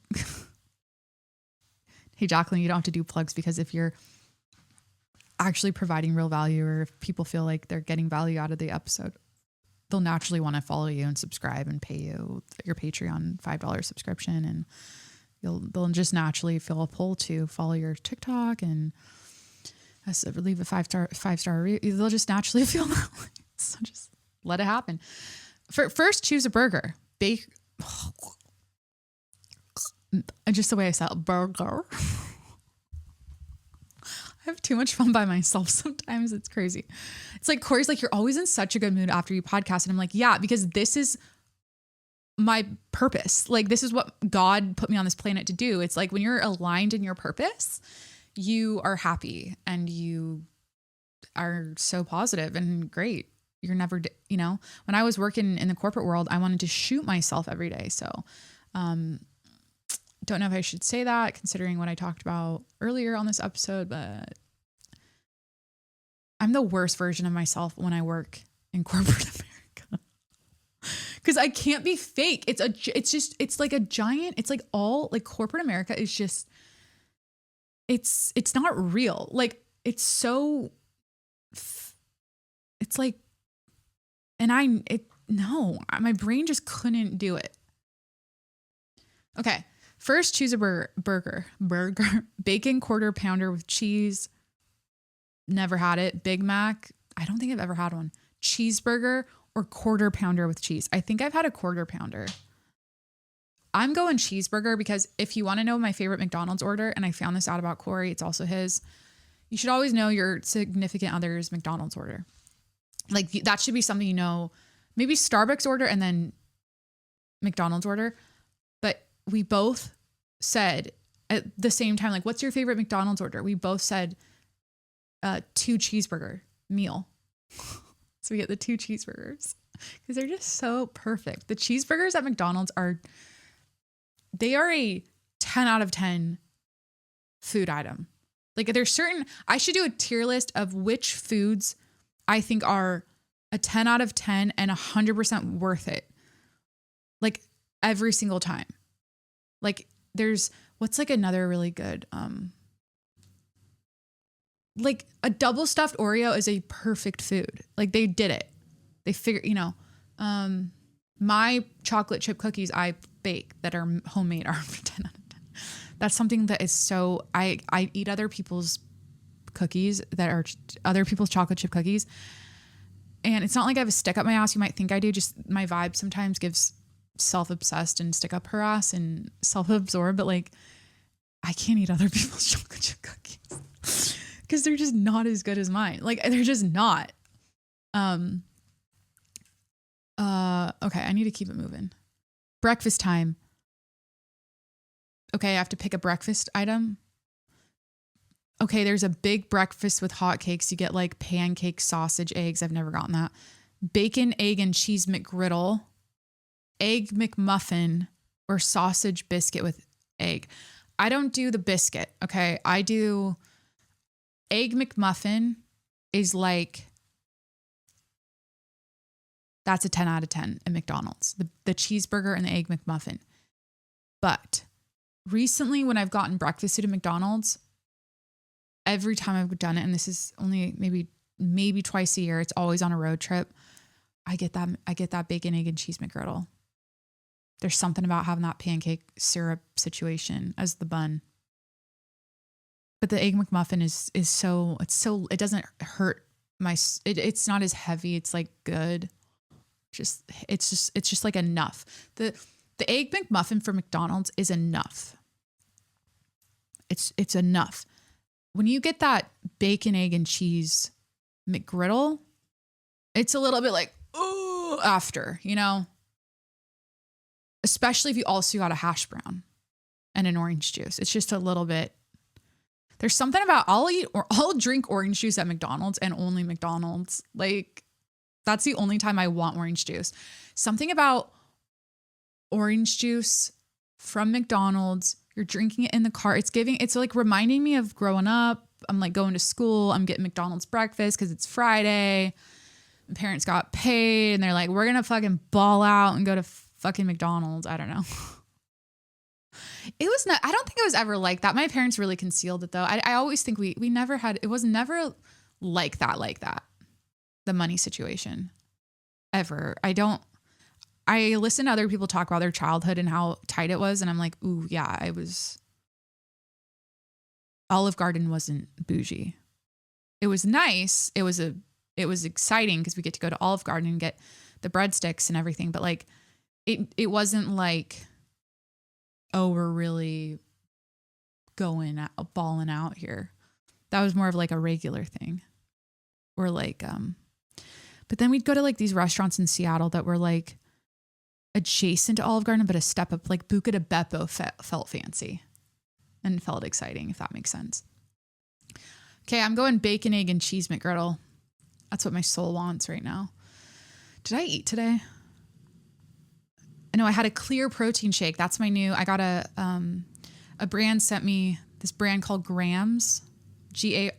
hey Jacqueline, you don't have to do plugs, because if you're actually providing real value, or if people feel like they're getting value out of the episode, they'll naturally want to follow you and subscribe and pay you your Patreon $5 subscription, and they'll just naturally feel a pull to follow your TikTok and leave a five-star review. They'll just naturally feel that way. So just let it happen. First, choose a burger. Just the way I said burger. I have too much fun by myself sometimes. It's crazy. It's like, Corey's like, you're always in such a good mood after you podcast. And I'm like, yeah, because this is my purpose. Like, this is what God put me on this planet to do. It's like when you're aligned in your purpose, you are happy and you are so positive and great. You're never, when I was working in the corporate world, I wanted to shoot myself every day. So, don't know if I should say that considering what I talked about earlier on this episode, but I'm the worst version of myself when I work in corporate America, because I can't be fake. It's like a giant, it's like all like corporate America is just, it's not real. Like it's so, it's like, my brain just couldn't do it. Okay. First, choose a burger. Bacon quarter pounder with cheese. Never had it. Big Mac. I don't think I've ever had one. Cheeseburger or quarter pounder with cheese. I think I've had a quarter pounder. I'm going cheeseburger because if you want to know my favorite McDonald's order, and I found this out about Corey, it's also his, you should always know your significant other's McDonald's order. Like that should be something, maybe Starbucks order and then McDonald's order. But we both said at the same time, like, what's your favorite McDonald's order? We both said 2 cheeseburger meal. So we get the 2 cheeseburgers because they're just so perfect. The cheeseburgers at McDonald's are a 10 out of 10 food item. Like there's I should do a tier list of which foods I think are a 10 out of 10 and 100% worth it. Like every single time. Like what's like another really good, like a double stuffed Oreo is a perfect food. Like they did it. They figured, my chocolate chip cookies I bake that are homemade are 10 out of 10. That's something that is so, I eat other people's cookies that are other people's chocolate chip cookies. And it's not like I have a stick up my ass. You might think I do. Just my vibe sometimes gives self-obsessed and stick up her ass and self-absorbed, but like I can't eat other people's chocolate chip cookies because they're just not as good as mine. Like they're just not. Okay, I need to keep it moving. Breakfast time. Okay, I have to pick a breakfast item. Okay, there's a big breakfast with hotcakes. You get like pancakes, sausage, eggs. I've never gotten that. Bacon, egg, and cheese McGriddle. Egg McMuffin or sausage biscuit with egg. I don't do the biscuit. Okay, I do egg McMuffin is like That's a 10 out of 10 at McDonald's, the cheeseburger and the Egg McMuffin. But recently when I've gotten breakfast food at McDonald's, every time I've done it, and this is only maybe twice a year, it's always on a road trip, I get that bacon, egg, and cheese McGriddle. There's something about having that pancake syrup situation as the bun. But the Egg McMuffin is it doesn't hurt it's not as heavy. It's like good. It's just like enough. The Egg McMuffin for McDonald's is enough. It's enough. When you get that bacon, egg, and cheese McGriddle, it's a little bit like, ooh, after, you know? Especially if you also got a hash brown and an orange juice. It's just a little bit. There's something about I'll drink orange juice at McDonald's and only McDonald's. Like, that's the only time I want orange juice. Something about orange juice from McDonald's. You're drinking it in the car. It's like reminding me of growing up. I'm like going to school. I'm getting McDonald's breakfast because it's Friday. My parents got paid and they're like, we're going to fucking ball out and go to fucking McDonald's. I don't know. I don't think it was ever like that. My parents really concealed it though. I always think we never had, it was never like that. The money situation ever. I listen to other people talk about their childhood and how tight it was. And I'm like, ooh, yeah, Olive Garden wasn't bougie. It was nice. It was exciting because we get to go to Olive Garden and get the breadsticks and everything. But like, it wasn't like, oh, we're really balling out here. That was more of like a regular thing. Or like, but then we'd go to like these restaurants in Seattle that were like adjacent to Olive Garden, but a step up, like Buca de Beppo felt fancy and felt exciting, if that makes sense. Okay, I'm going bacon, egg, and cheese McGriddle. That's what my soul wants right now. Did I eat today? No, I had a clear protein shake. That's my new. I got a brand sent me this brand called Grams, Gramms,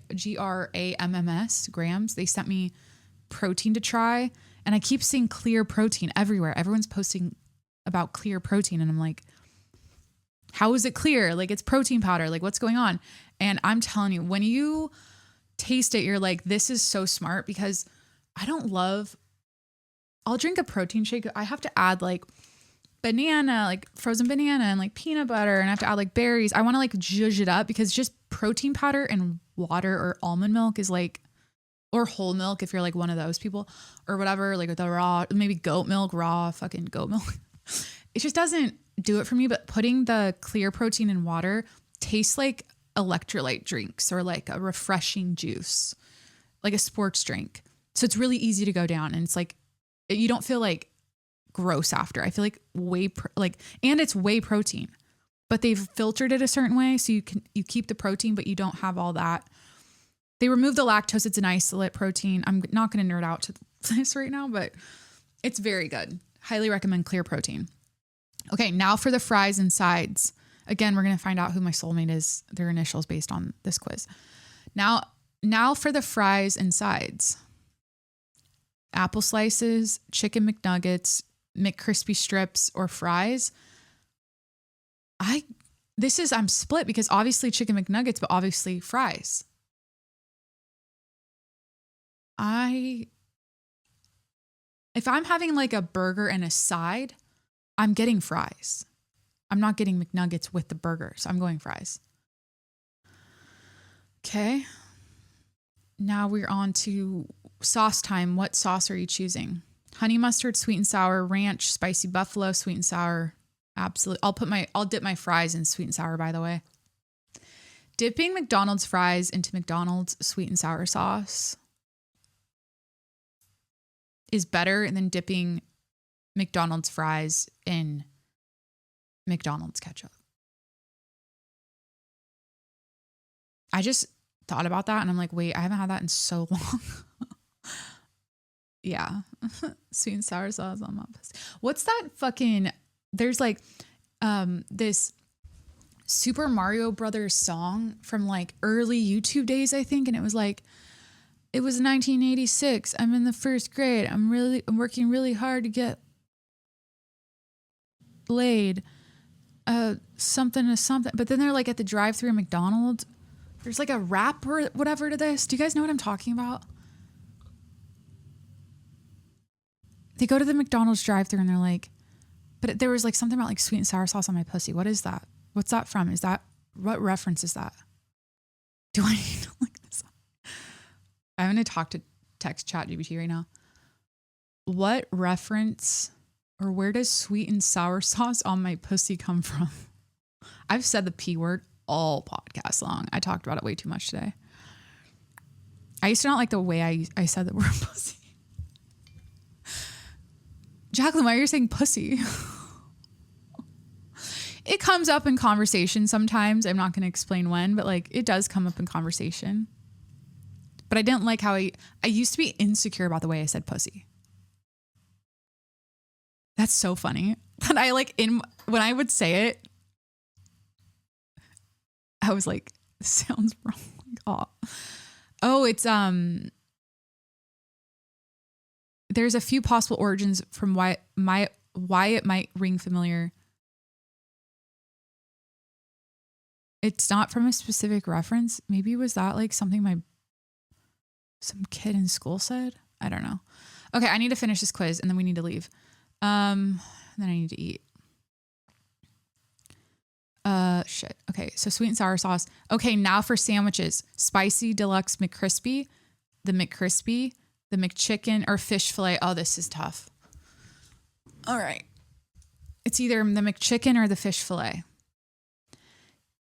Grams. They sent me protein to try, and I keep seeing clear protein everywhere. Everyone's posting about clear protein, and I'm like, how is it clear? Like, it's protein powder. Like, what's going on? And I'm telling you, when you taste it, you're like, this is so smart, because I'll drink a protein shake. I have to add like banana, like frozen banana and like peanut butter, and I have to add like berries. I want to like zhuzh it up, because just protein powder and water or almond milk is like, or whole milk if you're like one of those people or whatever, like the raw, maybe goat milk, raw fucking goat milk. It just doesn't do it for me. But putting the clear protein in water tastes like electrolyte drinks or like a refreshing juice, like a sports drink. So it's really easy to go down, and it's like, you don't feel like gross after. I feel like and it's whey protein, but they've filtered it a certain way. So you keep the protein, but you don't have all that. They remove the lactose. It's an isolate protein. I'm not going to nerd out to this right now, but it's very good. Highly recommend clear protein. Okay. Now for the fries and sides. Again, we're going to find out who my soulmate is, their initials based on this quiz. Now for the fries and sides. Apple slices, chicken McNuggets, McCrispy strips, or fries. I'm split, because obviously chicken McNuggets, but obviously fries. If I'm having like a burger and a side, I'm getting fries. I'm not getting McNuggets with the burger, so I'm going fries. Okay. Now we're on to sauce time. What sauce are you choosing? Honey mustard, sweet and sour, ranch, spicy buffalo, sweet and sour. Absolutely. I'll dip my fries in sweet and sour, by the way. Dipping McDonald's fries into McDonald's sweet and sour sauce is better than dipping McDonald's fries in McDonald's ketchup. I just thought about that and I'm like, wait, I haven't had that in so long. Yeah. Sweet and sour sauce on my pasta. What's that fucking, there's like this Super Mario Brothers song from like early YouTube days, I think. And it was like, It was 1986. I'm in the first grade. I'm working really hard to get laid. Something to something. But then they're like at the drive-thru at McDonald's. There's like a rap or whatever to this. Do you guys know what I'm talking about? They go to the McDonald's drive-thru and they're like, but there was like something about like sweet and sour sauce on my pussy. What is that? What's that from? What reference is that? Do I need to look this up? I'm going to text ChatGPT right now. What reference or where does sweet and sour sauce on my pussy come from? I've said the P word all podcast long. I talked about it way too much today. I used to not like the way I said the word pussy. Jacqueline, why are you saying pussy? It comes up in conversation sometimes. I'm not going to explain when, but like it does come up in conversation. But I didn't like how I used to be insecure about the way I said pussy. That's so funny. And I when I would say it, I was like, this sounds wrong. Oh, it's there's a few possible origins from why it might ring familiar. It's not from a specific reference. Maybe was that like something some kid in school said? I don't know. Okay, I need to finish this quiz and then we need to leave. Then I need to eat. Shit. Okay, so sweet and sour sauce. Okay, now for sandwiches. Spicy deluxe McCrispy, the McChicken, or fish fillet. Oh, this is tough. All right. It's either the McChicken or the fish fillet.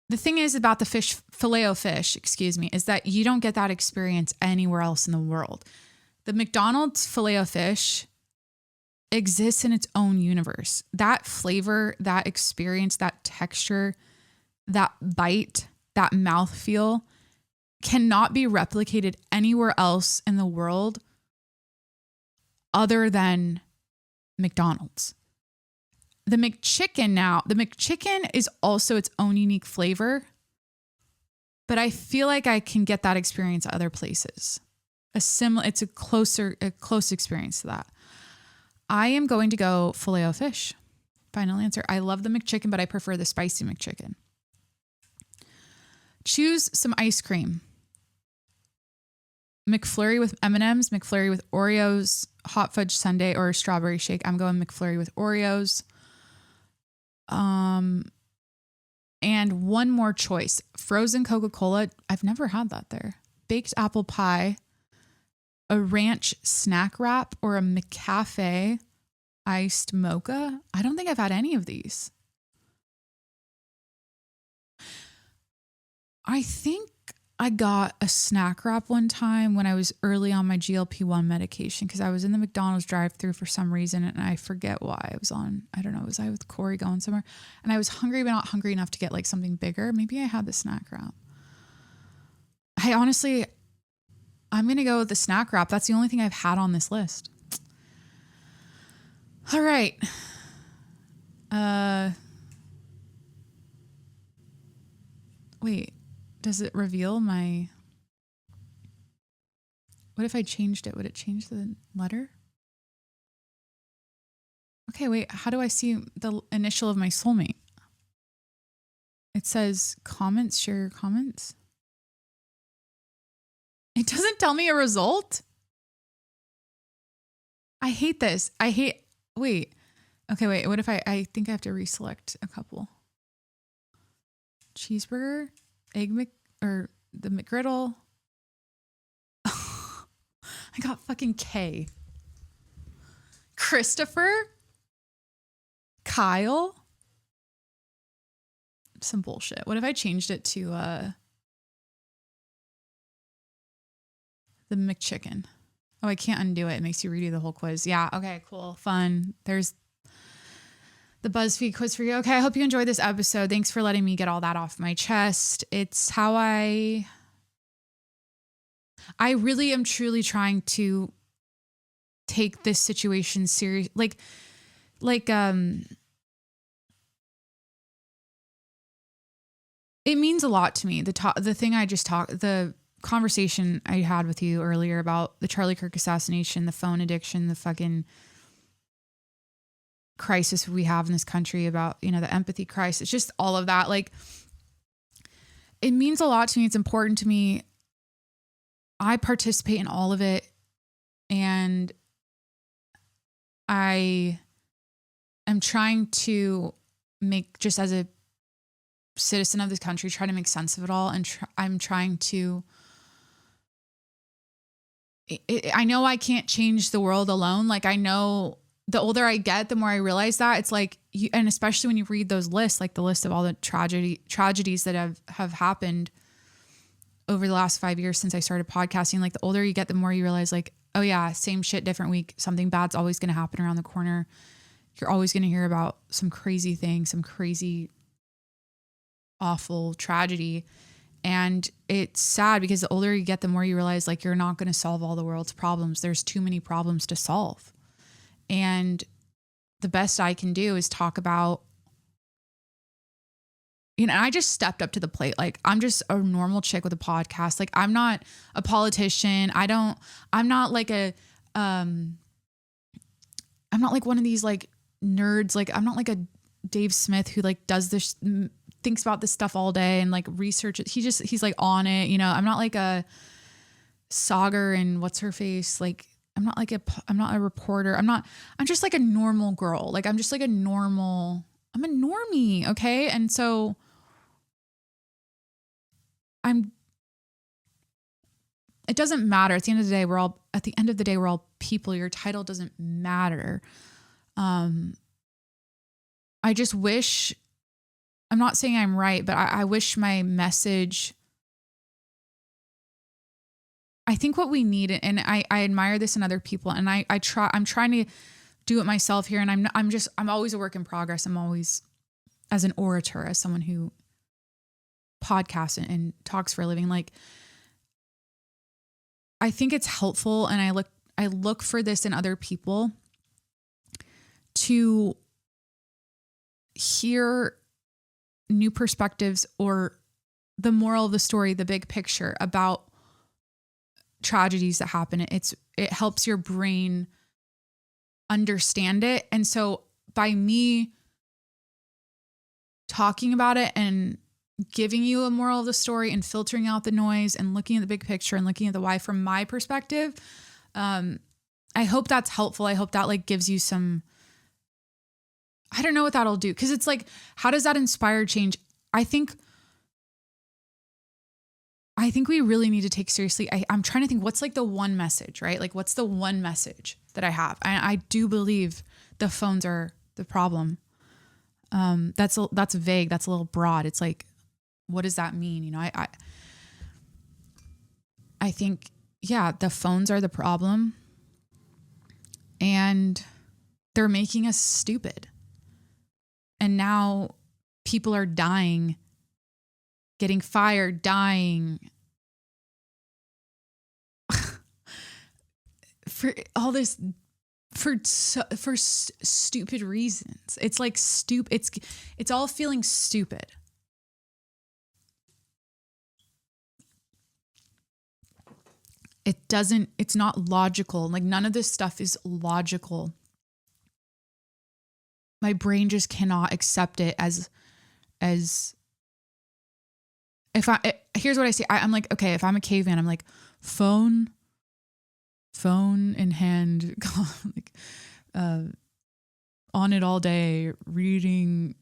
The thing is about the filet-o-fish, is that you don't get that experience anywhere else in the world. The McDonald's filet-o-fish exists in its own universe. That flavor, that experience, that texture, that bite, that mouthfeel cannot be replicated anywhere else in the world other than McDonald's. The McChicken is also its own unique flavor, but I feel like I can get that experience at other places. It's a close experience to that. I am going to go filet-o-fish. Final answer. I love the McChicken, but I prefer the spicy McChicken. Choose some ice cream. McFlurry with M&Ms, McFlurry with Oreos, hot fudge sundae, or strawberry shake. I'm going McFlurry with Oreos. And one more choice. Frozen Coca-Cola. I've never had that there. Baked apple pie, a ranch snack wrap, or a McCafe iced mocha. I don't think I've had any of these. I think I got a snack wrap one time when I was early on my GLP-1 medication because I was in the McDonald's drive-thru for some reason and I forget why I was on. I don't know. Was I with Corey going somewhere? And I was hungry, but not hungry enough to get like something bigger. Maybe I had the snack wrap. I'm going to go with the snack wrap. That's the only thing I've had on this list. All right. Wait. Does it reveal my... What if I changed it? Would it change the letter? Okay, wait. How do I see the initial of my soulmate? It says comments, share your comments. It doesn't tell me a result. I hate this. Wait. Okay, wait. What if I think I have to reselect a couple. Cheeseburger, or the McGriddle. I got fucking K. Christopher. Kyle. Some bullshit. What if I changed it to the McChicken? Oh, I can't undo it. It makes you redo the whole quiz. Yeah. Okay, cool. Fun. There's the BuzzFeed quiz for you. Okay, I hope you enjoyed this episode. Thanks for letting me get all that off my chest. It's how I really am truly trying to take this situation serious. Like it means a lot to me. The thing I just talked, the conversation I had with you earlier about the Charlie Kirk assassination, the phone addiction, the fucking crisis we have in this country, about, you know, the empathy crisis, just all of that. Like, it means a lot to me. It's important to me. I participate in all of it. And I am trying to make, just as a citizen of this country, try to make sense of it all. And I'm trying to, I know I can't change the world alone. Like, I know the older I get, the more I realize that. It's like, and especially when you read those lists, like the list of all the tragedies that have happened over the last 5 years since I started podcasting, like the older you get, the more you realize, like, oh yeah, same shit, different week. Something bad's always going to happen around the corner. You're always going to hear about some crazy thing, some crazy, awful tragedy. And it's sad because the older you get, the more you realize, like, you're not going to solve all the world's problems. There's too many problems to solve. And the best I can do is talk about, you know, I just stepped up to the plate. Like, I'm just a normal chick with a podcast. Like, I'm not a politician. I'm not like I'm not like one of these like nerds. Like, I'm not like a Dave Smith who like does this, thinks about this stuff all day and like researches. He's like on it. You know, I'm not like a Sagar and what's her face. Like, I'm not a reporter. I'm just like a normal girl. Like, I'm just like I'm a normie. Okay. And so it doesn't matter. At the end of the day, we're all people. Your title doesn't matter. I just wish, I'm not saying I'm right, but I wish my message, I think what we need, and I admire this in other people, and I'm trying to do it myself here. And I'm always a work in progress. I'm always, as an orator, as someone who podcasts and talks for a living, like, I think it's helpful. And I look for this in other people to hear new perspectives or the moral of the story, the big picture about tragedies that happen. It helps your brain understand it. And so by me talking about it and giving you a moral of the story and filtering out the noise and looking at the big picture and looking at the why from my perspective, I hope that's helpful. I hope that like gives you some, I don't know what that'll do. 'Cause it's like, how does that inspire change? I think we really need to take seriously. I'm trying to think, what's like the one message, right? Like, what's the one message that I have? I do believe the phones are the problem. That's vague. That's a little broad. It's like, what does that mean? You know, I think, yeah, the phones are the problem, and they're making us stupid. And now people are dying, getting fired, dying for all this, for stupid reasons. It's like stupid. It's all feeling stupid. It's not logical. Like, none of this stuff is logical. My brain just cannot accept it as here's what I say. I'm like, okay, if I'm a caveman, I'm like, phone in hand, like, on it all day, reading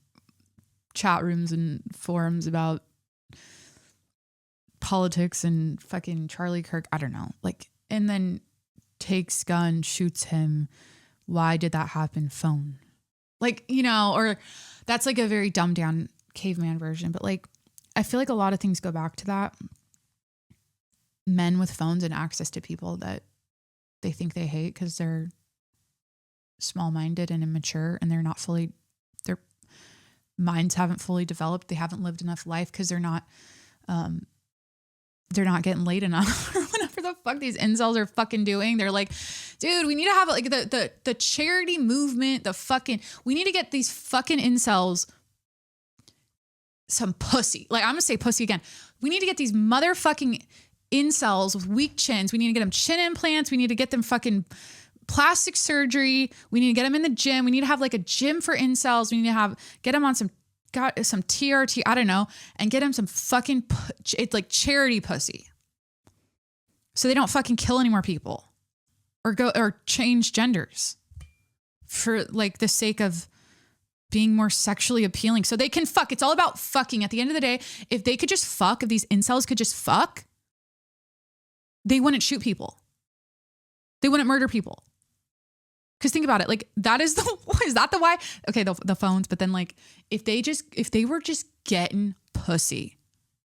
chat rooms and forums about politics and fucking Charlie Kirk. I don't know. Like, and then takes gun, shoots him. Why did that happen? Phone. Like, you know, or that's like a very dumbed down caveman version. But like, I feel like a lot of things go back to that. Men with phones and access to people that they think they hate because they're small-minded and immature, and their minds haven't fully developed. They haven't lived enough life because they're not getting laid enough or whatever the fuck these incels are fucking doing. They're like, dude, we need to have like the charity movement, we need to get these fucking incels some pussy. Like, I'm gonna say pussy again. We need to get these motherfucking incels with weak chins. We need to get them chin implants. We need to get them fucking plastic surgery. We need to get them in the gym. We need to have like a gym for incels. We need to get them on some TRT, I don't know, and get them some fucking, it's like charity pussy. So they don't fucking kill any more people or change genders for like the sake of being more sexually appealing. So they can fuck. It's all about fucking. At the end of the day, if they could just fuck, if these incels could just fuck, they wouldn't shoot people. They wouldn't murder people. Because think about it, like is that the why? Okay, the phones, but then like if they were just getting pussy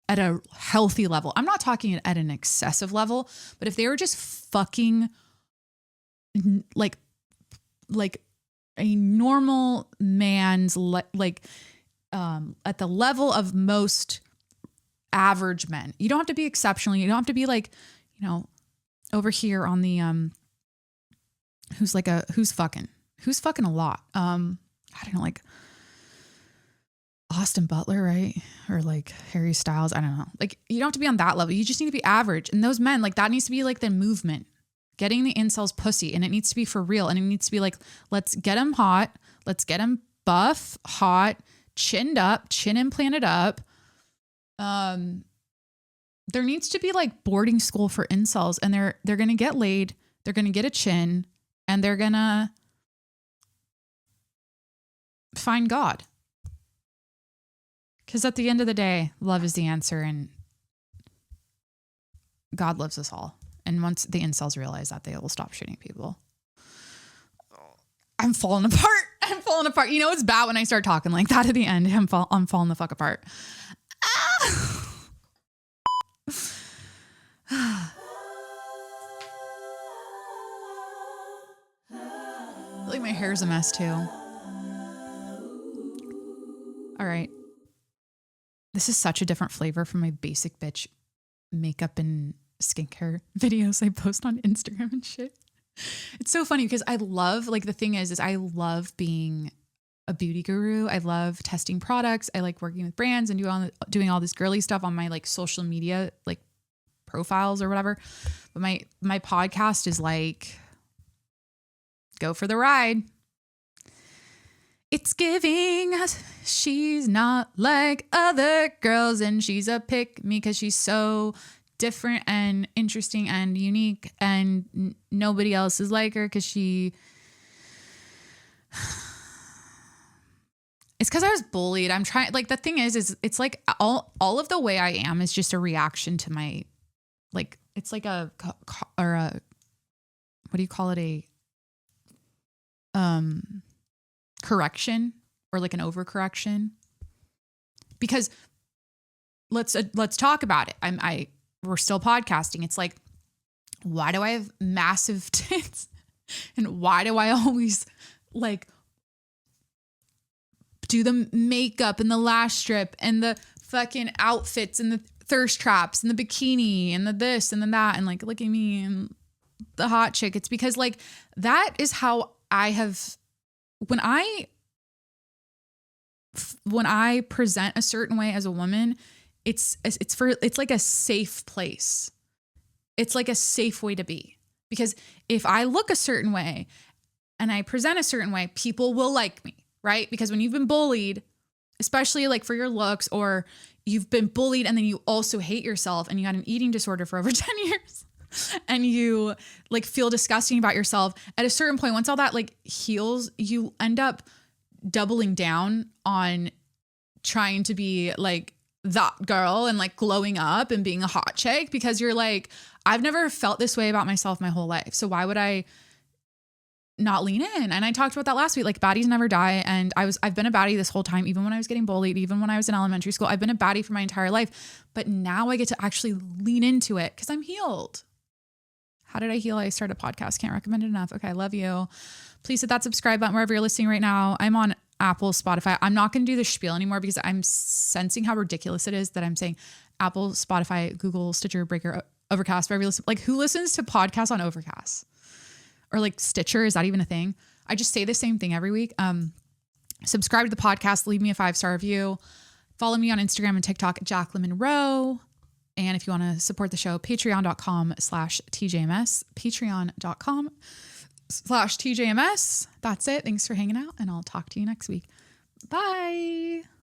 at a healthy level, I'm not talking at an excessive level, but if they were just fucking like a normal man's at the level of most average men. You don't have to be exceptional. You don't have to be like, you know, over here on the who's fucking a lot. I don't know, like Austin Butler, right? Or like Harry Styles. I don't know. Like you don't have to be on that level. You just need to be average. And those men, like that needs to be like the movement. Getting the incels pussy, and it needs to be for real. And it needs to be like, let's get them hot. Let's get them buff, hot, chinned up, chin implanted up. There needs to be like boarding school for incels, and they're going to get laid. They're going to get a chin, and they're going to find God. Because at the end of the day, love is the answer, and God loves us all. And once the incels realize that, they will stop shooting people. I'm falling apart. You know, it's bad when I start talking like that at the end. I'm falling the fuck apart. Like my hair's a mess too. All right. This is such a different flavor from my basic bitch makeup and skincare videos I post on Instagram and shit. It's so funny because I love, like the thing is I love being a beauty guru. I love testing products. I like working with brands and doing all this girly stuff on my like social media, like profiles or whatever. But my podcast is like, go for the ride. It's giving us, she's not like other girls and she's a pick me because she's so different and interesting and unique and nobody else is like her because she... It's because I was bullied. I'm trying, like the thing is it's like all of the way I am is just a reaction to my, like, it's like a what do you call it? Correction or like an overcorrection. Because let's talk about it. We're still podcasting. It's like, why do I have massive tits? And why do I always like do the makeup and the lash strip and the fucking outfits and the thirst traps and the bikini and the this and the that and like, look at me and the hot chick? It's because like, that is how I have, when I present a certain way as a woman, it's like a safe place. It's like a safe way to be. Because if I look a certain way and I present a certain way, people will like me, right? Because when you've been bullied, especially like for your looks, or you've been bullied and then you also hate yourself and you had an eating disorder for over 10 years and you like feel disgusting about yourself, at a certain point, once all that like heals, you end up doubling down on trying to be like that girl and like glowing up and being a hot chick, because you're like, I've never felt this way about myself my whole life. So why would I not lean in? And I talked about that last week, like baddies never die. And I've been a baddie this whole time, even when I was getting bullied, even when I was in elementary school, I've been a baddie for my entire life, but now I get to actually lean into it because I'm healed. How did I heal? I started a podcast. Can't recommend it enough. Okay. I love you. Please hit that subscribe button wherever you're listening right now. I'm on Apple, Spotify. I'm not going to do the spiel anymore because I'm sensing how ridiculous it is that I'm saying Apple, Spotify, Google, Stitcher, Breaker, Overcast, wherever you listen. Like, who listens to podcasts on Overcast? Or like Stitcher? Is that even a thing? I just say the same thing every week. Subscribe to the podcast. Leave me a 5-star review. Follow me on Instagram and TikTok at Jacqueline Monroe. And if you want to support the show, patreon.com/tjms, patreon.com/tjms. That's it. Thanks for hanging out, and I'll talk to you next week. Bye.